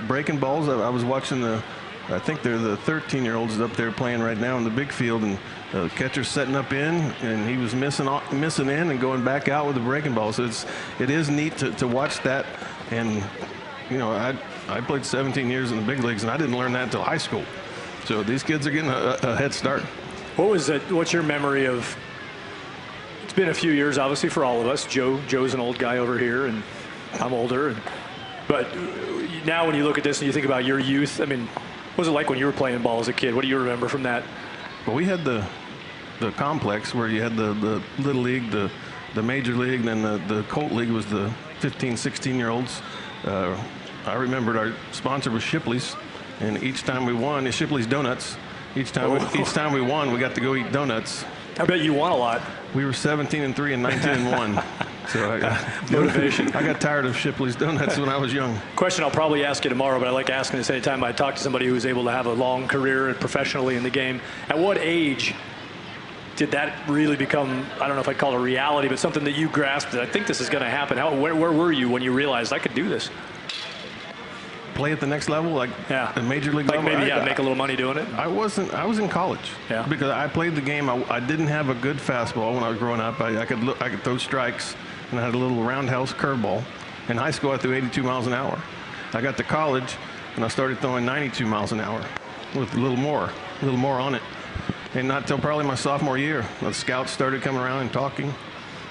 Breaking balls. I was watching I think they're the 13-year-olds up there playing right now in the big field, and the catcher's setting up in, and he was missing in and going back out with the breaking ball. So it is neat to watch that. And I played 17 years in the big leagues, and I didn't learn that until high school. So these kids are getting a head start. What's your memory of? It's been a few years, obviously, for all of us. Joe's an old guy over here, and I'm older. But now when you look at this and you think about your youth, I mean, what was it like when you were playing ball as a kid? What do you remember from that? Well, we had the complex where you had the little league, the major league, and then the Colt League was the 15, 16-year-olds. I remembered our sponsor was Shipley's, and each time we won, Shipley's Donuts. Each time we won, we got to go eat donuts. I bet you won a lot. We were 17-3 and 19-1. So motivation. I got tired of Shipley's Donuts when I was young. Question I'll probably ask you tomorrow, but I like asking this anytime I talk to somebody who's able to have a long career and professionally in the game. At what age did that really become, I don't know if I'd call it a reality, but something that you grasped that I think this is going to happen? Where were you when you realized I could do this? Play at the next level, like a major league level? Maybe make a little money doing it? I was in college. Yeah. Because I played the game. I didn't have a good fastball when I was growing up. I could throw strikes, and I had a little roundhouse curveball. In high school, I threw 82 miles an hour. I got to college, and I started throwing 92 miles an hour with a little more on it. And not till probably my sophomore year, the scouts started coming around and talking,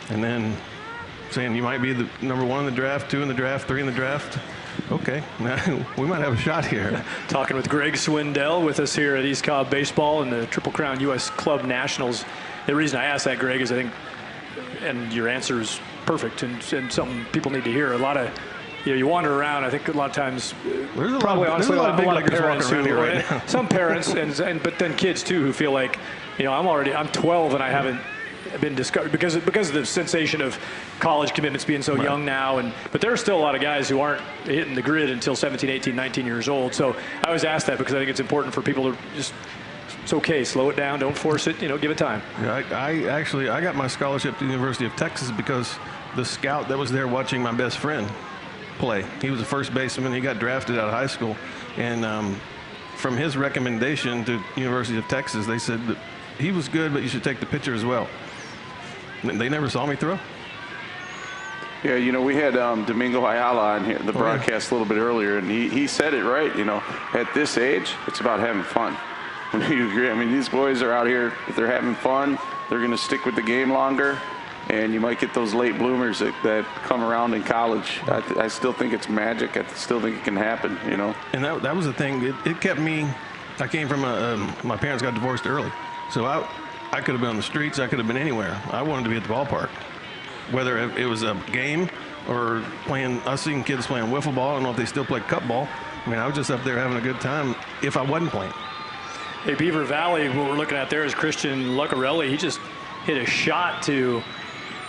and then saying, you might be the number 1 in the draft, 2 in the draft, 3 in the draft. Okay, now we might have a shot here. Talking with Greg Swindell with us here at East Cobb Baseball and the Triple Crown U.S. Club Nationals. The reason I asked that, Greg, is I think, and your answer is perfect and something people need to hear. A lot of you wander around. I think a lot of times, there's probably honestly, a lot of parents walking around here right now. some parents, but then kids too, who feel like, I'm 12 and I haven't been discovered because of the sensation of college commitments being so young now. But there are still a lot of guys who aren't hitting the grid until 17, 18, 19 years old. So I always ask that because I think it's important for people to just, it's okay, slow it down, don't force it, give it time. Yeah, I got my scholarship to the University of Texas because the scout that was there watching my best friend play, he was a first baseman. He got drafted out of high school, and from his recommendation to University of Texas, they said that he was good, but you should take the pitcher as well. They never saw me throw. Yeah, we had Domingo Ayala on here, the broadcast a little bit earlier, and he said it right. At this age, it's about having fun. You agree? I mean, these boys are out here. If they're having fun, they're going to stick with the game longer, and you might get those late bloomers that come around in college. I still think it's magic. I still think it can happen. And that was the thing. It kept me. I came from my parents got divorced early, so I could have been on the streets. I could have been anywhere. I wanted to be at the ballpark, whether it was a game or playing. I've seen kids playing wiffle ball. I don't know if they still play cup ball. I mean, I was just up there having a good time if I wasn't playing. Hey, Beaver Valley, what we're looking at there is Christian Lucarelli. He just hit a shot to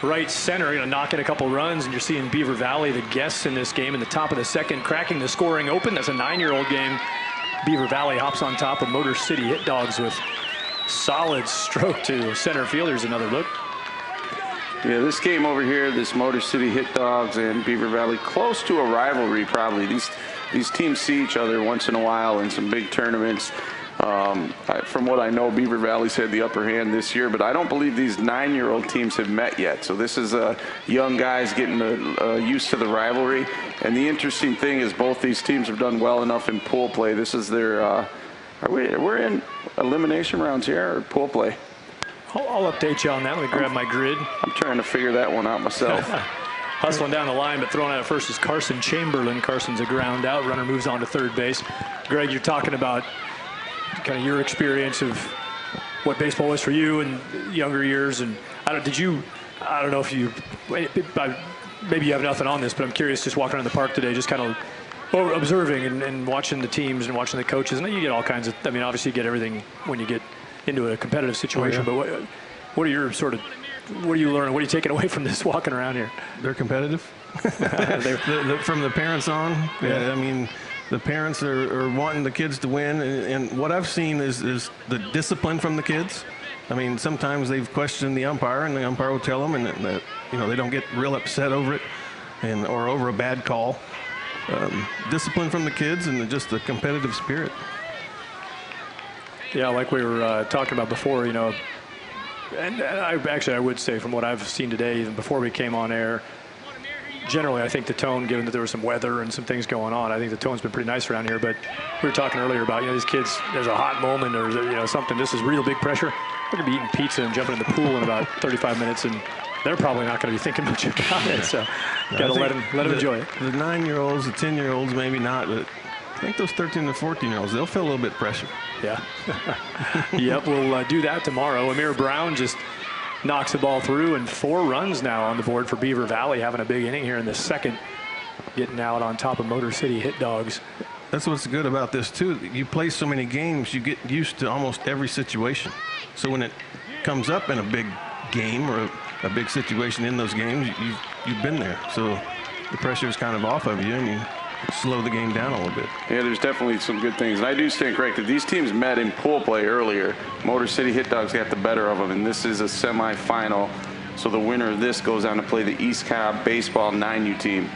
right center, knocking a couple runs, and you're seeing Beaver Valley, the guests in this game, in the top of the second, cracking the scoring open. That's a 9-year-old game. Beaver Valley hops on top of Motor City Hit Dogs with solid stroke to center field. There's another look. Yeah, this game over here, this Motor City Hit Dogs and Beaver Valley, close to a rivalry probably. These teams see each other once in a while in some big tournaments. From what I know, Beaver Valley's had the upper hand this year, but I don't believe these 9-year-old teams have met yet. So this is young guys getting used to the rivalry. And the interesting thing is both these teams have done well enough in pool play. This is their we're in elimination rounds here or pool play? I'll update you on that. Let me grab my grid. I'm trying to figure that one out myself. Hustling down the line, but throwing out at first is Carson Chamberlain. Carson's a ground out. Runner moves on to third base. Greg, you're talking about kind of your experience of what baseball was for you in younger years. And I don't know if you, maybe you have nothing on this, but I'm curious, just walking around the park today, just kind of observing and watching the teams and watching the coaches. And you get all kinds of, obviously you get everything when you get into a competitive situation, but what are your what are you learning? What are you taking away from this walking around here? They're competitive. From the parents on. Yeah. The parents are wanting the kids to win, and what I've seen is the discipline from the kids. Sometimes they've questioned the umpire, and the umpire will tell them, and that they don't get real upset over it, or over a bad call. Discipline from the kids, and just the competitive spirit. Yeah, like we were talking about before, and I would say from what I've seen today, even before we came on air, generally I think the tone, given that there was some weather and some things going on, I think the tone's been pretty nice around here. But we were talking earlier about, these kids, there's a hot moment or, something. This is real big pressure. They're going to be eating pizza and jumping in the pool in about 35 minutes, and they're probably not going to be thinking much about it. So got to let them enjoy it. The 9-year-olds, the 10-year-olds, maybe not, but I think those 13 and 14-year-olds, they'll feel a little bit of pressure. Yeah. Yep, we'll do that tomorrow. Amir Brown just knocks the ball through, and 4 runs now on the board for Beaver Valley, having a big inning here in the second, getting out on top of Motor City Hit Dogs. That's what's good about this, too. You play so many games, you get used to almost every situation. So when it comes up in a big game or a big situation in those games, you've been there. So the pressure is kind of off of you, and you slow the game down a little bit. Yeah, there's definitely some good things. And I do stand corrected. These teams met in pool play earlier. Motor City Hit Dogs got the better of them, and this is a semifinal. So the winner of this goes on to play the East Cobb baseball 9U team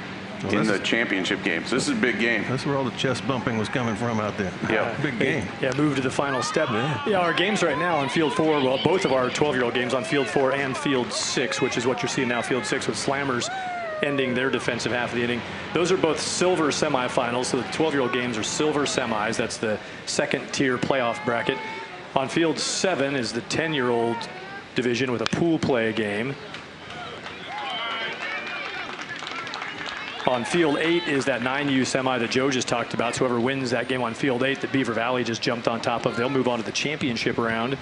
in the championship game. So this is a big game. That's where all the chest bumping was coming from out there. Yeah, big game. Yeah, move to the final step. Yeah, our games right now on Field 4, well, both of our 12-year-old games on Field 4 and Field 6, which is what you're seeing now, Field 6 with Slammers ending their defensive half of the inning. Those are both silver semifinals, so the 12-year-old games are silver semis. That's the second-tier playoff bracket. On Field 7 is the 10-year-old division with a pool play game. On Field 8 is that 9U semi that Joe just talked about. So whoever wins that game on Field 8 that Beaver Valley just jumped on top of, they'll move on to the championship round.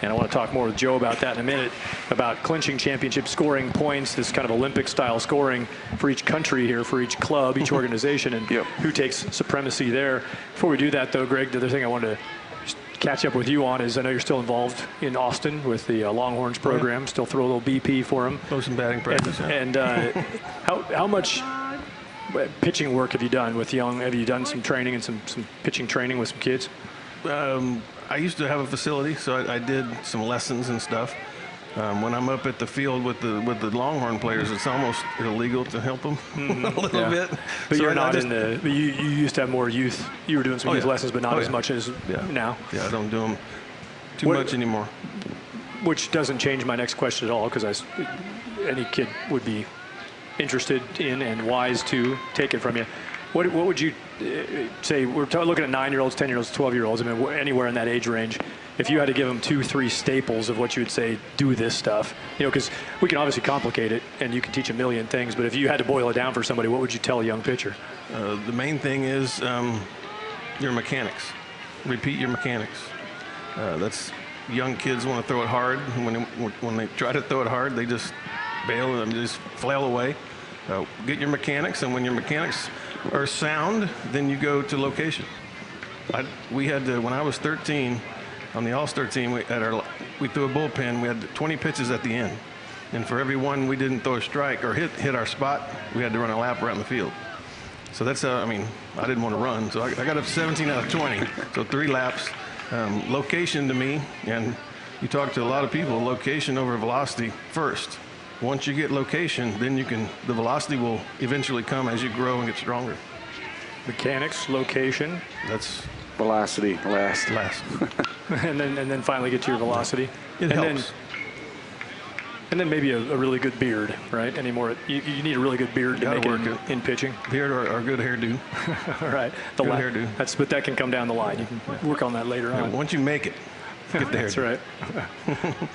And I want to talk more with Joe about that in a minute, about clinching championship, scoring points, this kind of Olympic-style scoring for each country here, for each club, each organization, and who takes supremacy there. Before we do that, though, Greg, the other thing I wanted to catch up with you on is I know you're still involved in Austin with the Longhorns program. Still throw a little BP for them. Throw some batting practice. And how much pitching work have you done with young? Have you done some training and some pitching training with some kids? I used to have a facility, so I did some lessons and stuff. When I'm up at the field with the Longhorn players, it's almost illegal to help them a little bit. But so you're not in the. But you used to have more youth. You were doing some youth lessons, but not as much as now. Yeah, I don't do them too much anymore. Which doesn't change my next question at all, because any kid would be interested in and wise to take it from you. What would you say? We're looking at 9-year-olds, 10-year-olds, 12-year-olds. I mean, anywhere in that age range. If you had to give them 2-3 staples of what you would say, do this stuff, because we can obviously complicate it and you can teach a million things, but if you had to boil it down for somebody, what would you tell a young pitcher? The main thing is your mechanics. Repeat your mechanics. That's young kids want to throw it hard. When they try to throw it hard, they just bail and just flail away. Get your mechanics, and when your mechanics are sound, then you go to location. We had when I was 13 on the All-Star team, we threw a bullpen. We had 20 pitches at the end, and for every one we didn't throw a strike or hit our spot, we had to run a lap around the field. So that's I didn't want to run, so I got up 17 out of 20, so 3 laps. Location to me, and you talk to a lot of people, location over velocity first. Once you get location, then the velocity will eventually come as you grow and get stronger. Mechanics, location. That's velocity last. and then finally get to your velocity. It helps. And then maybe a really good beard, right? Anymore, you need a really good beard to make it in pitching. Beard or good hairdo. All right. Good hairdo. But that can come down the line. You can work on that later on. Once you make it, get the hairdo. That's right.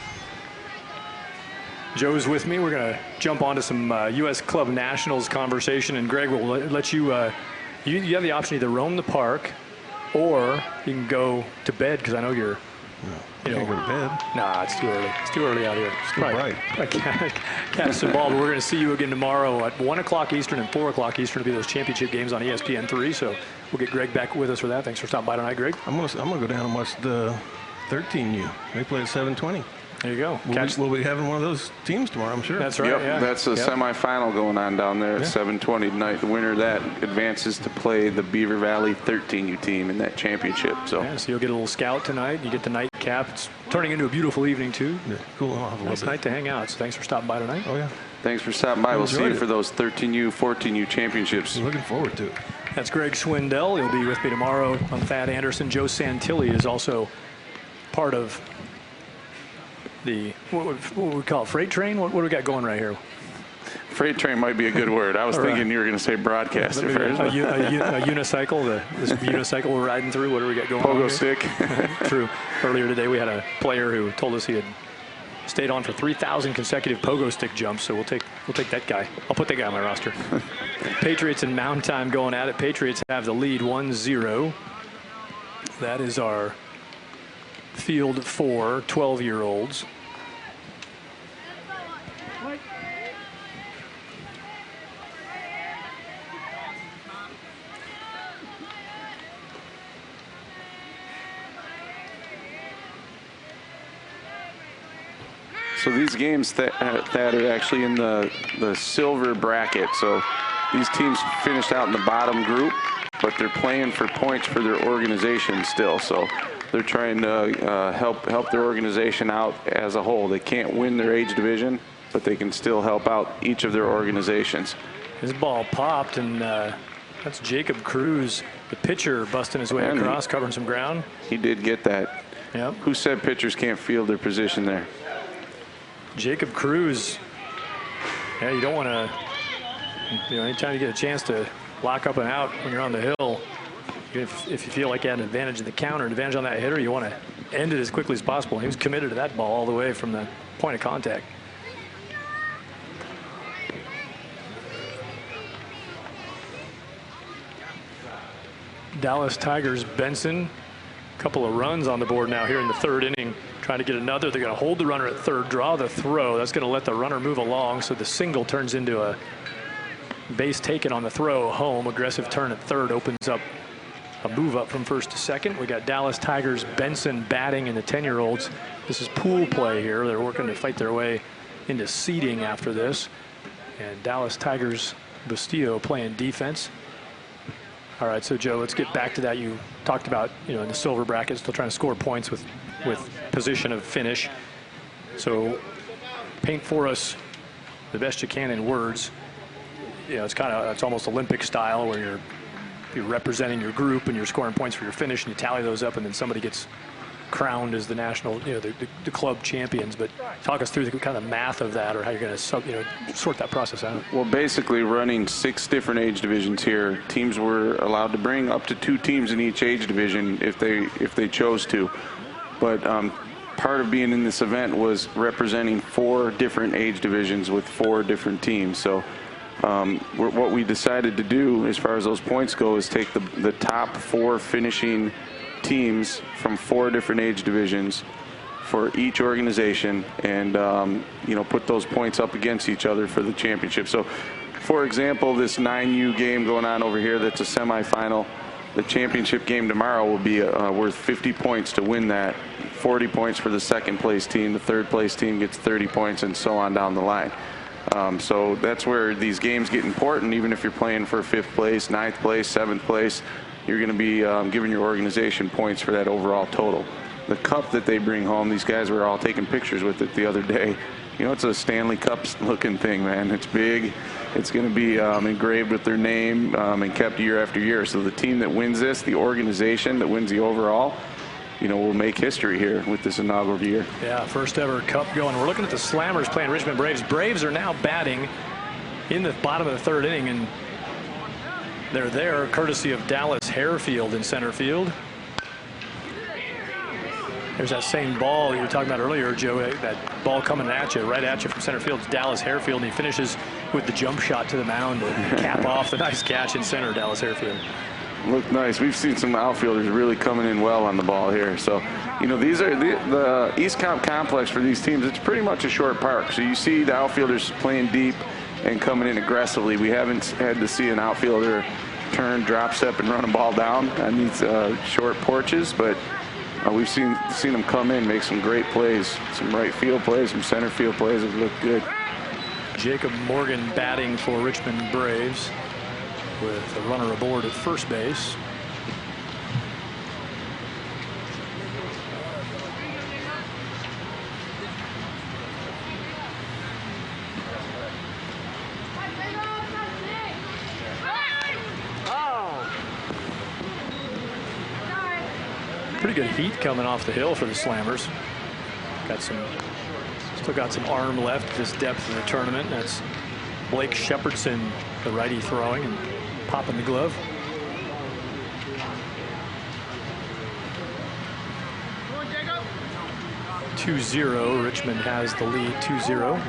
Joe's with me. We're going to jump onto some U.S. Club Nationals conversation, and Greg will let you, you have the option to either roam the park or you can go to bed, because I know you're, you know, go to bed. Nah, it's too early. It's too early out here. It's too bright. Catch some ball, but we're going to see you again tomorrow at 1 o'clock Eastern and 4 o'clock Eastern to be those championship games on ESPN3. So we'll get Greg back with us for that. Thanks for stopping by tonight, Greg. I'm gonna go down and watch the 13U. They play at 7:20. There you go. We'll be having one of those teams tomorrow, I'm sure. That's right. Yep, yeah. that's a semifinal going on down there at 7:20 tonight. The winner of that advances to play the Beaver Valley 13U team in that championship. So you'll get a little scout tonight. You get the nightcap. It's turning into a beautiful evening, too. Yeah, cool off a little nice bit. night to hang out. So thanks for stopping by tonight. Oh, yeah. Thanks for stopping by. We'll see you for those 13U, 14U championships. Looking forward to it. That's Greg Swindell. He'll be with me tomorrow on Thad Anderson. Joe Santilli is also part of the, what would we call it, freight train? What do we got going right here? Freight train might be a good word. I was thinking you were going to say broadcaster first. A unicycle, this unicycle we're riding through. What do we got going on Pogo here? stick. True. Earlier today we had a player who told us he had stayed on for 3,000 consecutive pogo stick jumps, so we'll take that guy. I'll put that guy on my roster. Patriots and Mound Time going at it. Patriots have the lead 1-0. That is our field for 12-year-olds. So these games that are actually in the silver bracket. So these teams finished out in the bottom group, but they're playing for points for their organization still. So they're trying to help their organization out as a whole. They can't win their age division, but they can still help out each of their organizations. His ball popped, and that's Jacob Cruz, the pitcher, busting his way across, covering some ground. He did get that. Yep. Who said pitchers can't field their position there? Jacob Cruz. Yeah, you don't want to, anytime you get a chance to lock up and out when you're on the hill, if you feel like you had an advantage in the counter, an advantage on that hitter, you want to end it as quickly as possible. He was committed to that ball all the way from the point of contact. Dallas Tigers Benson, a couple of runs on the board now here in the third inning. Trying to get another. They're going to hold the runner at third, draw the throw. That's going to let the runner move along, so the single turns into a base taken on the throw home. Aggressive turn at third opens up a move up from first to second. We got Dallas Tigers Benson batting and the 10-year-olds. This is pool play here. They're working to fight their way into seeding after this. And Dallas Tigers Bustillo playing defense. All right, so Joe, let's get back to that. You talked about, in the silver bracket, still trying to score points with position of finish. So paint for us the best you can in words. It's almost Olympic style where you're representing your group and you're scoring points for your finish, and you tally those up, and then somebody gets crowned as the national, the club champions. But talk us through the kind of math of that, or how you're going to sort that process out. Well, basically running 6 different age divisions here. Teams were allowed to bring up to 2 teams in each age division if they chose to. But part of being in this event was representing 4 different age divisions with 4 different teams. So what we decided to do as far as those points go is take the top 4 finishing teams from 4 different age divisions for each organization, and put those points up against each other for the championship. So for example, this 9U game going on over here, that's a semifinal. The championship game tomorrow will be worth 50 points to win that, 40 points for the second place team, the third place team gets 30 points, and so on down the line. So that's where these games get important. Even if you're playing for 5th place, 9th place, 7th place, you're going to be giving your organization points for that overall total. The cup that they bring home, these guys were all taking pictures with it the other day. It's a Stanley Cup looking thing, man. It's big. It's going to be engraved with their name and kept year after year. So the team that wins this, the organization that wins the overall, will make history here with this inaugural year. Yeah, first ever cup going. We're looking at the Slammers playing Richmond Braves. Braves are now batting in the bottom of the 3rd inning, and they're there courtesy of Dallas Harefield in center field. There's that same ball you were talking about earlier, Joe, that ball coming at you, right at you from center field. It's Dallas Harefield, and he finishes with the jump shot to the mound to cap off the nice catch in center, Dallas Harefield. Look nice. We've seen some outfielders really coming in well on the ball here. So, these are the East Cobb complex for these teams. It's pretty much a short park. So you see the outfielders playing deep and coming in aggressively. We haven't had to see an outfielder turn, drop step, and run a ball down on these short porches, but we've seen them come in, make some great plays, some right field plays, some center field plays that look good. Jacob Morgan batting for Richmond Braves with a runner aboard at first base. Pretty good heat coming off the hill for the Slammers. Still got some arm left at this depth of the tournament. That's Blake Shepherdson, the righty, throwing and popping the glove. Go 2-0. Richmond has the lead 2-0.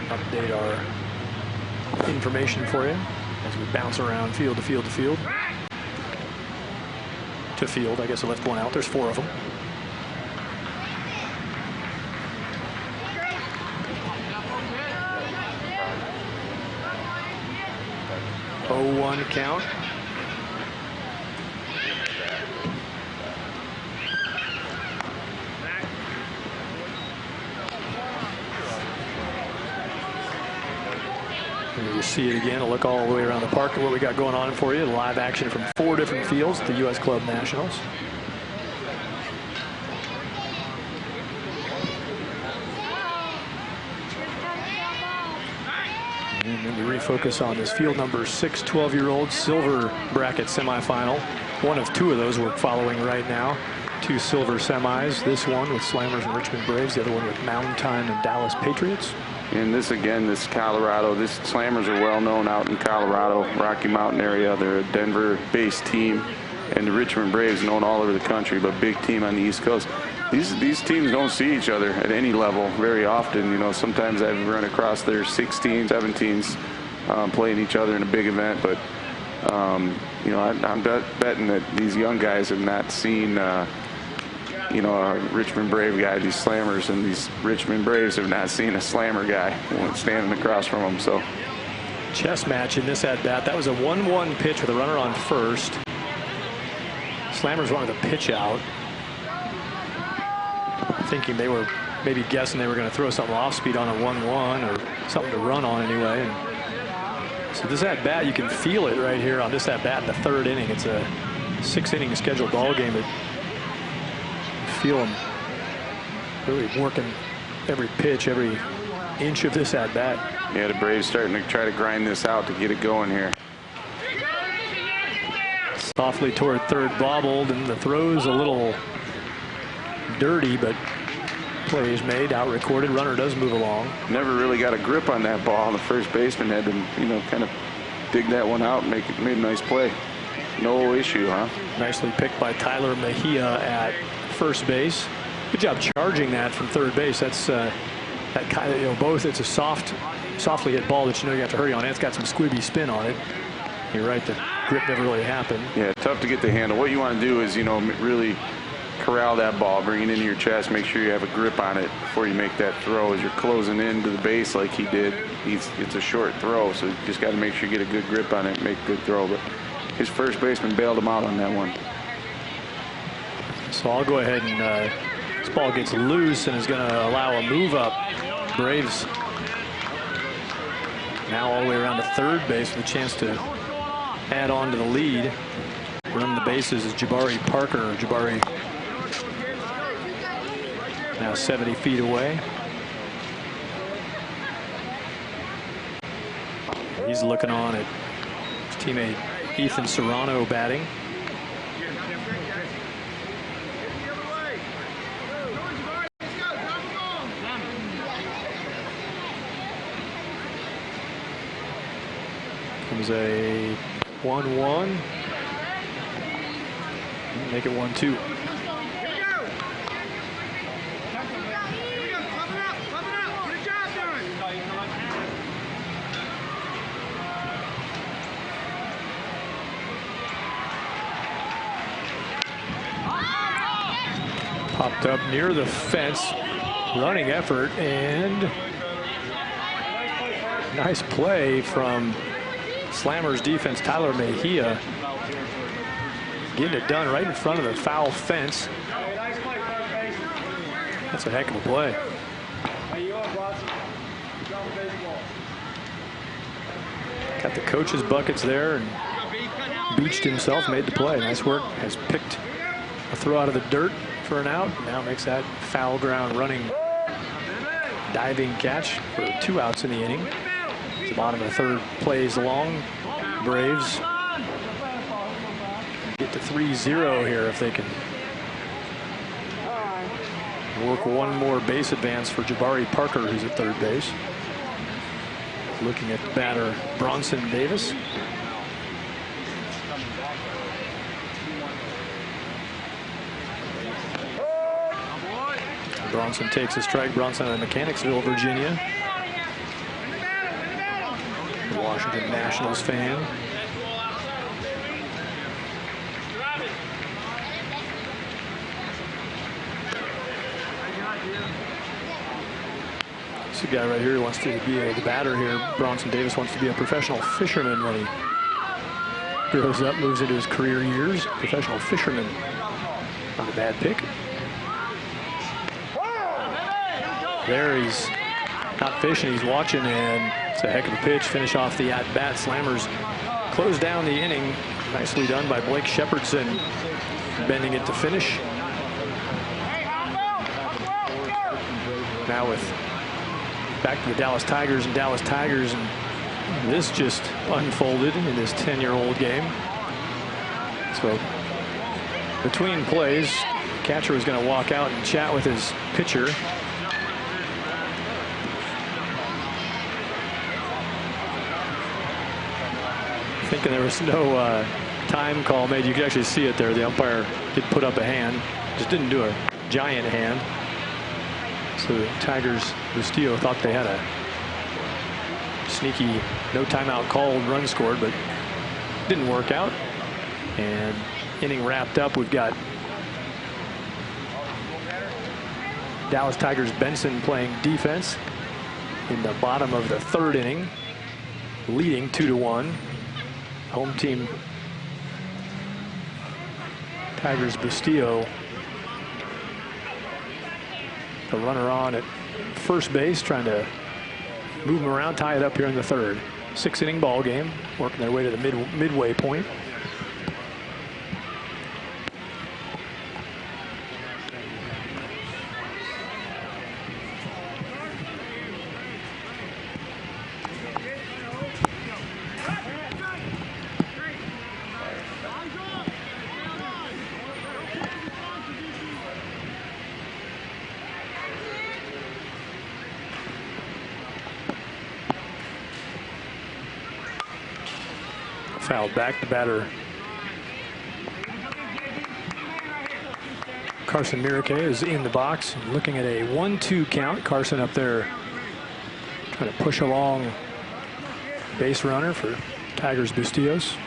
Update our information for you as we bounce around field to field to field. To field, I guess I left one out. There's 4 of them. 0-1 count. And you see it again, a look all the way around the park at what we got going on for you. Live action from 4 different fields at the U.S. Club Nationals. And then we refocus on this field number 6 12-year-old silver bracket semifinal. One of 2 of those we're following right now. 2 silver semis. This one with Slammers and Richmond Braves. The other one with Mountain Time and Dallas Patriots. And this Colorado, this Slammers are well known out in Colorado, Rocky Mountain area. They're a Denver-based team, and the Richmond Braves known all over the country, but big team on the East Coast. These teams don't see each other at any level very often. Sometimes I've run across their 16s, 17s playing each other in a big event, but I'm betting that these young guys have not seen you know, a Richmond Brave guy, these slammers, and these Richmond Braves have not seen a slammer guy standing across from them. So chess match in this at bat. That was a 1-1 pitch with a runner on first. Slammers wanted to pitch out, thinking they were maybe guessing they were going to throw something off speed on a 1-1 or something to run on anyway. And so this at bat, you can feel it right here on this at bat in the third inning. It's a 6-inning scheduled ball game. But feel them really working every pitch, every inch of this at bat. yeah, the Braves starting to try to grind this out to get it going here. Softly toward third, bobbled, and the throw's a little dirty, but play is made, out recorded. Runner does move along. Never really got a grip on that ball. The first baseman had to, you know, kind of dig that one out and made a nice play. No issue, huh? Nicely picked by Tyler Mejia at first base. Good job charging that from third base. That's that kind of, you know, both. It's a softly hit ball that you know you have to hurry on. It's got some squibby spin on it. You're right, the grip never really happened. Yeah, tough to get the handle. What you want to do is, you know, really corral that ball, bring it into your chest, make sure you have a grip on it before you make that throw. As you're closing into the base like he did, it's a short throw, so you just got to make sure you get a good grip on it and make a good throw. But his first baseman bailed him out on that one. So I'll go ahead and this ball gets loose and is going to allow a move up. Braves now all the way around to third base with a chance to add on to the lead. Running the bases is Jabari Parker. Jabari now 70 feet away. He's looking on at his teammate Ethan Serrano batting. Comes a 1-1. Make it 1-2. Popped up near the fence. Running effort and nice play from Slammers defense. Tyler Mejia getting it done right in front of the foul fence. That's a heck of a play. Got the coach's buckets there and beached himself, made the play. Nice work. Has picked a throw out of the dirt for an out. Now makes that foul ground running diving catch for 2 outs in the inning. The bottom of the third plays along. Braves get to 3-0 here if they can work one more base advance for Jabari Parker, who's at third base. Looking at the batter Bronson Davis. Bronson takes a strike. Bronson out of Mechanicsville, Virginia. Washington Nationals fan. This guy right here who wants to be the batter here. Bronson Davis wants to be a professional fisherman when he grows up, moves into his career years. Professional fisherman. Not a bad pick. There he's not fishing, he's watching, and it's a heck of a pitch. Finish off the at-bat. Slammers close down the inning. Nicely done by Blake Shepherdson, bending it to finish. Now with back to the Dallas Tigers, and this just unfolded in this 10-year-old game. So between plays, catcher was going to walk out and chat with his pitcher. Thinking there was no time call made. You could actually see it there. The umpire did put up a hand, just didn't do a giant hand. So the Tigers, Bustillo, thought they had a sneaky no timeout called, run scored, but didn't work out. And inning wrapped up. We've got Dallas Tigers Benson playing defense in the bottom of the third inning, leading 2-1. Home team Tigers Bustillo, the runner on at first base, trying to move him around, tie it up here in the third. 6-inning ball game, working their way to the midway point. Fouled back. The batter, Carson Miraque, is in the box, looking at a 1-2 count. Carson up there trying to push along base runner for Tigers Bustillos.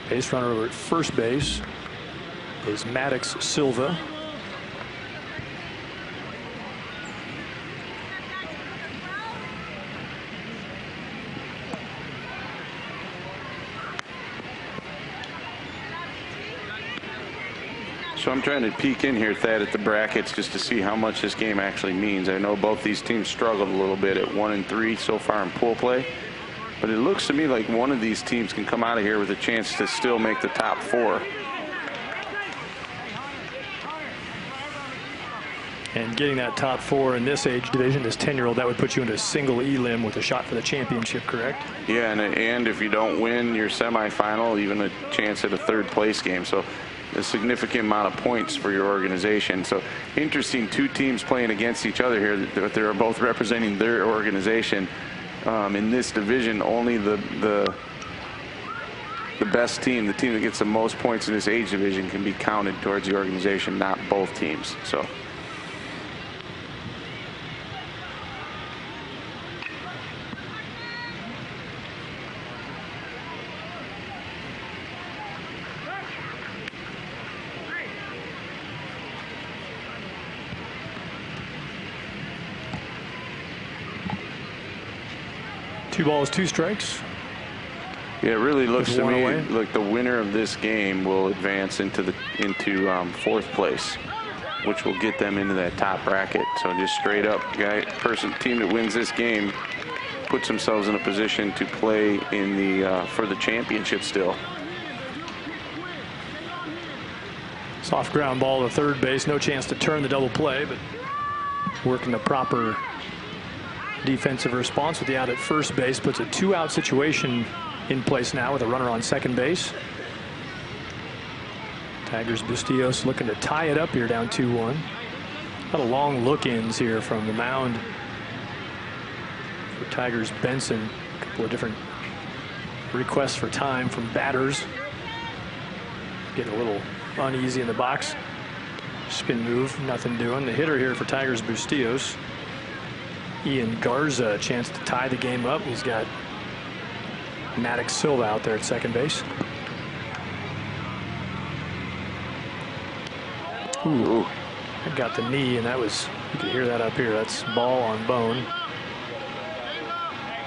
Base runner over at first base is Maddox Silva. So I'm trying to peek in here, Thad, at the brackets just to see how much this game actually means. I know both these teams struggled a little bit at 1-3 so far in pool play, but it looks to me like one of these teams can come out of here with a chance to still make the top 4. And getting that top 4 in this age division, this 10-year-old, that would put you into single elim with a shot for the championship, correct? Yeah, and if you don't win your semifinal, even a chance at a third place game. So a significant amount of points for your organization. So interesting, 2 teams playing against each other here, that they're both representing their organization. In this division, only the best team, the team that gets the most points in this age division, can be counted towards the organization, not both teams. So. Two balls, 2 strikes. Yeah, it really looks to me like the winner of this game will advance into fourth place, which will get them into that top bracket. So just straight up, team that wins this game puts themselves in a position to play in the for the championship still. Soft ground ball to third base. No chance to turn the double play, but working the proper defensive response with the out at first base puts a 2-out situation in place now with a runner on second base. Tigers Bustillos looking to tie it up here, down 2-1. A lot of long look-ins here from the mound for Tigers Benson. A couple of different requests for time from batters. Getting a little uneasy in the box. Spin move, nothing doing. The hitter here for Tigers Bustillos, Ian Garza, a chance to tie the game up. He's got Maddox Silva out there at second base. Ooh, that got the knee, and that was, you can hear that up here. That's ball on bone.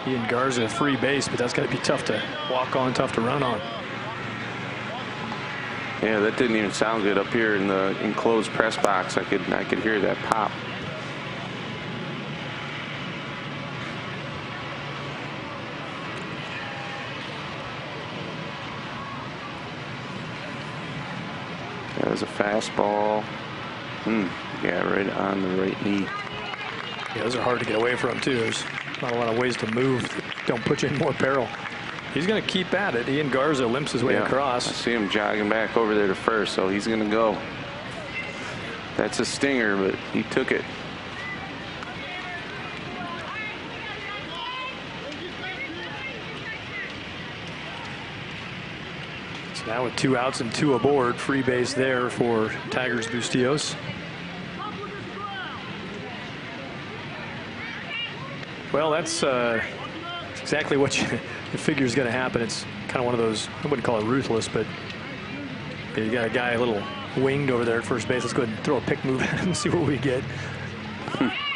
Ian Garza, free base, but that's got to be tough to walk on, tough to run on. Yeah, that didn't even sound good up here in the enclosed press box. I could hear that pop. That was a fastball. Yeah, right on the right knee. Yeah, those are hard to get away from, too. There's not a lot of ways to move that don't put you in more peril. He's going to keep at it. Ian Garza limps his way across. I see him jogging back over there to first, so he's going to go. That's a stinger, but he took it. So now with 2 outs and 2 aboard, free base there for Tigers Bustillos. Well, that's It's exactly what you figure is going to happen. It's kind of one of those, I wouldn't call it ruthless, but you got a guy a little winged over there at first base. Let's go ahead and throw a pick move at him and see what we get.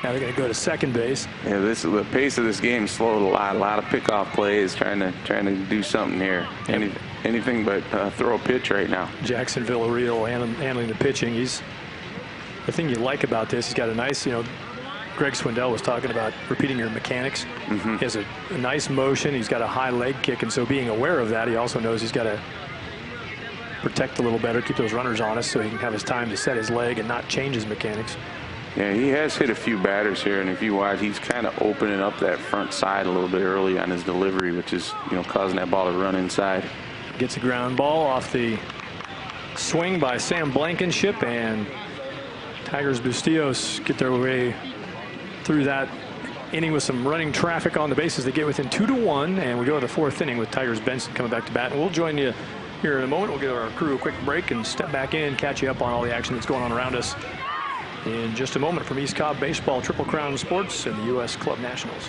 Now they're going to go to second base. Yeah, the pace of this game slowed a lot. A lot of pickoff plays, trying to do something here. Yep. Anything but throw a pitch right now. Jackson Villarreal handling the pitching. The thing you like about this, he's got a nice, Greg Swindell was talking about repeating your mechanics. Mm-hmm. He has a nice motion. He's got a high leg kick, and so being aware of that, he also knows he's got to protect a little better, keep those runners honest, so he can have his time to set his leg and not change his mechanics. Yeah, he has hit a few batters here, and if you watch, he's kind of opening up that front side a little bit early on his delivery, which is, causing that ball to run inside. Gets a ground ball off the swing by Sam Blankenship, and Tigers Bustillos get their way through that inning with some running traffic on the bases. They get within 2-1, and we go to the fourth inning with Tigers Benson coming back to bat. And we'll join you here in a moment. We'll give our crew a quick break and step back in, catch you up on all the action that's going on around us in just a moment from East Cobb Baseball, Triple Crown Sports, and the U.S. Club Nationals.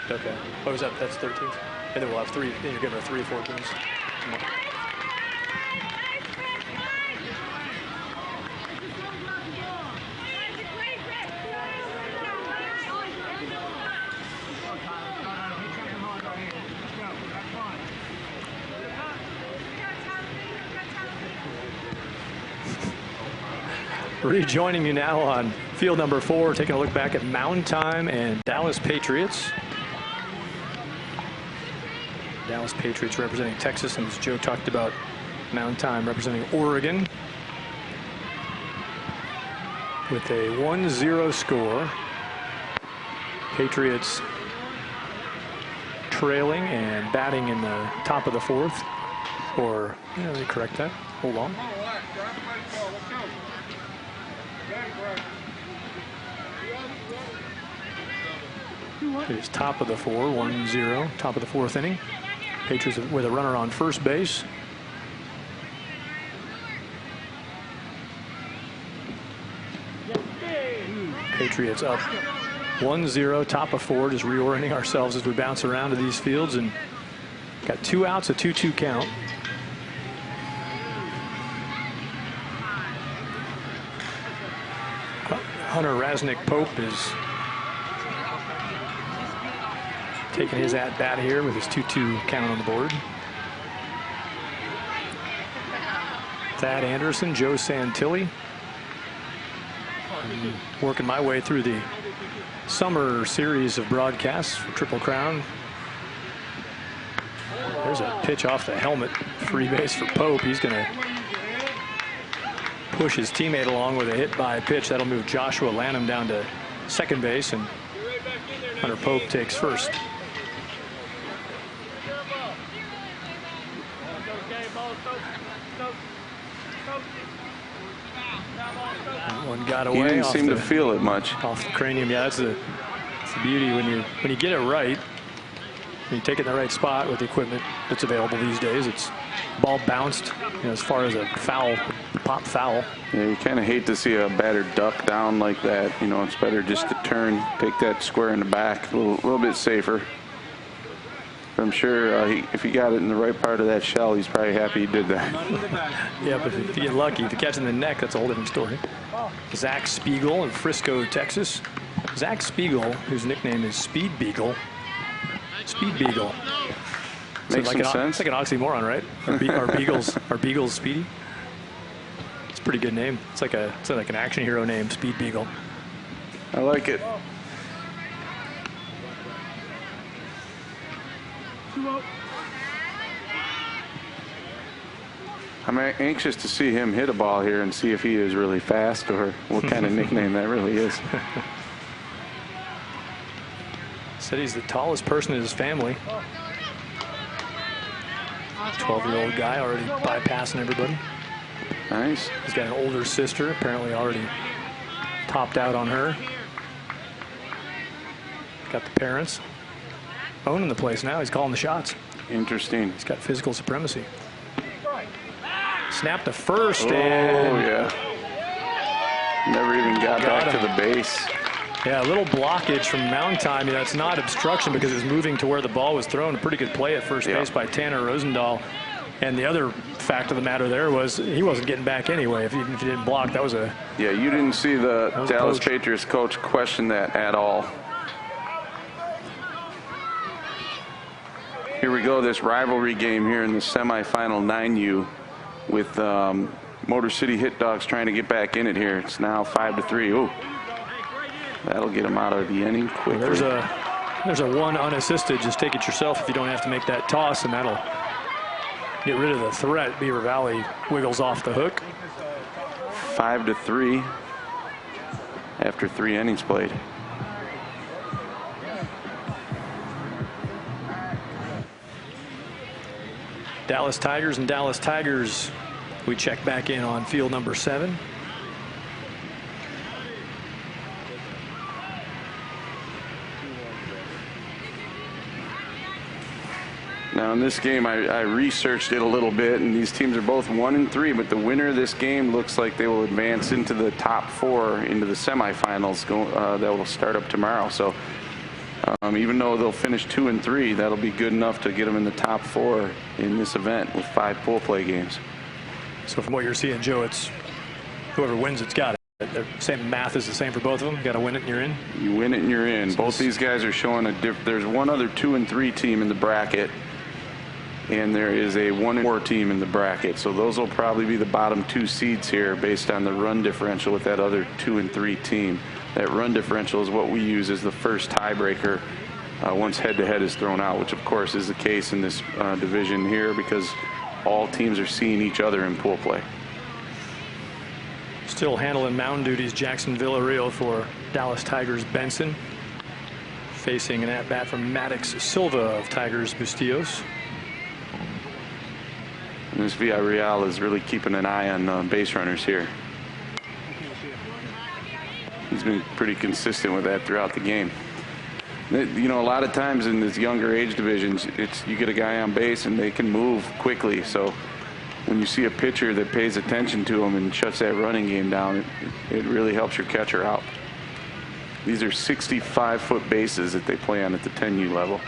Okay. What was that? That's 13th. And then we'll have three. Then you're giving her 3 14s. Rejoining you now on field number 4, taking a look back at Mountain Time and Dallas Patriots. Dallas Patriots representing Texas, and as Joe talked about, Mountain Time representing Oregon. With a 1-0 score. Patriots trailing and batting in the top of the 4th. Or, let me correct that. Hold on. It is top of the 4, 1-0, top of the 4th inning. Patriots with a runner on first base. Patriots up 1-0, top of 4, just reorienting ourselves as we bounce around to these fields, and got 2 outs, a 2-2 count. Hunter Rasnick Pope is taking his at-bat here with his 2-2 count on the board. Thad Anderson, Joe Santilli. Working my way through the summer series of broadcasts for Triple Crown. There's a pitch off the helmet. Free base for Pope. He's going to push his teammate along with a hit by pitch. That'll move Joshua Lanham down to second base, and Hunter Pope takes first. One got away. He didn't seem to feel it much. Off the cranium. Yeah, that's the beauty when you get it right. When you take it in the right spot with the equipment that's available these days, it's ball bounced, as far as a foul, pop foul. Yeah, you kind of hate to see a batter duck down like that. It's better just to turn, take that square in the back, a little bit safer. But I'm sure if he got it in the right part of that shell, he's probably happy he did that. Yeah, but if you get lucky, if you catch it in the neck, that's a whole different story. Zach Spiegel in Frisco, Texas. Zach Spiegel, whose nickname is Speed Beagle. Speed Beagle. Makes some sense. It's like an oxymoron, right? Are Beagles speedy? It's a pretty good name. It's like an action hero name, Speed Beagle. I like it. I'm anxious to see him hit a ball here and see if he is really fast or what kind of nickname that really is. Said he's the tallest person in his family. 12-year-old guy already bypassing everybody. Nice. He's got an older sister, apparently already topped out on her. Got the parents owning the place now. He's calling the shots. Interesting. He's got physical supremacy. Snap to first. Oh, yeah. Never even got back to the base. Yeah, a little blockage from mound time. It's not obstruction because it's moving to where the ball was thrown. A pretty good play at first base by Tanner Rosendahl. And the other fact of the matter there was he wasn't getting back anyway. If you didn't block, that was a... Yeah, you didn't see the Dallas Patriots coach question that at all. Here we go, this rivalry game here in the semifinal 9U with Motor City Hit Dogs trying to get back in it here. It's now 5-3. Ooh. That'll get them out of the inning quickly. There's a one unassisted. Just take it yourself if you don't have to make that toss, and that'll get rid of the threat. Beaver Valley wiggles off the hook. 5-3 after 3 innings played. Dallas Tigers and Dallas Tigers. We check back in on field number 7. Now in this game, I researched it a little bit, and these teams are both 1-3, but the winner of this game looks like they will advance into the top 4 into the semifinals that will start up tomorrow. So even though they'll finish 2-3, that'll be good enough to get them in the top 4 in this event with 5 pool play games. So from what you're seeing, Joe, it's whoever wins, it's got it. The same math is the same for both of them. You got to win it and you're in. You win it and you're in. Both these guys are showing there's one other 2-3 team in the bracket, and there is a 1-4 team in the bracket. So those will probably be the bottom 2 seeds here based on the run differential with that other 2-3 team. That run differential is what we use as the first tiebreaker once head-to-head is thrown out, which of course is the case in this division here because all teams are seeing each other in pool play. Still handling mound duties, Jackson Villarreal for Dallas Tigers Benson. Facing an at-bat from Maddox Silva of Tigers Bustillos. And this Villarreal is really keeping an eye on base runners here. He's been pretty consistent with that throughout the game. You know, a lot of times in this younger age divisions, you get a guy on base and they can move quickly. So when you see a pitcher that pays attention to him and shuts that running game down, it really helps your catcher out. These are 65-foot bases that they play on at the 10U level.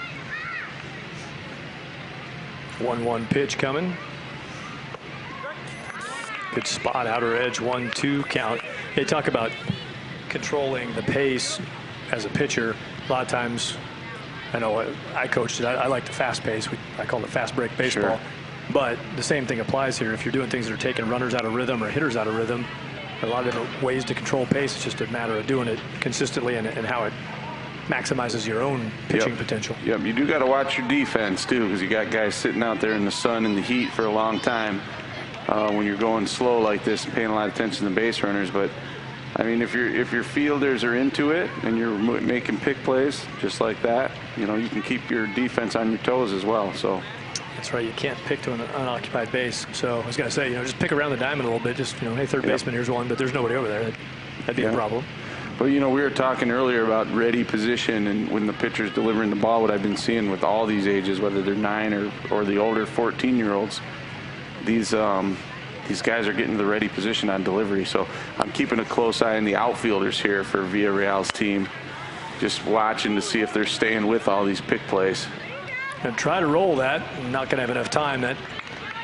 1-1 pitch coming. Good spot, outer edge, 1-2 count. They talk about controlling the pace as a pitcher. A lot of times, I know I coached it. I like the fast pace. I call it fast break baseball. Sure. But the same thing applies here. If you're doing things that are taking runners out of rhythm or hitters out of rhythm, a lot of different ways to control pace. It's just a matter of doing it consistently and how it maximizes your own pitching potential. Yep, you do got to watch your defense too, because you got guys sitting out there in the sun and the heat for a long time when you're going slow like this and paying a lot of attention to the base runners. But I mean, if your fielders are into it and you're making pick plays just like that, you know, you can keep your defense on your toes as well. So. That's right. You can't pick to an unoccupied base. So I was going to say, you know, just pick around the diamond a little bit. Just, you know, hey, third baseman, here's one, but there's nobody over there. That'd be a problem. But, you know, we were talking earlier about ready position and when the pitcher's delivering the ball, what I've been seeing with all these ages, whether they're 9 or the older 14-year-olds, these guys are getting to the ready position on delivery. So I'm keeping a close eye on the outfielders here for Villarreal's team, just watching to see if they're staying with all these pick plays. And try to roll that. Not going to have enough time. That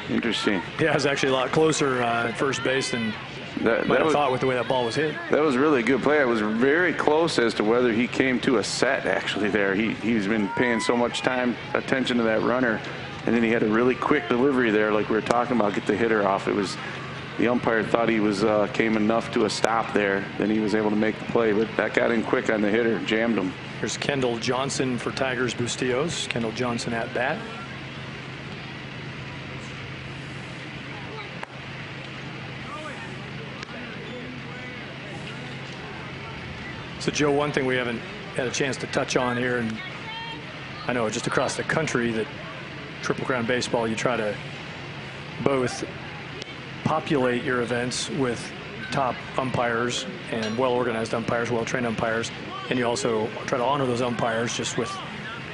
interesting. Yeah, it's actually a lot closer at first base than might have thought with the way that ball was hit. That was really a good play. It was very close as to whether he came to a set actually there. He's been paying so much attention to that runner, and then he had a really quick delivery there, like we were talking about, get the hitter off. It was the umpire thought he was came enough to a stop there, then he was able to make the play, but that got in quick on the hitter, jammed him. Here's Kendall Johnson for Tigers Bustillos. Kendall Johnson at bat. So, Joe, one thing we haven't had a chance to touch on here, and I know just across the country that Triple Crown Baseball, you try to both populate your events with top umpires and well-organized umpires, well-trained umpires, and you also try to honor those umpires just with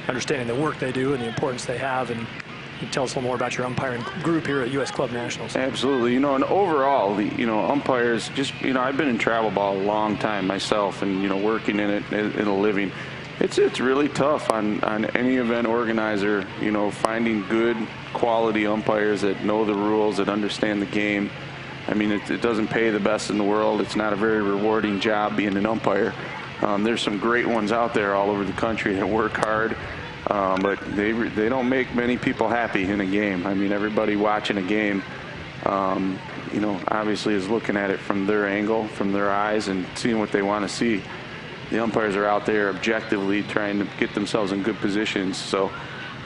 understanding the work they do and the importance they have. And you tell us a little more about your umpiring group here at U.S. Club Nationals. Absolutely. You know, and overall, umpires, just, I've been in travel ball a long time myself, and, working in it in a living. It's really tough on any event organizer, finding good quality umpires that know the rules, that understand the game. I mean, it doesn't pay the best in the world. It's not a very rewarding job being an umpire. There's some great ones out there all over the country that work hard, but they don't make many people happy in a game. I mean, everybody watching a game, obviously is looking at it from their angle, from their eyes, and seeing what they want to see. The umpires are out there objectively trying to get themselves in good positions. So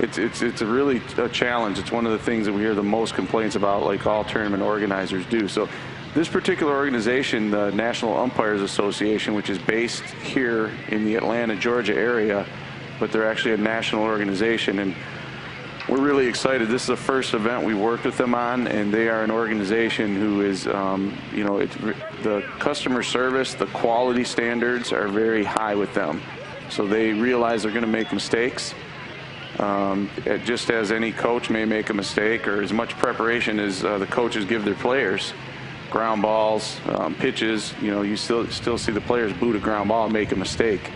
it's really a challenge. It's one of the things that we hear the most complaints about, like all tournament organizers do. So this particular organization, the National Umpires Association, which is based here in the Atlanta, Georgia area, but they're actually a national organization, and we're really excited. This is the first event we worked with them on, and they are an organization who is, the customer service, the quality standards are very high with them. So they realize they're going to make mistakes. Just as any coach may make a mistake, or as much preparation as the coaches give their players. Ground balls, pitches, you still see the players boot a ground ball and make a mistake.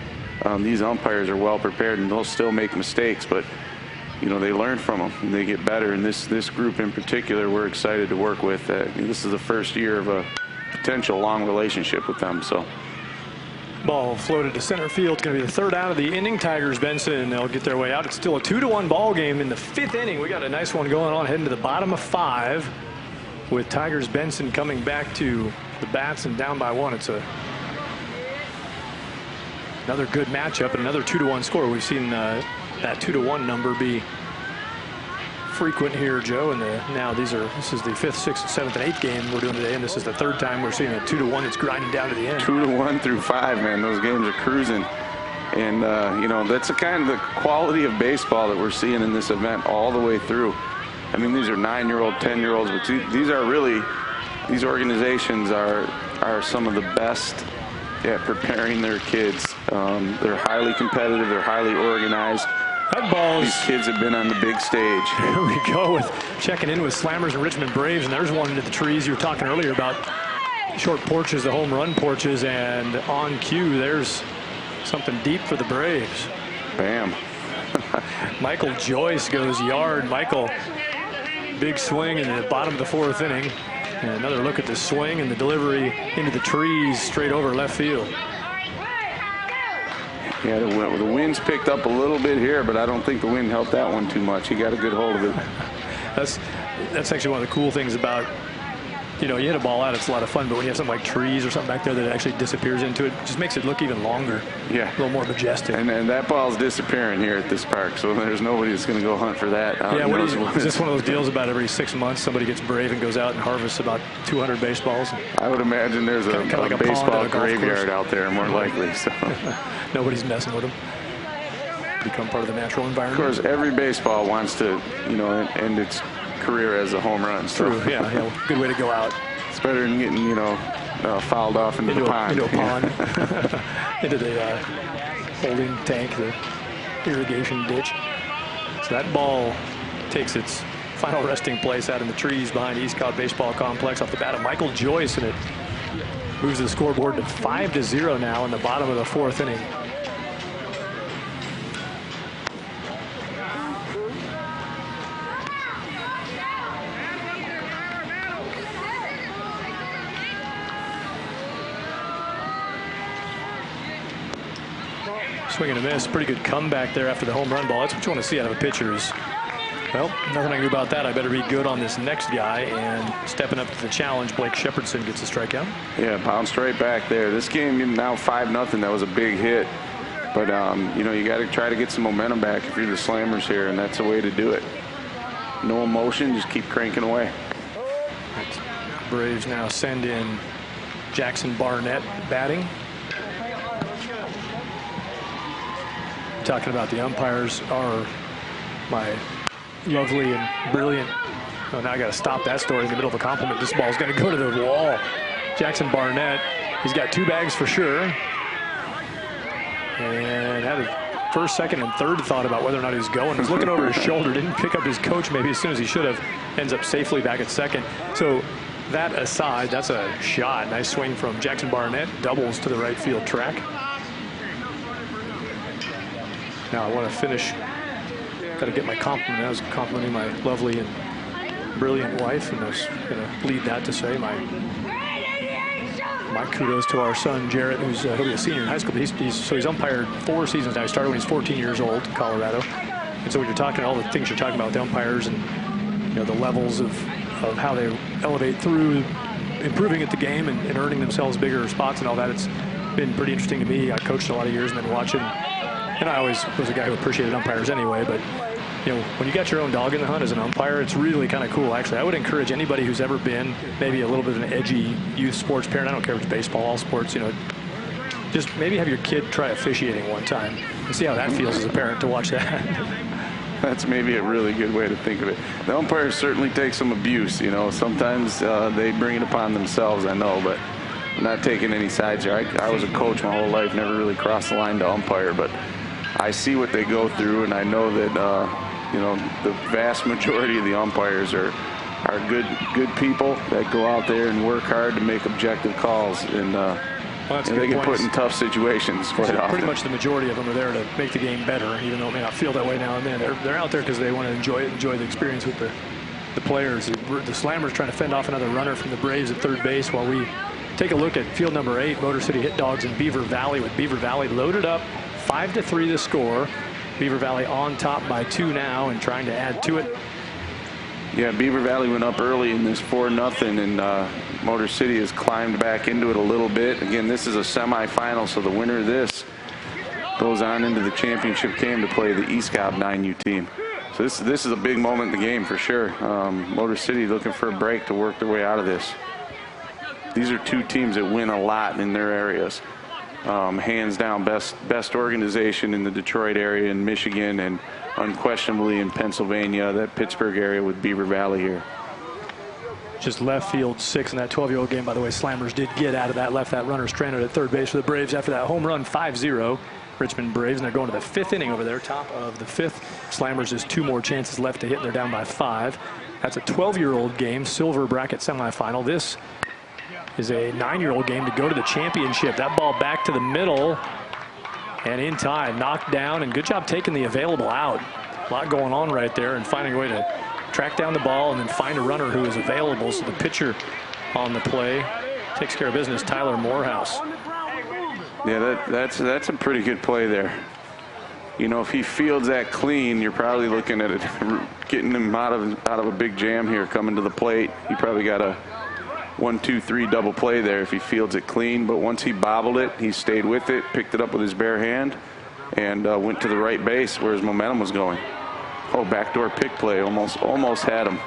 These umpires are well prepared, and they'll still make mistakes, but they learn from them and they get better. And this group in particular, we're excited to work with. This is the first year of a potential long relationship with them. So. Ball floated to center field. It's going to be the third out of the inning. Tigers Benson, they'll get their way out. It's still a 2-1 ball game in the fifth inning. We got a nice one going on, heading to the bottom of 5 with Tigers Benson coming back to the bats and down by 1. It's another good matchup and another 2-1 score. We've seen that 2-1 number be frequent here, Joe, and this is the 5th, 6th, 7th, and 8th game we're doing today, and this is the third time we're seeing a 2-1 that's grinding down to the end. 2-1 through 5, man. Those games are cruising, and that's the kind of the quality of baseball that we're seeing in this event all the way through. I mean, these are 9-year-old, 10-year-olds, but these organizations are some of the best at preparing their kids. They're highly competitive. They're highly organized. These kids have been on the big stage. Here we go with checking in with Slammers and Richmond Braves, and there's one into the trees. You were talking earlier about short porches, the home run porches, and on cue, there's something deep for the Braves. Bam. Michael Joyce goes yard. Michael, big swing in the bottom of the 4th inning. And another look at the swing and the delivery into the trees straight over left field. Yeah, the wind's picked up a little bit here, but I don't think the wind helped that one too much. He got a good hold of it. That's actually one of the cool things about you know, you hit a ball out, it's a lot of fun, but when you have something like trees or something back there that actually disappears into it, just makes it look even longer. Yeah. A little more majestic. And that ball's disappearing here at this park, so there's nobody that's going to go hunt for that. Yeah, is this one of those deals about every 6 months somebody gets brave and goes out and harvests about 200 baseballs? I would imagine there's a like a baseball pond graveyard out there, more likely. So nobody's messing with them. Become part of the natural of environment. course, every baseball wants to, you know, end its career as a home run. So. True. Yeah, good way to go out. It's better than getting, you know, fouled off into the pond. Into a pond. Into the holding tank, the irrigation ditch. So that ball takes its final resting place out in the trees behind East Cobb Baseball Complex off the bat of Michael Joyce, and it moves the scoreboard to 5-0 now in the bottom of the 4th inning. Swing and a miss. Pretty good comeback there after the home run ball. That's what you want to see out of a pitcher is, well, nothing I can do about that. I better be good on this next guy. And stepping up to the challenge, Blake Shepherdson gets a strikeout. Yeah, bounced right back there. This game now 5-0. That was a big hit. But, you know, you got to try to get some momentum back if you're the Slammers here, and that's a way to do it. No emotion, just keep cranking away. Braves now send in Jackson Barnett batting. Talking about the umpires are my lovely and brilliant. Oh, now I got to stop that story in the middle of a compliment. This ball's going to go to the wall. Jackson Barnett, he's got 2 bags for sure. And had a first, second, and third thought about whether or not he was going. He was looking over his shoulder, didn't pick up his coach maybe as soon as he should have. Ends up safely back at second. So that aside, that's a shot. Nice swing from Jackson Barnett. Doubles to the right field track. Now I want to finish. Got to get my compliment. I was complimenting my lovely and brilliant wife, and I was going to lead that to say my kudos to our son Jarrett, who's he'll be a senior in high school. But he's umpired 4 seasons now. He started when he was 14 years old in Colorado. And so when you're talking all the things you're talking about with the umpires and, you know, the levels of how they elevate through improving at the game and earning themselves bigger spots and all that, it's been pretty interesting to me. I coached a lot of years and then watching. And I always was a guy who appreciated umpires anyway, but, you know, when you got your own dog in the hunt as an umpire, it's really kind of cool, actually. I would encourage anybody who's ever been maybe a little bit of an edgy youth sports parent, I don't care if it's baseball, all sports, you know, just maybe have your kid try officiating one time and see how that feels as a parent to watch that. That's maybe a really good way to think of it. The umpires certainly take some abuse, you know. Sometimes they bring it upon themselves, I know, but I'm not taking any sides here. I was a coach my whole life, never really crossed the line to umpire, but I see what they go through, and I know that, you know, the vast majority of the umpires are good people that go out there and work hard to make objective calls, and they get put in tough situations quite often. Pretty much the majority of them are there to make the game better, even though it may not feel that way now and then. They're out there because they want to enjoy the experience with the players. The Slammers trying to fend off another runner from the Braves at third base while we take a look at field number 8, Motor City Hit Dogs in Beaver Valley, with Beaver Valley loaded up. 5-3 the score. Beaver Valley on top by 2 now and trying to add to it. Yeah, Beaver Valley went up early in this 4-0, and Motor City has climbed back into it a little bit. Again, this is a semifinal, so the winner of this goes on into the championship game to play the East Cobb 9U team. So this is a big moment in the game for sure. Motor City looking for a break to work their way out of this. These are 2 teams that win a lot in their areas. Hands down best organization in the Detroit area, in Michigan, and unquestionably in Pennsylvania, that Pittsburgh area with Beaver Valley here. Just left field 6 in that 12-year-old game. By the way, Slammers did get out of that, left that runner stranded at third base for the Braves after that home run. 5-0 Richmond Braves, and they're going to the 5th inning over there, top of the 5th. Slammers just 2 more chances left to hit, and they're down by 5. That's a 12-year-old game, silver bracket semifinal. This is a 9-year-old game to go to the championship. That ball back to the middle and in time, knocked down, and good job taking the available out. A lot going on right there and finding a way to track down the ball and then find a runner who is available. So the pitcher on the play takes care of business, Tyler Morehouse. Yeah, that's a pretty good play there. You know, if he fields that clean, you're probably looking at it, getting him out of a big jam here coming to the plate. He probably got a 1-2-3 double play there if he fields it clean. But once he bobbled it, he stayed with it, picked it up with his bare hand, and went to the right base where his momentum was going. Oh, backdoor pick play, almost had him.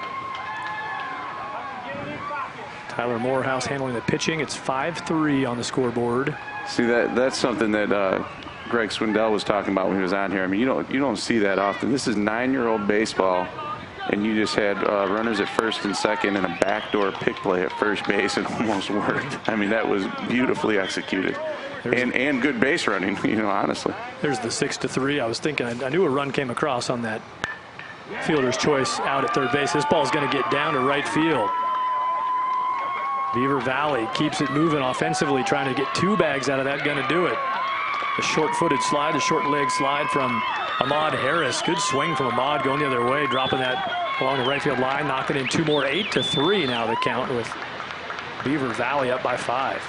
Tyler Morehouse handling the pitching. It's 5-3 on the scoreboard. See, that's something that Greg Swindell was talking about when he was on here. I mean, you don't see that often. This is 9-year-old baseball, and you just had runners at first and second and a backdoor pick play at first base. It almost worked. I mean, that was beautifully executed. And good base running, honestly. There's the 6-3. I was thinking, I knew a run came across on that fielder's choice out at third base. This ball's going to get down to right field. Beaver Valley keeps it moving offensively, trying to get 2 bags out of that. Going to do it. The short-footed slide, the short leg slide from Ahmad Harris. Good swing from Ahmad, going the other way, dropping that along the right field line, knocking in 2 more. 8-3 now the count, with Beaver Valley up by 5.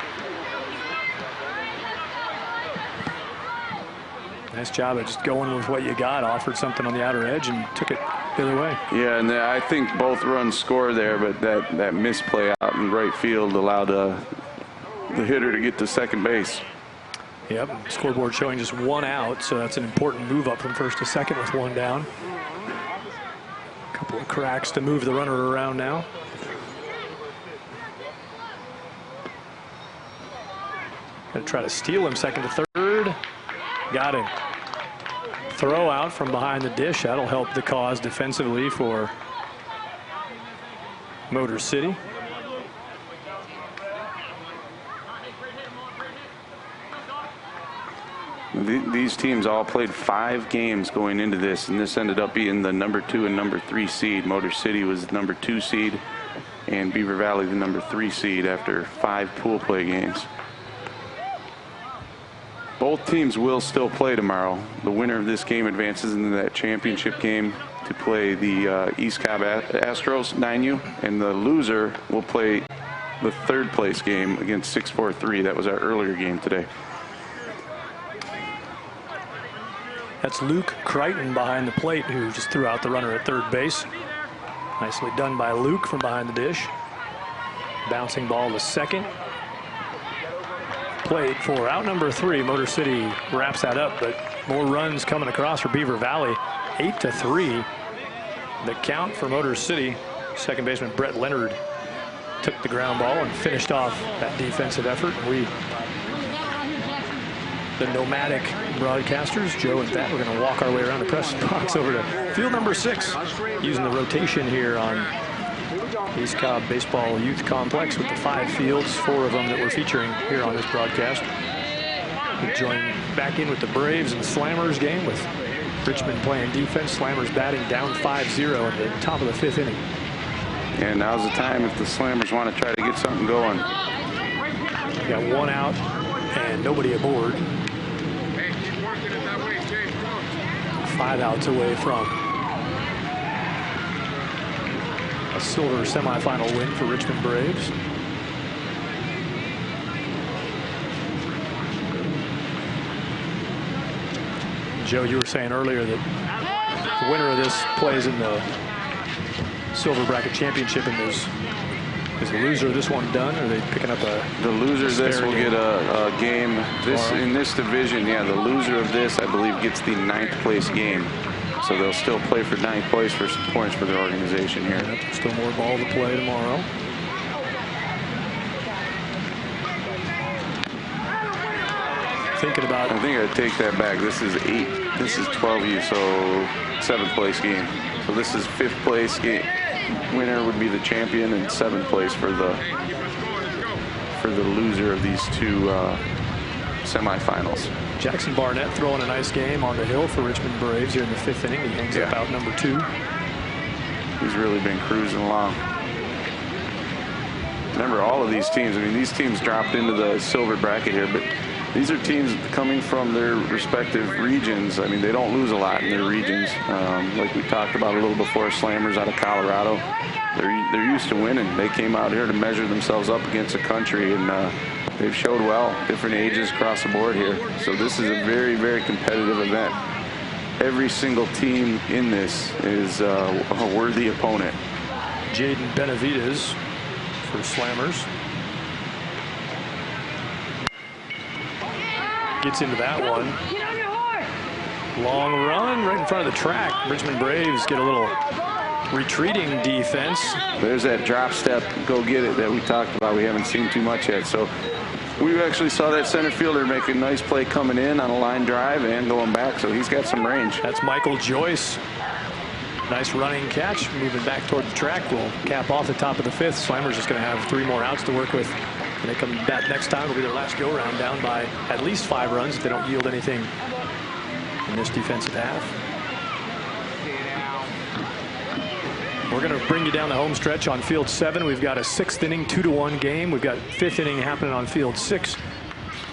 Nice job of just going with what you got. Offered something on the outer edge and took it the other way. Yeah, and I think both runs score there, but that misplay out in right field allowed the hitter to get to second base. Yep, scoreboard showing just 1 out, so that's an important move up from first to second with 1 down. A couple of cracks to move the runner around now. Gonna try to steal him second to third. Got him. Throw out from behind the dish. That'll help the cause defensively for Motor City. These teams all played 5 games going into this, and this ended up being the number 2 and number 3 seed. Motor City was the number 2 seed, and Beaver Valley the number 3 seed after 5 pool play games. Both teams will still play tomorrow. The winner of this game advances into that championship game to play the East Cobb Astros 9U, and the loser will play the 3rd place game against 643. That was our earlier game today. That's Luke Crichton behind the plate, who just threw out the runner at third base. Nicely done by Luke from behind the dish. Bouncing ball to second. Played for out number 3. Motor City wraps that up, but more runs coming across for Beaver Valley. 8-3. The count for Motor City. Second baseman Brett Leonard took the ground ball and finished off that defensive effort. The nomadic broadcasters, Joe and Thad, we're going to walk our way around the press box over to field number 6, using the rotation here on East Cobb Baseball Youth Complex with the 5 fields, 4 of them that we're featuring here on this broadcast. We join back in with the Braves and Slammers game, with Richmond playing defense. Slammers batting down 5-0 at the top of the 5th inning. And now's the time if the Slammers want to try to get something going. We got 1 out and nobody aboard. 5 outs away from a silver semifinal win for Richmond Braves. Joe, you were saying earlier that the winner of this plays in the Silver Bracket Championship, and is the loser of this one done? Or are they picking up the loser of this will get a game in this division? Yeah, the loser of this, I believe, gets the 9th place game. So they'll still play for 9th place for some points for their organization here. Yep, still more ball to play tomorrow. Thinking about, I think I'd take that back. This is 8. This is 12U, so 7th place game. So this is 5th place game. Winner would be the champion, and 7th place for the loser of these 2 semifinals. Jackson Barnett throwing a nice game on the hill for Richmond Braves here in the 5th inning. He hangs up out number 2. He's really been cruising along. Remember, all of these teams, I mean, these teams dropped into the silver bracket here, but these are teams coming from their respective regions. I mean, they don't lose a lot in their regions. Like we talked about a little before, Slammers out of Colorado. They're used to winning. They came out here to measure themselves up against the country, and they've showed well. Different ages across the board here. So this is a very, very competitive event. Every single team in this is a worthy opponent. Jaden Benavides for Slammers. Gets into that one. Long run right in front of the track. Richmond Braves get a little retreating defense. There's that drop step, go get it that we talked about. We haven't seen too much yet. So we actually saw that center fielder make a nice play coming in on a line drive and going back. So he's got some range. That's Michael Joyce. Nice running catch. Moving back toward the track. Will cap off the top of the 5th. Slammers just going to have 3 more outs to work with. When they come back next time, it'll be their last go-round, down by at least 5 runs if they don't yield anything in this defensive half. We're going to bring you down the home stretch on field 7. We've got a 6th inning 2-1 game. We've got 5th inning happening on field 6.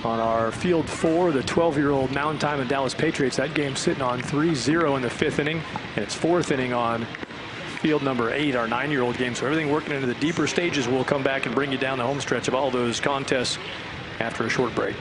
On our field 4, the 12-year-old Mountain Time and Dallas Patriots. That game's sitting on 3-0 in the 5th inning, and it's 4th inning on field number 8, our 9-year-old game. So everything working into the deeper stages. We'll come back and bring you down the home stretch of all those contests after a short break.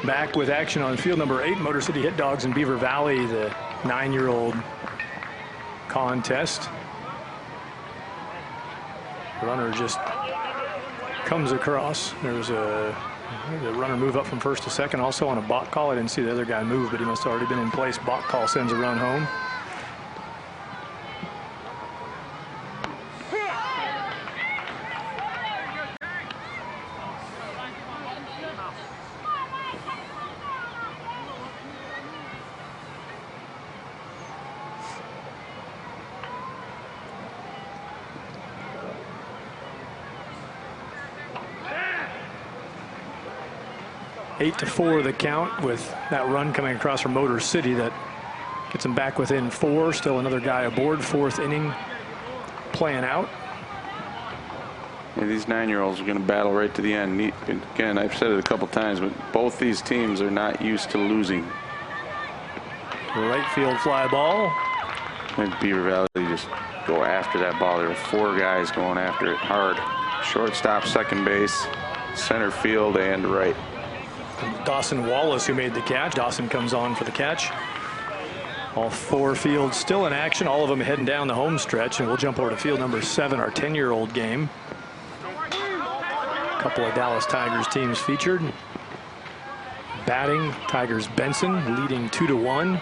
Back with action on field number 8, Motor City Hit Dogs in Beaver Valley, the 9-year-old contest. Runner just comes across. There's the runner move up from first to second. Also on a balk call. I didn't see the other guy move, but he must have already been in place. Balk call sends a run home. Eight to 4 the count with that run coming across from Motor City that gets them back within 4. Still another guy aboard. 4th inning playing out. Yeah, these 9-year-olds are going to battle right to the end. Again, I've said it a couple times, but both these teams are not used to losing. Right field fly ball. And Beaver Valley just go after that ball. There are 4 guys going after it hard. Shortstop, second base, center field, and right. Dawson Wallace, who made the catch. Dawson comes on for the catch. All 4 fields still in action, all of them heading down the home stretch, and we'll jump over to field number 7, our 10-year-old game. A couple of Dallas Tigers teams featured. Batting, Tigers Benson leading 2-1.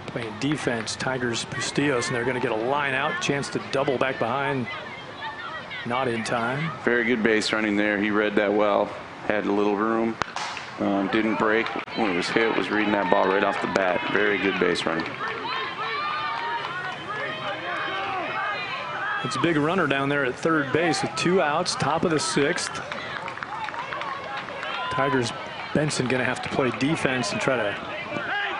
Playing defense, Tigers Bustillos, and they're going to get a line out, chance to double back behind. Not in time. Very good base running there. He read that well. Had a little room, didn't break. When it was hit, was reading that ball right off the bat. Very good base running. It's a big runner down there at third base with 2 outs, top of the 6th. Tigers Benson going to have to play defense and try to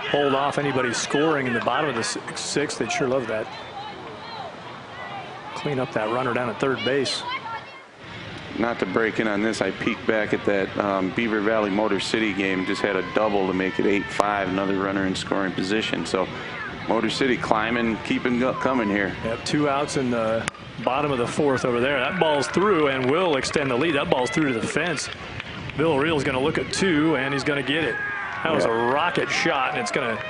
hold off anybody scoring in the bottom of the 6th. They'd sure love that. clean up that runner down at third base. Not to break in on this, I peeked back at that Beaver Valley Motor City game, just had a double to make it 8-5, another runner in scoring position. So Motor City climbing, keeping coming here. Yep, 2 outs in the bottom of the 4th over there. That ball's through and will extend the lead. That ball's through to the fence. Villarreal's going to look at 2, and he's going to get it. That was a rocket shot, and it's going to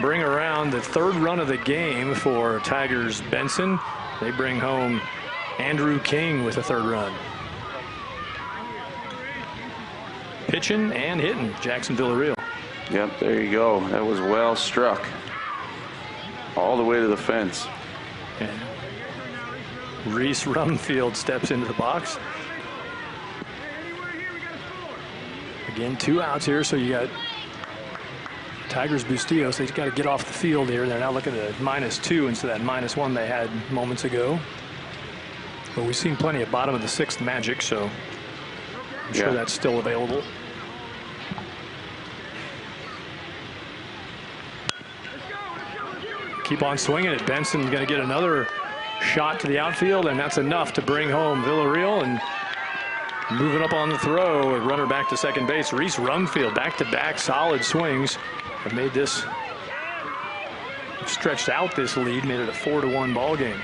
bring around the 3rd run of the game for Tigers Benson. They bring home Andrew King with the 3rd run. Pitching and hitting, Jackson Villarreal. Yep, there you go. That was well struck. All the way to the fence. And Reese Rumfield steps into the box. Again, 2 outs here, so you got Tigers Bustillos. They've got to get off the field here. They're now looking at -2 instead of that -1 they had moments ago. But we've seen plenty of bottom of the 6th magic, so I'm sure that's still available. Keep on swinging it. Benson going to get another shot to the outfield, and that's enough to bring home Villarreal. And moving up on the throw, a runner back to second base. Reese Rumfield, back-to-back solid swings have made this, stretched out this lead, made it a 4-1 ball game.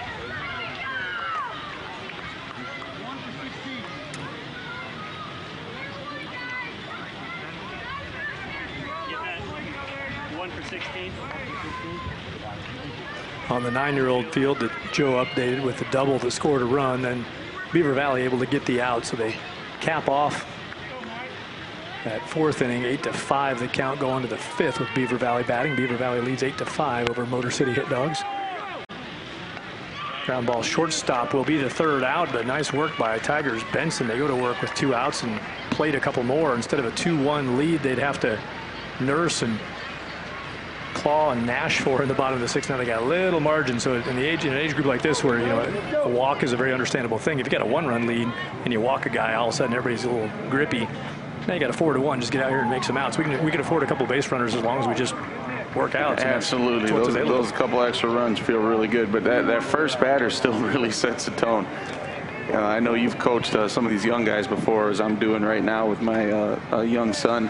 On the 9-year-old field that Joe updated with the double that scored a run, then Beaver Valley able to get the out, so they cap off that 4th inning, 8-5. The count going to the 5th with Beaver Valley batting. Beaver Valley leads 8-5 over Motor City Hit Dogs. Ground ball shortstop will be the 3rd out, but nice work by Tigers Benson. They go to work with 2 outs and played a couple more. Instead of a 2-1 lead, they'd have to nurse and claw and gnash for in the bottom of the 6th. Now they got a little margin, so in an age group like this, where a walk is a very understandable thing. If you got a 1-run lead and you walk a guy, all of a sudden everybody's a little grippy. Now you got a 4-1. Just get out here and make some outs. We can afford a couple base runners as long as we just work out. So absolutely, those couple extra runs feel really good. But that first batter still really sets the tone. I know you've coached some of these young guys before, as I'm doing right now with my young son.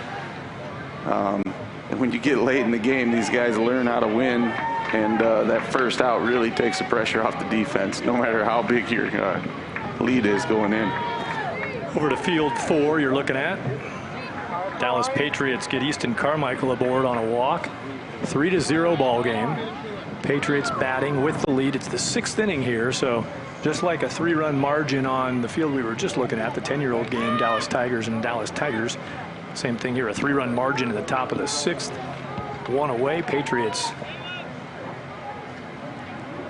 And when you get late in the game, these guys learn how to win, and that first out really takes the pressure off the defense, no matter how big your lead is going in. Over to field 4, you're looking at Dallas Patriots get Easton Carmichael aboard on a walk. 3-0 ball game. Patriots batting with the lead. It's the 6th inning here, so just like a 3-run margin on the field we were just looking at, the 10-year-old game, Dallas Tigers and Dallas Tigers. Same thing here, a 3-run margin at the top of the 6th. 1 away, Patriots.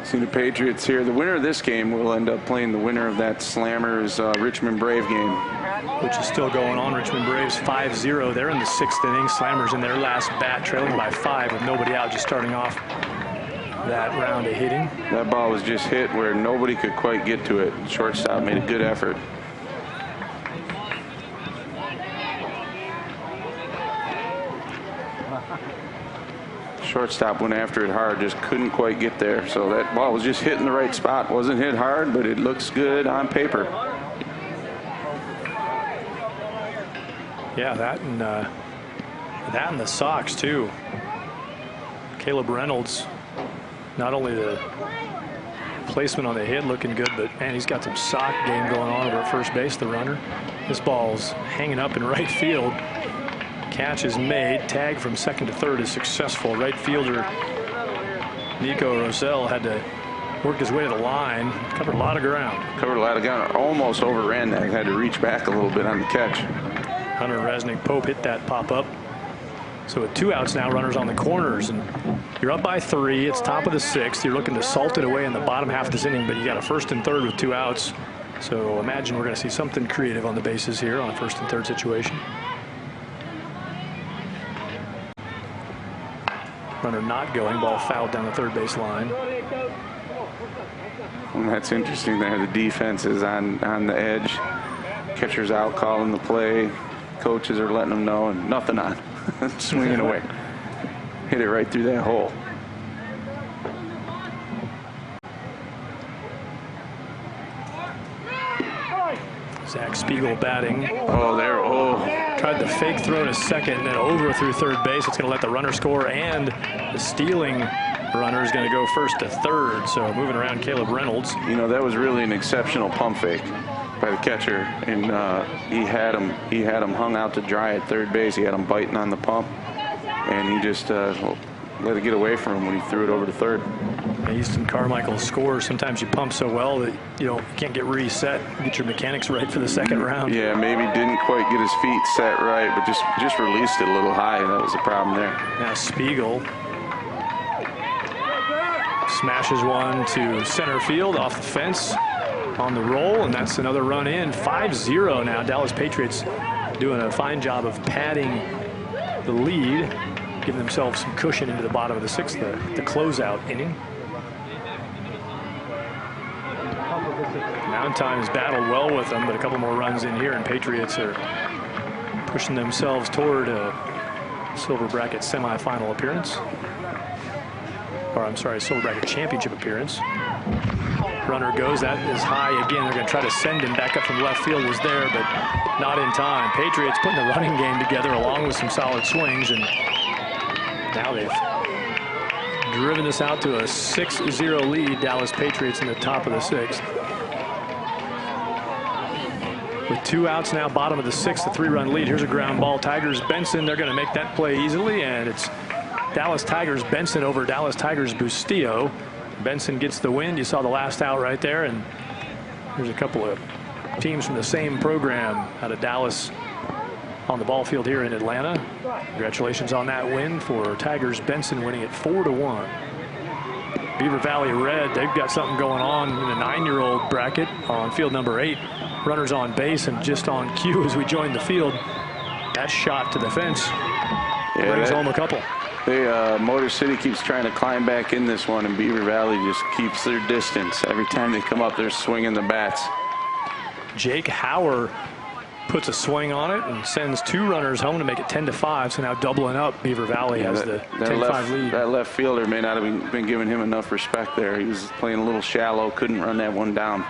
See the Patriots here. The winner of this game will end up playing the winner of that Slammers Richmond Brave game, which is still going on. Richmond Braves 5-0. They're in the 6th inning. Slammers in their last bat, trailing by 5 with nobody out, just starting off that round of hitting. That ball was just hit where nobody could quite get to it. Shortstop made a good effort. Shortstop went after it hard, just couldn't quite get there. So that ball was just hit in the right spot. Wasn't hit hard, but it looks good on paper. Yeah, that and the socks too. Caleb Reynolds, not only the placement on the hit looking good, but man, he's got some sock game going on over at first base, the runner. This ball's hanging up in right field. Catch is made. Tag from second to third is successful. Right fielder Nico Rosell had to work his way to the line. Covered a lot of ground. Almost overran that. Had to reach back a little bit on the catch. Hunter Resnick Pope hit that pop up. So with 2 outs now, runners on the corners, and you're up by 3. It's top of the 6th. You're looking to salt it away in the bottom half of this inning, but you got a 1st and 3rd with 2 outs. So imagine we're going to see something creative on the bases here on a 1st and 3rd situation. Runner not going, ball fouled down the third base line. Well, that's interesting there. The defense is on the edge. Catcher's out calling the play. Coaches are letting them know, and nothing on. Swinging away. Hit it right through that hole. Zach Spiegel batting. Oh, there. Oh. Tried the fake throw to second and then over through third base. It's going to let the runner score, and the stealing runner is going to go first to third. So moving around Caleb Reynolds. You know, that was really an exceptional pump fake by the catcher, and he had him hung out to dry at third base. He had him biting on the pump, and he just let it get away from him when he threw it over to third. Easton Carmichael scores. Sometimes you pump so well that you can't get reset, get your mechanics right for the second round. Yeah, maybe didn't quite get his feet set right, but just released it a little high. That was the problem there. Now Spiegel smashes one to center field off the fence on the roll, and that's another run in. 5-0 now. Dallas Patriots doing a fine job of padding the lead, giving themselves some cushion into the bottom of the sixth, the closeout inning. Mountain Time has battled well with them, but a couple more runs in here, and Patriots are pushing themselves toward a Silver Bracket semifinal appearance. Or I'm sorry, Silver Bracket championship appearance. Runner goes, that is high again. They're going to try to send him back up from left field. Was there, but not in time. Patriots putting the running game together along with some solid swings, and now they've driven this out to a 6-0 lead. Dallas Patriots in the top of the sixth. With 2 outs now, bottom of the sixth, a 3-run lead. Here's a ground ball. Tigers Benson, they're going to make that play easily, and it's Dallas Tigers Benson over Dallas Tigers Bustillo. Benson gets the win. You saw the last out right there, and there's a couple of teams from the same program out of Dallas on the ball field here in Atlanta. Congratulations on that win for Tigers Benson, winning it 4-1. Beaver Valley Red, they've got something going on in the 9-year-old bracket on field number 8. Runners on base, and just on cue as we join the field, that shot to the fence brings home a couple. Motor City keeps trying to climb back in this one, and Beaver Valley just keeps their distance. Every time they come up, they're swinging the bats. Jake Hauer puts a swing on it and sends 2 runners home to make it 10-5. So now doubling up, Beaver Valley has the 10-5 lead. That left fielder may not have been giving him enough respect there. He was playing a little shallow, couldn't run that one down.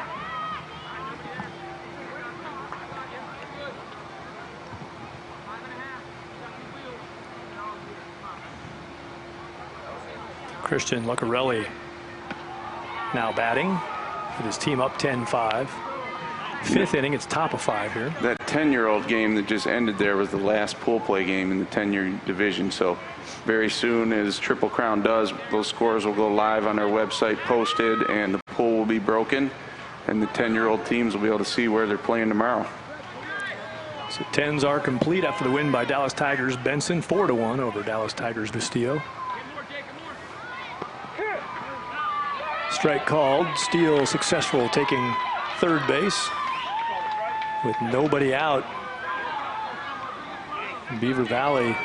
Christian Lucarelli now batting with his team up 10-5. 5th inning, it's top of 5 here. That 10-year-old game that just ended there was the last pool play game in the 10-year division. So very soon, as Triple Crown does, those scores will go live on our website, posted, and the pool will be broken, and the 10-year-old teams will be able to see where they're playing tomorrow. So 10s are complete after the win by Dallas Tigers Benson, 4-1 over Dallas Tigers Bustillo. Strike called. Steele successful, taking third base with nobody out. Beaver Valley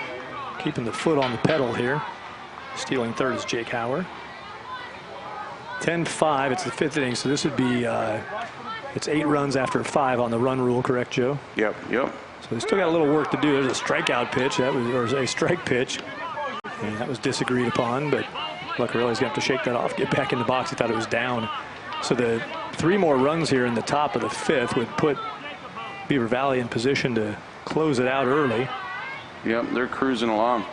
keeping the foot on the pedal here. Stealing third is Jake Hauer. 10-5. It's the 5th inning, so this would be it's 8 runs after 5 on the run rule, correct, Joe? Yep. So they still got a little work to do. There's a strikeout pitch, or a strike pitch, and that was disagreed upon, but Lucarelli's going to have to shake that off, get back in the box. He thought it was down. So the 3 more runs here in the top of the 5th would put Beaver Valley in position to close it out early. Yep, they're cruising along.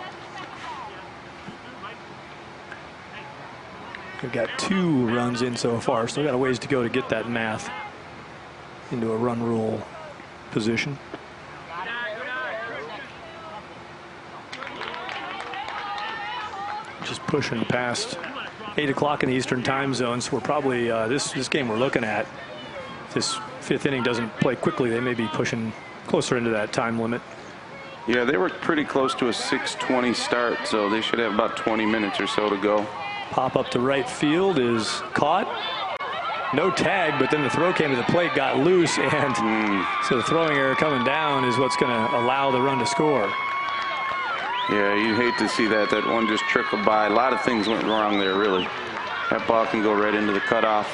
They've got 2 runs in so far. Still got a ways to go to get that math into a run rule position. Just pushing past 8 o'clock in the Eastern time zone, so we're probably this game we're looking at, if this 5th inning doesn't play quickly, they may be pushing closer into that time limit. Yeah, they were pretty close to a 6:20 start, so they should have about 20 minutes or so to go. Pop up to right field is caught. No tag, but then the throw came to the plate, got loose, and so the throwing error coming down is what's going to allow the run to score. Yeah, you'd hate to see that. That one just trickled by. A lot of things went wrong there, really. That ball can go right into the cutoff.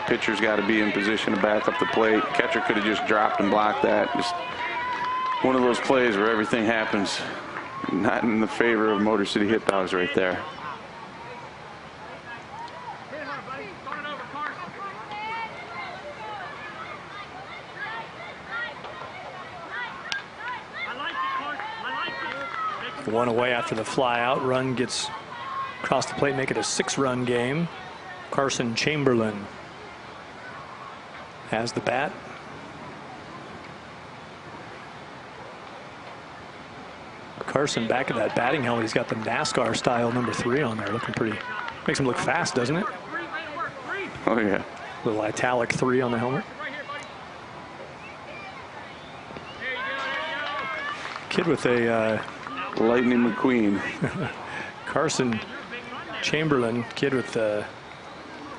Pitcher's got to be in position to back up the plate. Catcher could have just dropped and blocked that. Just one of those plays where everything happens. Not in the favor of Motor City Hit Dogs right there. One away after the fly out. Run gets across the plate, make it a 6-run game. Carson Chamberlain has the bat. Carson back at that batting helmet. He's got the NASCAR style number 3 on there, looking pretty. Makes him look fast, doesn't it? Oh yeah. Little italic 3 on the helmet. Kid with a Lightning McQueen. Carson Chamberlain, kid with a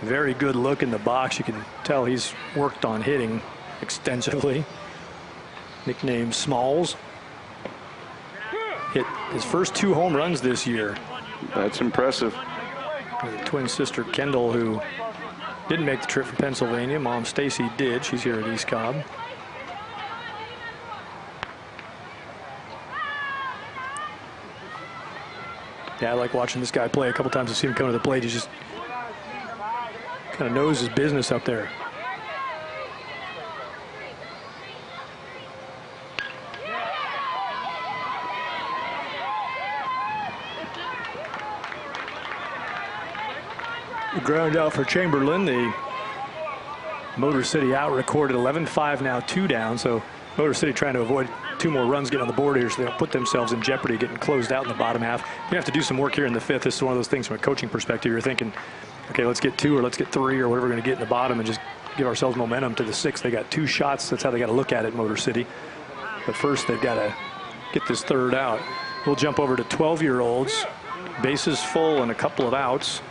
very good look in the box. You can tell he's worked on hitting extensively. Nicknamed Smalls. Hit his first 2 home runs this year. That's impressive. With a twin sister Kendall, who didn't make the trip from Pennsylvania. Mom Stacy did. She's here at East Cobb. Yeah, I like watching this guy play. A couple times I've seen him come to the plate. He just kind of knows his business up there. Ground out for Chamberlain. The Motor City out recorded 11-5 now, 2 down. So Motor City trying to avoid 2 more runs getting on the board here, so they don't put themselves in jeopardy getting closed out in the bottom half. You have to do some work here in the 5th. This is one of those things from a coaching perspective. You're thinking, okay, let's get 2 or let's get 3 or whatever we're going to get in the bottom and just give ourselves momentum to the 6th. They got 2 shots. That's how they got to look at it, Motor City. But first, they've got to get this 3rd out. We'll jump over to 12-year-olds. Bases full and a couple of outs.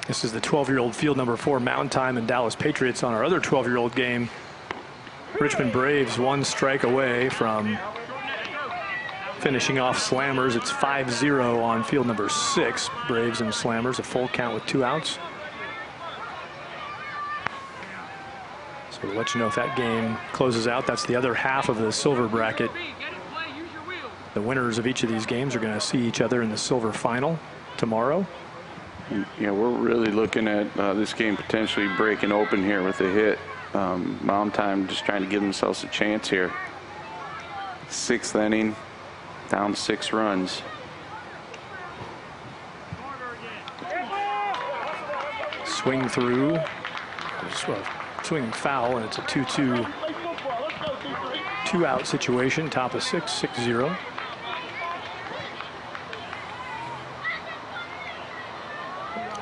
This is the 12-year-old field number 4 Mountain Time and Dallas Patriots on our other 12-year-old game. Richmond Braves 1 strike away from finishing off Slammers. It's 5-0 on field number 6. Braves and Slammers, a full count with 2 outs. So we'll let you know if that game closes out. That's the other half of the silver bracket. The winners of each of these games are going to see each other in the silver final tomorrow. Yeah, we're really looking at this game potentially breaking open here with a hit. Mountain Time just trying to give themselves a chance here. 6th inning, down 6 runs. Swing through, swing foul, and it's a 2-2, 2-out situation. Top of 6, 6-0.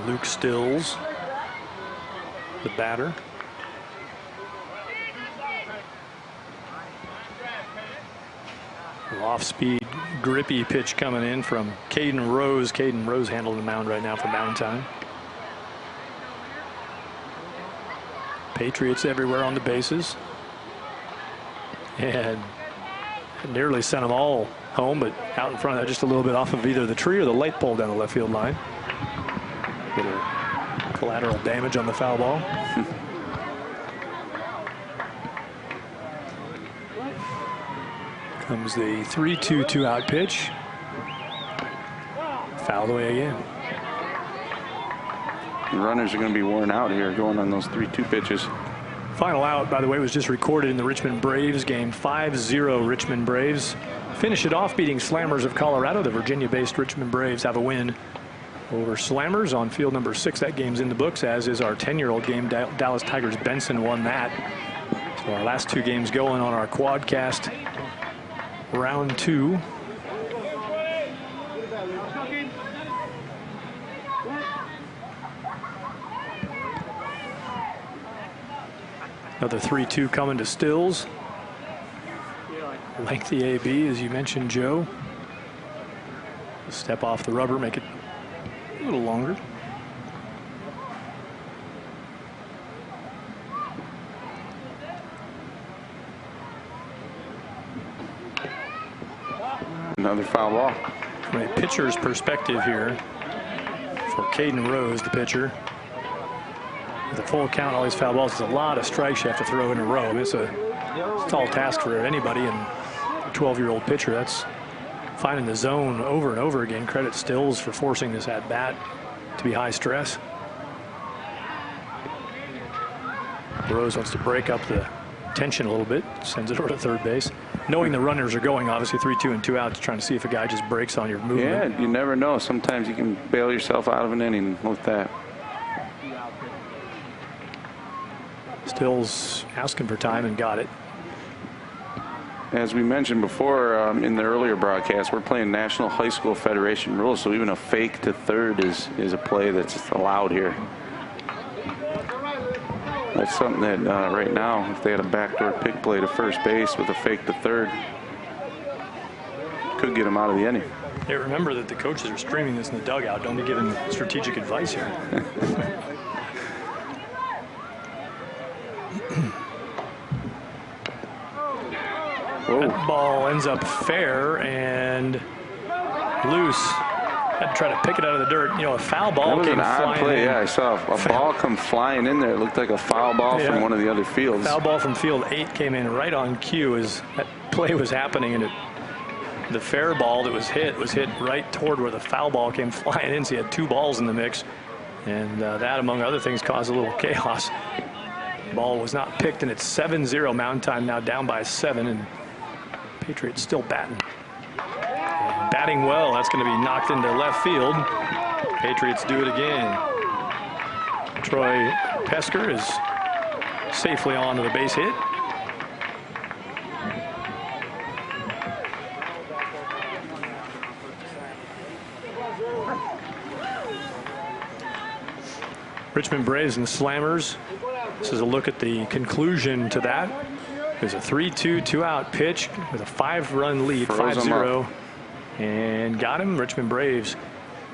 Luke Stills, the batter. Off-speed, grippy pitch coming in from Caden Rose. Caden Rose handling the mound right now for Mountain Time. Patriots everywhere on the bases. And nearly sent them all home, but out in front of that, just a little bit off of either the tree or the light pole down the left field line. Little collateral damage on the foul ball. Comes the 3-2, 2-out pitch. Fouled away again. The runners are going to be worn out here going on those 3-2 pitches. Final out, by the way, was just recorded in the Richmond Braves game. 5-0 Richmond Braves. Finish it off beating Slammers of Colorado. The Virginia-based Richmond Braves have a win over Slammers on field number 6. That game's in the books, as is our 10-year-old game. Dallas Tigers Benson won that. So our last 2 games going on our quadcast. Round 2. Another 3-2 coming to Stills. Lengthy AB, as you mentioned, Joe. Step off the rubber, make it a little longer. Another foul ball. From a pitcher's perspective here, for Caden Rose, the pitcher, with a full count, all these foul balls, it's a lot of strikes you have to throw in a row. I mean, it's a tall task for anybody, and a 12-year-old pitcher, that's finding the zone over and over again. Credit Stills for forcing this at bat to be high stress. Rose wants to break up the tension a little bit, sends it over to third base. Knowing the runners are going, obviously 3-2 and 2 outs, trying to see if a guy just breaks on your movement. Yeah, you never know. Sometimes you can bail yourself out of an inning with that. Stills asking for time and got it. As we mentioned before in the earlier broadcast, we're playing National High School Federation rules, so even a fake to third is a play that's allowed here. That's something that right now, if they had a backdoor pick play to first base with a fake to third, could get them out of the inning. Hey, remember that the coaches are streaming this in the dugout. Don't be giving strategic advice here. That ball ends up fair and loose. Had to try to pick it out of the dirt. You know, a foul ball that was came an odd flying play. in. Yeah, I saw a ball come flying in there. It looked like a foul ball from one of the other fields. Foul ball from field 8 came in right on cue as that play was happening, and the fair ball that was hit right toward where the foul ball came flying in. So you had 2 balls in the mix, and that, among other things, caused a little chaos. Ball was not picked, and it's 7-0 Mountain Time now, down by 7, and Patriots still batting. And batting well. That's going to be knocked into left field. Patriots do it again. Troy Pesker is safely on to the base hit. Richmond Braves and Slammers. This is a look at the conclusion to that. There's a 3-2, 2-out pitch with a 5-run lead, 5-0, and got him. Richmond Braves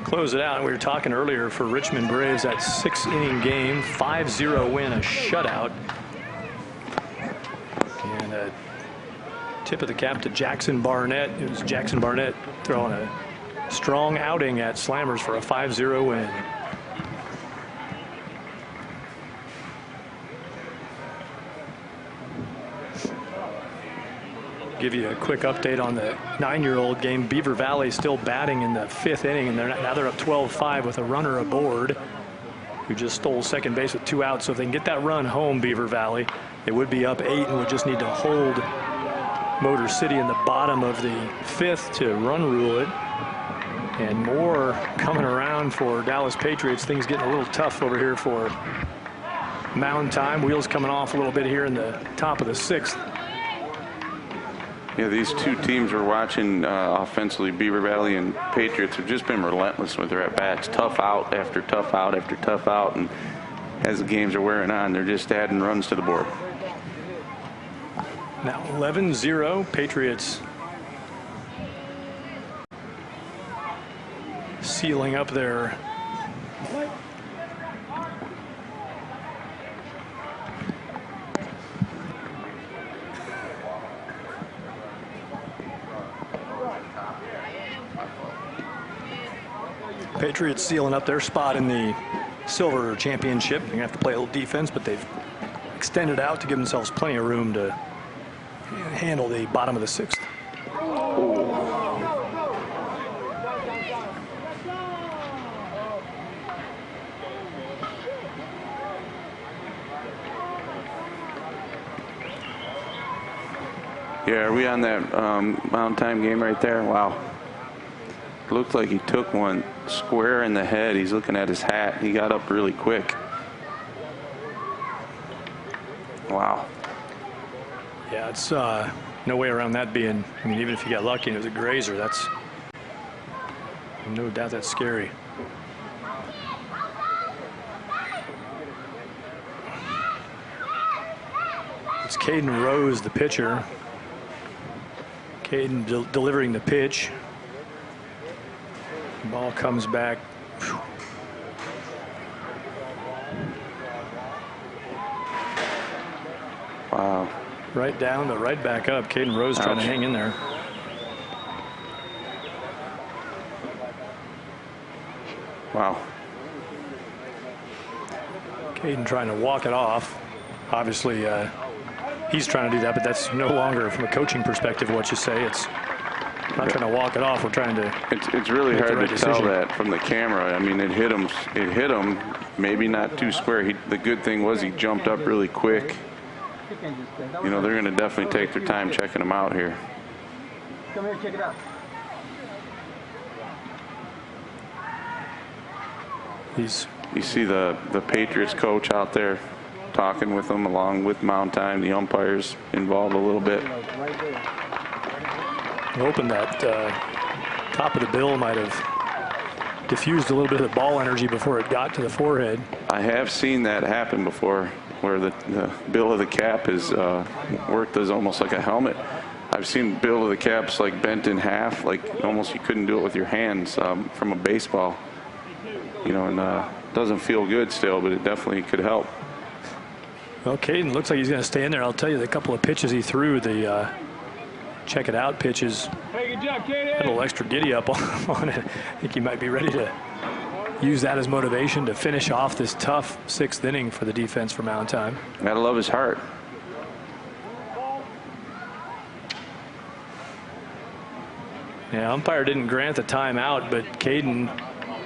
close it out. And we were talking earlier for Richmond Braves, that 6-inning game, 5-0 win, a shutout. And a tip of the cap to Jackson Barnett. It was Jackson Barnett throwing a strong outing at Slammers for a 5-0 win. Give you a quick update on the 9-year-old game. Beaver Valley still batting in the 5th inning, and now they're up 12-5 with a runner aboard who just stole second base with 2 outs. So if they can get that run home, Beaver Valley, they would be up 8 and would just need to hold Motor City in the bottom of the 5th to run rule it. And more coming around for Dallas Patriots. Things getting a little tough over here for Mountain Time. Wheels coming off a little bit here in the top of the 6th. Yeah, these two teams we're watching offensively, Beaver Valley and Patriots, have just been relentless with their at-bats. Tough out after tough out after tough out. And as the games are wearing on, they're just adding runs to the board. Now 11-0, Patriots sealing up their Patriots sealing up their spot in the Silver Championship. They're going to have to play a little defense, but they've extended out to give themselves plenty of room to handle the bottom of the 6th. Yeah, are we on that Mountain Time game right there? Wow. Looked like he took one square in the head. He's looking at his hat. He got up really quick. Wow. Yeah, it's no way around that being, I mean, even if you got lucky and it was a grazer, that's no doubt that's scary. It's Caden Rose, the pitcher. Caden delivering the pitch. Ball comes back. Whew. Wow. Right down, but right back up. Caden Rose trying to hang in there. Wow. Caden trying to walk it off. Obviously, he's trying to do that, but that's no longer, from a coaching perspective, what you say. It's not trying to walk it off. We're trying to. It's really hard to tell that from the camera. I mean, it hit him. It hit him. Maybe not too square. The good thing was he jumped up really quick you know, they're going to definitely take their time checking him out here. Come here, check it out. You see the Patriots coach out there talking with them along with Mound Time. The umpires involved a little bit. Hoping that top of the bill might have diffused a little bit of the ball energy before it got to the forehead. I have seen that happen before, where the bill of the cap is worked as almost like a helmet. I've seen bill of the caps like bent in half, like almost you couldn't do it with your hands from a baseball. You know, and doesn't feel good still, but it definitely could help. Well, Caden looks like he's going to stay in there. I'll tell you the couple of pitches he threw, the check it out pitches. Hey, good job, Caden. Had a little extra giddy up on it. I think he might be ready to use that as motivation to finish off this tough 6th inning for the defense for Mound Time. Gotta love his heart. Yeah, umpire didn't grant the timeout, but Caden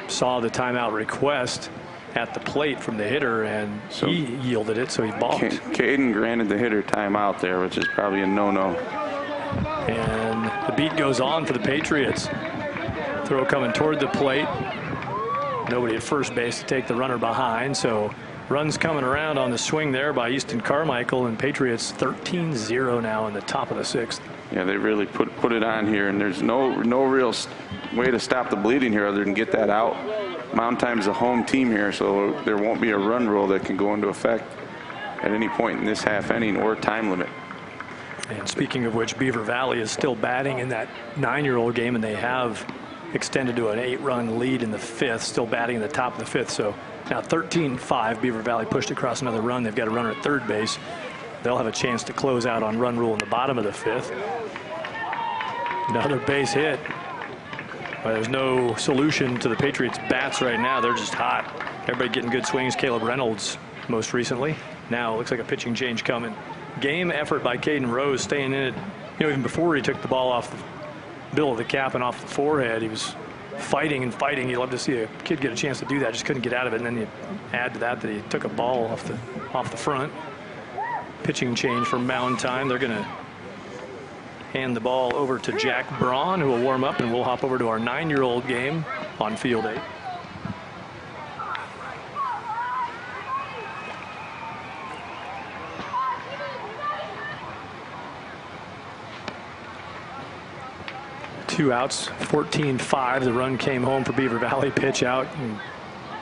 saw the timeout request at the plate from the hitter, and so he yielded it, so he balked. Caden granted the hitter timeout there, which is probably a no-no. And the beat goes on for the Patriots. Throw coming toward the plate. Nobody at first base to take the runner behind, so runs coming around on the swing there by Easton Carmichael, and Patriots 13-0 now in the top of the 6th. Yeah, they really put it on here, and there's no real way to stop the bleeding here other than get that out. Mound Time's a home team here, so there won't be a run rule that can go into effect at any point in this half inning or time limit. And speaking of which, Beaver Valley is still batting in that 9-year-old game, and they have extended to an 8-run lead in the 5th, still batting in the top of the 5th. So now 13-5, Beaver Valley pushed across another run. They've got a runner at third base. They'll have a chance to close out on run rule in the bottom of the 5th. Another base hit. Well, there's no solution to the Patriots' bats right now. They're just hot. Everybody getting good swings. Caleb Reynolds most recently. Now it looks like a pitching change coming. Game effort by Caden Rose, staying in it. You know, even before he took the ball off the bill of the cap and off the forehead, he was fighting and fighting. You love to see a kid get a chance to do that. Just couldn't get out of it. And then you add to that he took a ball off the front. Pitching change for Mound Time. They're going to hand the ball over to Jack Braun, who will warm up, and we'll hop over to our 9-year-old game on field 8. Two outs, 14-5. The run came home for Beaver Valley. Pitch out, and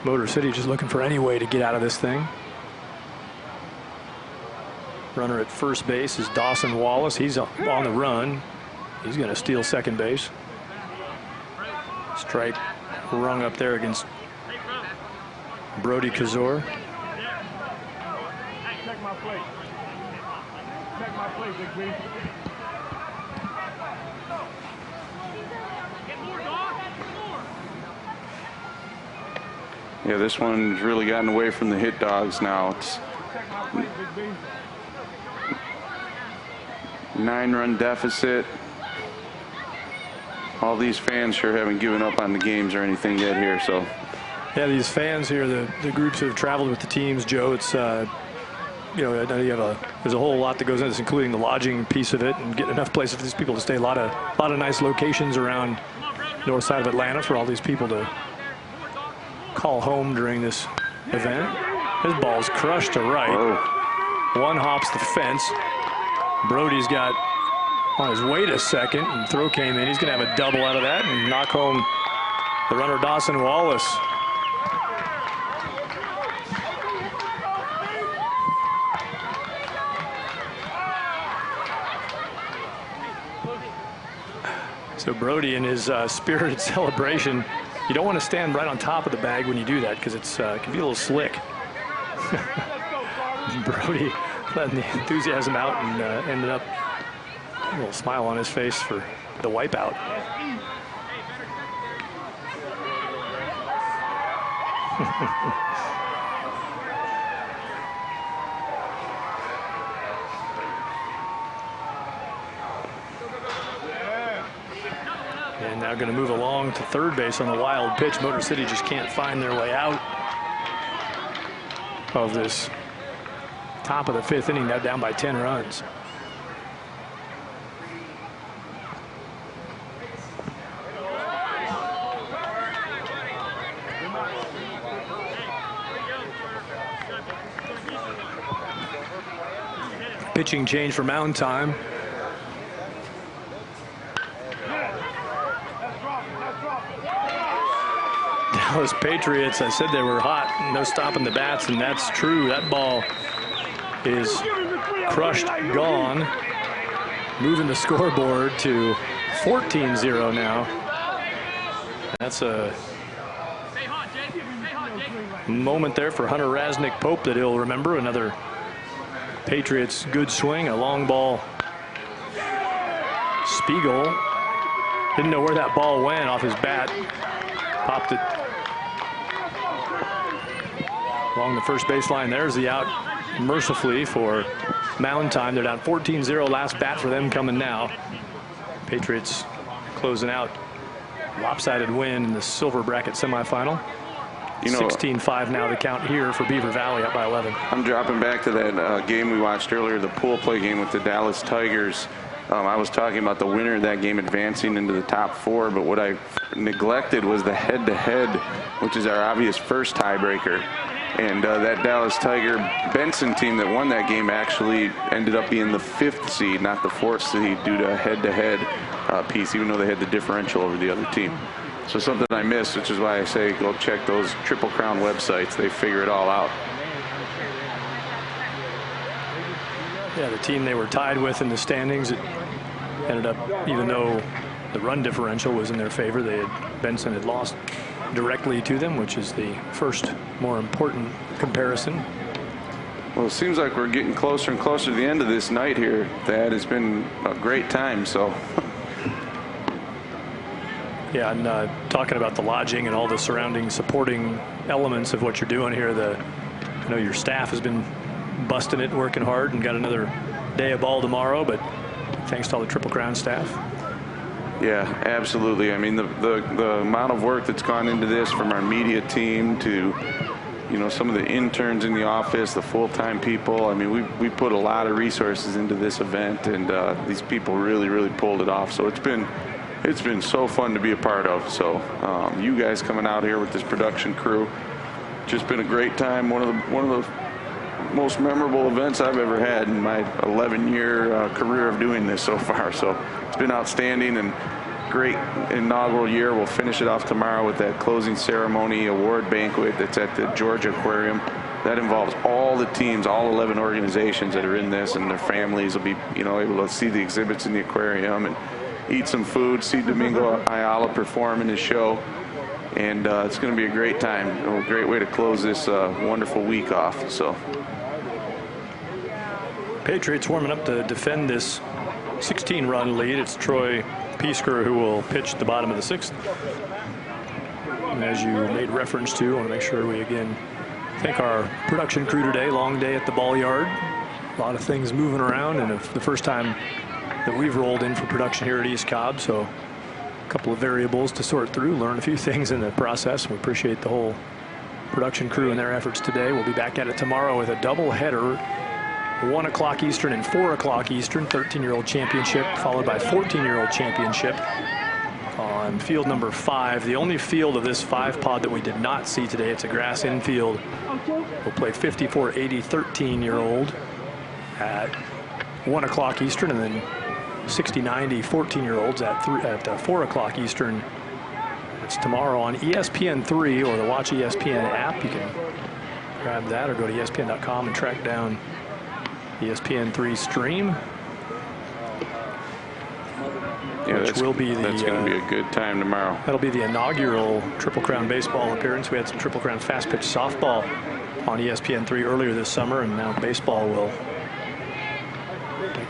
Motor City just looking for any way to get out of this thing. Runner at first base is Dawson Wallace. He's on the run. He's going to steal second base. Strike rung up there against Brody Kazor. Check my plate. Check my plate, Big B. Yeah, this one's really gotten away from the hit dogs now. It's 9-run deficit. All these fans sure haven't given up on the games or anything yet here. So, yeah, these fans here, the groups who have traveled with the teams, Joe, it's you know, I know you have there's a whole lot that goes into this, including the lodging piece of it and getting enough places for these people to stay. A lot of nice locations around north side of Atlanta for all these people to call home during this event. His ball's crushed to right. whoa. One hops the fence. Brody's got on his way to second, and throw came in. He's going to have a double out of that and knock home the runner Dawson Wallace. So Brody in his spirited celebration. You don't want to stand right on top of the bag when you do that, because it can be a little slick. Brody letting the enthusiasm out and ended up a little smile on his face for the wipeout. And now going to move along to third base on the wild pitch. Motor City just can't find their way out of this Top of the 5th inning, now down by 10 runs. Pitching change for Mound Time. Dallas Patriots, I said they were hot, no stopping the bats, and that's true. That ball is crushed, gone, moving the scoreboard to 14-0 now. That's a moment there for Hunter Rasnick Pope that he'll remember. Another Patriots good swing, a long ball. Spiegel didn't know where that ball went off his bat. Popped it along the first baseline. There's the out, mercifully, for Mound Time. They're down 14-0. Last bat for them coming now. Patriots closing out. Lopsided win in the silver bracket semifinal. 16-5 now the count here for Beaver Valley, up by 11. I'm dropping back to that game we watched earlier, the pool play game with the Dallas Tigers. I was talking about the winner of that game advancing into the top 4, but what I neglected was the head-to-head, which is our obvious first tiebreaker. And that Dallas Tiger Benson team that won that game actually ended up being the 5th seed, not the 4th seed, due to a head-to-head piece, even though they had the differential over the other team. So something I missed, which is why I say go check those Triple Crown websites. They figure it all out. Yeah, the team they were tied with in the standings, it ended up, even though the run differential was in their favor, Benson had lost directly to them, which is the first more important comparison. Well, it seems like we're getting closer and closer to the end of this night here, Thad. It's been a great time, so. Yeah, and talking about the lodging and all the surrounding supporting elements of what you're doing here, I know your staff has been busting it, working hard, and got another day of ball tomorrow, but thanks to all the Triple Crown staff. Yeah, absolutely. I mean, the amount of work that's gone into this, from our media team to, some of the interns in the office, the full-time people. I mean, we put a lot of resources into this event, and these people really, really pulled it off. So it's been so fun to be a part of. So you guys coming out here with this production crew, just been a great time. One of the most memorable events I've ever had in my 11-year career of doing this so far. So it's been outstanding and great inaugural year. We'll finish it off tomorrow with that closing ceremony award banquet that's at the Georgia Aquarium. That involves all the teams, all 11 organizations that are in this, and their families will be, able to see the exhibits in the aquarium and eat some food, see Domingo Ayala perform in his show. And it's going to be a great time, a great way to close this wonderful week off. So, Patriots warming up to defend this 16-run lead. It's Troy Piesker who will pitch the bottom of the 6th. And as you made reference to, I want to make sure we again thank our production crew today. Long day at the ball yard. A lot of things moving around, and the first time that we've rolled in for production here at East Cobb. So a couple of variables to sort through, learn a few things in the process. We appreciate the whole production crew and their efforts today. We'll be back at it tomorrow with a double header, 1 o'clock Eastern and 4 o'clock Eastern, 13-year-old championship, followed by 14-year-old championship on field number 5. The only field of this 5-pod that we did not see today, it's a grass infield. We'll play 54-80 13-year-old at 1 o'clock Eastern, and then 60-90 14-year-olds at 4 o'clock Eastern. It's tomorrow on ESPN3 or the Watch ESPN app. You can grab that or go to ESPN.com and track down ESPN3 stream. Yeah, that's going to be a good time tomorrow. That'll be the inaugural Triple Crown baseball appearance. We had some Triple Crown fast pitch softball on ESPN3 earlier this summer, and now baseball will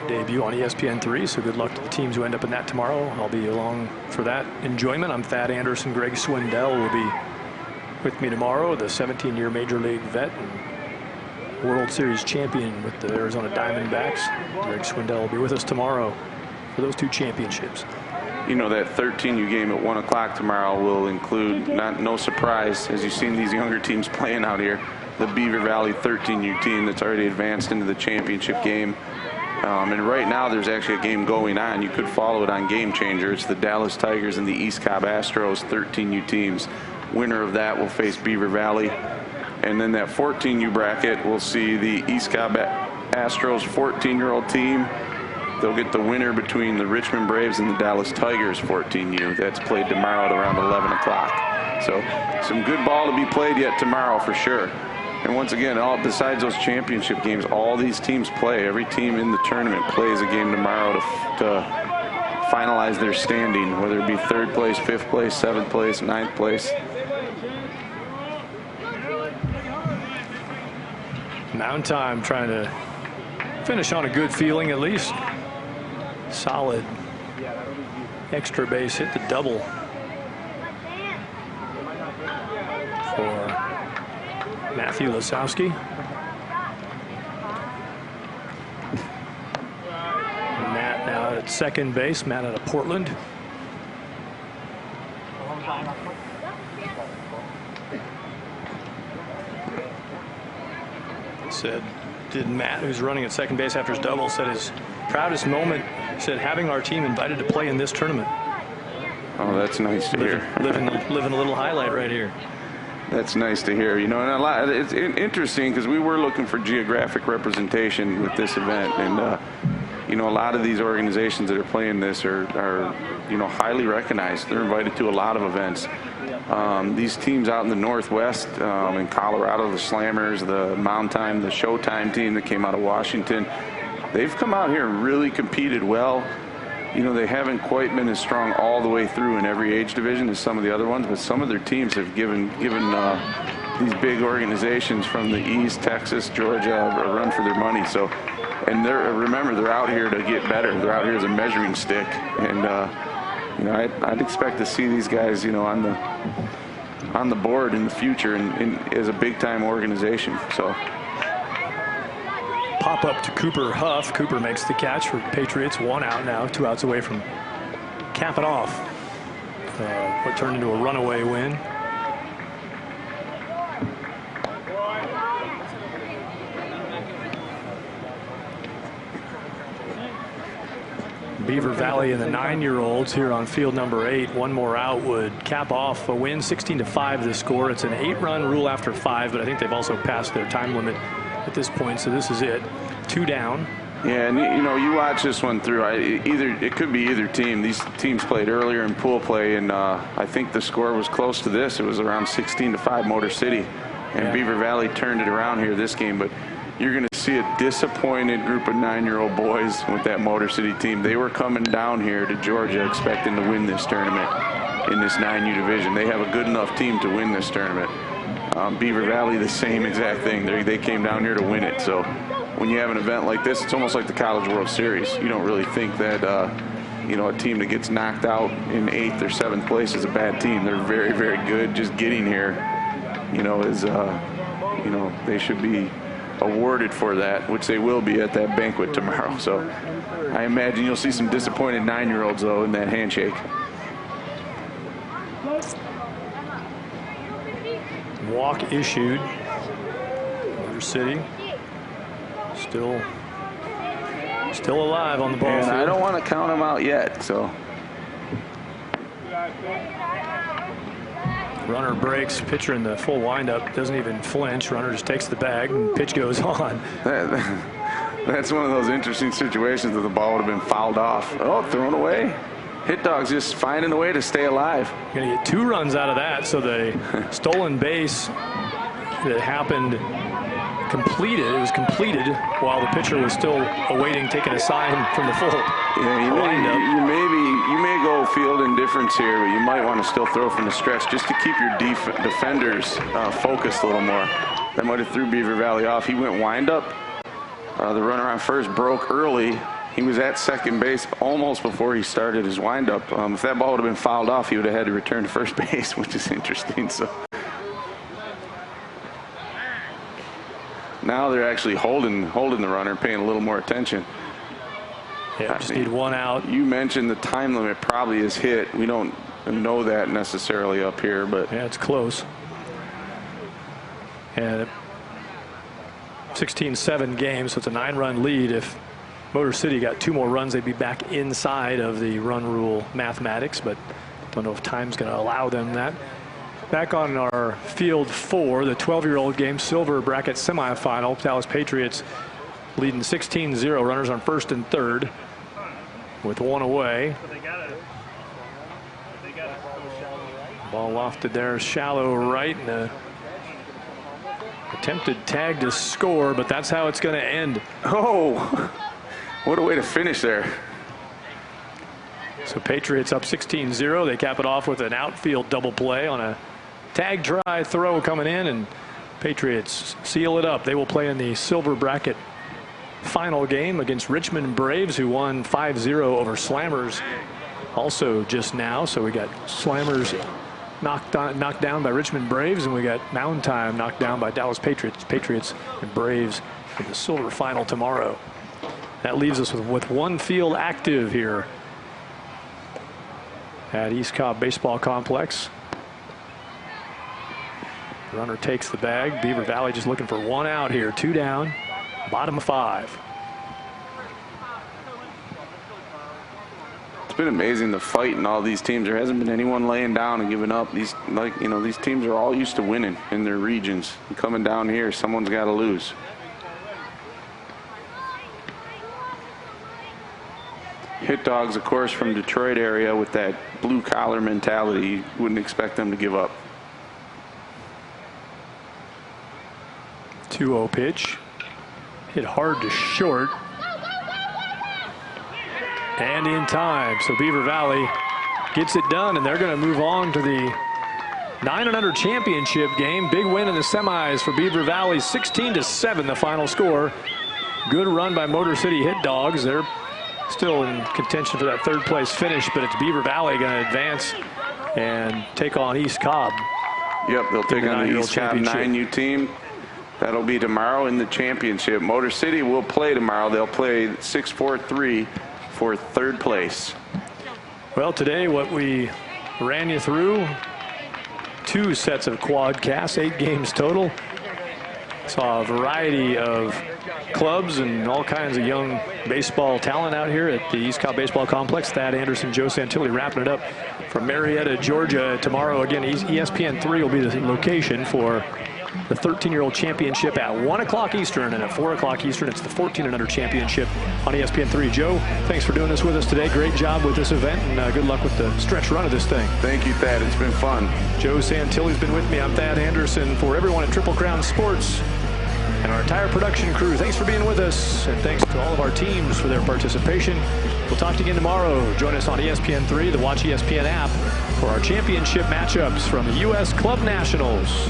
debut on ESPN3, so good luck to the teams who end up in that tomorrow. I'll be along for that enjoyment. I'm Thad Anderson. Greg Swindell will be with me tomorrow, the 17-year Major League vet and World Series champion with the Arizona Diamondbacks. Greg Swindell will be with us tomorrow for those 2 championships. That 13U game at 1 o'clock tomorrow will include, no surprise, as you've seen these younger teams playing out here, the Beaver Valley 13U team that's already advanced into the championship game. And right now there's actually a game going on. You could follow it on Game Changer. It's the Dallas Tigers and the East Cobb Astros 13U teams. Winner of that will face Beaver Valley. And then that 14U bracket will see the East Cobb Astros 14-year-old team. They'll get the winner between the Richmond Braves and the Dallas Tigers 14U. That's played tomorrow at around 11 o'clock. So some good ball to be played yet tomorrow for sure. And once again, besides those championship games, all these teams play. Every team in the tournament plays a game tomorrow to finalize their standing, whether it be 3rd place, 5th place, 7th place, 9th place. Mountain Time trying to finish on a good feeling at least. Solid extra base hit, the double for Matthew Lasowski. Matt now at second base. Matt out of Portland. Said, did Matt, who's running at second base after his double, said his proudest moment, said having our team invited to play in this tournament. Oh, that's nice to hear. Living a little highlight right here. That's nice to hear. You know, and it's interesting because we were looking for geographic representation with this event, and you know, a lot of these organizations that are playing this are you know, highly recognized. They're invited to a lot of events. These teams out in the Northwest, in Colorado, the Slammers, the Mountain Time, the Showtime team that came out of Washington, they've come out here and really competed well. You know, they haven't quite been as strong all the way through in every age division as some of the other ones, but some of their teams have given these big organizations from the East, Texas, Georgia, a run for their money. So, and remember, they're out here to get better. They're out here as a measuring stick, and you know, I'd expect to see these guys, you know, on the board in the future and as a big-time organization. So. Pop up to Cooper Huff. Cooper makes the catch for Patriots. 1 out now, 2 outs away from capping off what turned into a runaway win. Beaver Valley and the 9-year-olds here on field number 8. 1 more out would cap off a win. 16-5 the score. It's an 8-run rule after 5, but I think they've also passed their time limit at this point, so this is it. 2 down. Yeah, and you know, you watch this one through. It could be either team. These teams played earlier in pool play, and I think the score was close to this. It was around 16-5 Motor City, and yeah, Beaver Valley turned it around here this game. But you're going to see a disappointed group of 9-year-old boys with that Motor City team. They were coming down here to Georgia expecting to win this tournament in this 9U division. They have a good enough team to win this tournament. Beaver Valley, the same exact thing. They came down here to win it. So when you have an event like this, it's almost like the College World Series. You don't really think that, you know, a team that gets knocked out in 8th or 7th place is a bad team. They're very, very good. Just getting here, you know, is, you know, they should be awarded for that, which they will be at that banquet tomorrow. So I imagine you'll see some disappointed 9-year-olds, though, in that handshake. Walk issued. Motor City still alive on the ball field. I don't want to count them out yet. So runner breaks. Pitcher in the full windup doesn't even flinch. Runner just takes the bag and pitch goes on. That's one of those interesting situations that the ball would have been fouled off. Oh, thrown away. Hit Dog's just finding a way to stay alive. You're going to get 2 runs out of that. So the stolen base that happened completed. It was completed while the pitcher was still awaiting taking a sign from the full windup. You may go field indifference here, but you might want to still throw from the stretch just to keep your defenders focused a little more. That might have threw Beaver Valley off. He went windup. The runner on first broke early. He was at second base almost before he started his windup. If that ball would have been fouled off, he would have had to return to first base, which is interesting. So now they're actually holding the runner, paying a little more attention. Yeah, just need 1 out. You mentioned the time limit probably is hit. We don't know that necessarily up here, but yeah, it's close. And 16-7 game, so it's a 9-run lead. If Motor City got 2 more runs, they'd be back inside of the run rule mathematics, but don't know if time's going to allow them that. Back on our field 4, the 12-year-old game, silver bracket semifinal. Dallas Patriots leading 16-0. Runners on first and third with 1 away. Ball lofted there, shallow right, and a attempted tag to score, but that's how it's going to end. Oh, what a way to finish there. So Patriots up 16-0. They cap it off with an outfield double play on a tag try throw coming in, and Patriots seal it up. They will play in the silver bracket final game against Richmond Braves, who won 5-0 over Slammers also just now. So we got Slammers knocked down by Richmond Braves, and we got Mountain Time knocked down by Dallas Patriots. Patriots and Braves in the silver final tomorrow. That leaves us with 1 field active here at East Cobb Baseball Complex. Runner takes the bag. Beaver Valley just looking for 1 out here. 2 down, bottom of 5. It's been amazing, the fight in all these teams. There hasn't been anyone laying down and giving up. These, these teams are all used to winning in their regions. And coming down here, someone's got to lose. Hit dogs, of course, from Detroit area with that blue collar mentality. You wouldn't expect them to give up. 2-0 pitch. Hit hard to short. And in time. So Beaver Valley gets it done, and they're going to move on to the 9-under championship game. Big win in the semis for Beaver Valley. 16-7 the final score. Good run by Motor City Hit Dogs. They're still in contention for that 3rd place finish, but it's Beaver Valley going to advance and take on East Cobb. Yep, they'll take on the East Cobb 9U team. That'll be tomorrow in the championship. Motor City will play tomorrow. They'll play 6-4-3 for 3rd place. Well, today what we ran you through, 2 sets of quadcasts, 8 games total. Saw a variety of clubs and all kinds of young baseball talent out here at the East Cobb Baseball Complex. Thad Anderson, Joe Santilli wrapping it up from Marietta, Georgia. Tomorrow, again, ESPN3 will be the location for the 13-year-old championship at 1 o'clock Eastern, and at 4 o'clock Eastern, it's the 14-and-under championship on ESPN3. Joe, thanks for doing this with us today. Great job with this event, and good luck with the stretch run of this thing. Thank you, Thad. It's been fun. Joe Santilli's been with me. I'm Thad Anderson. For everyone at Triple Crown Sports and our entire production crew, thanks for being with us, and thanks to all of our teams for their participation. We'll talk to you again tomorrow. Join us on ESPN3, the Watch ESPN app, for our championship matchups from the U.S. Club Nationals.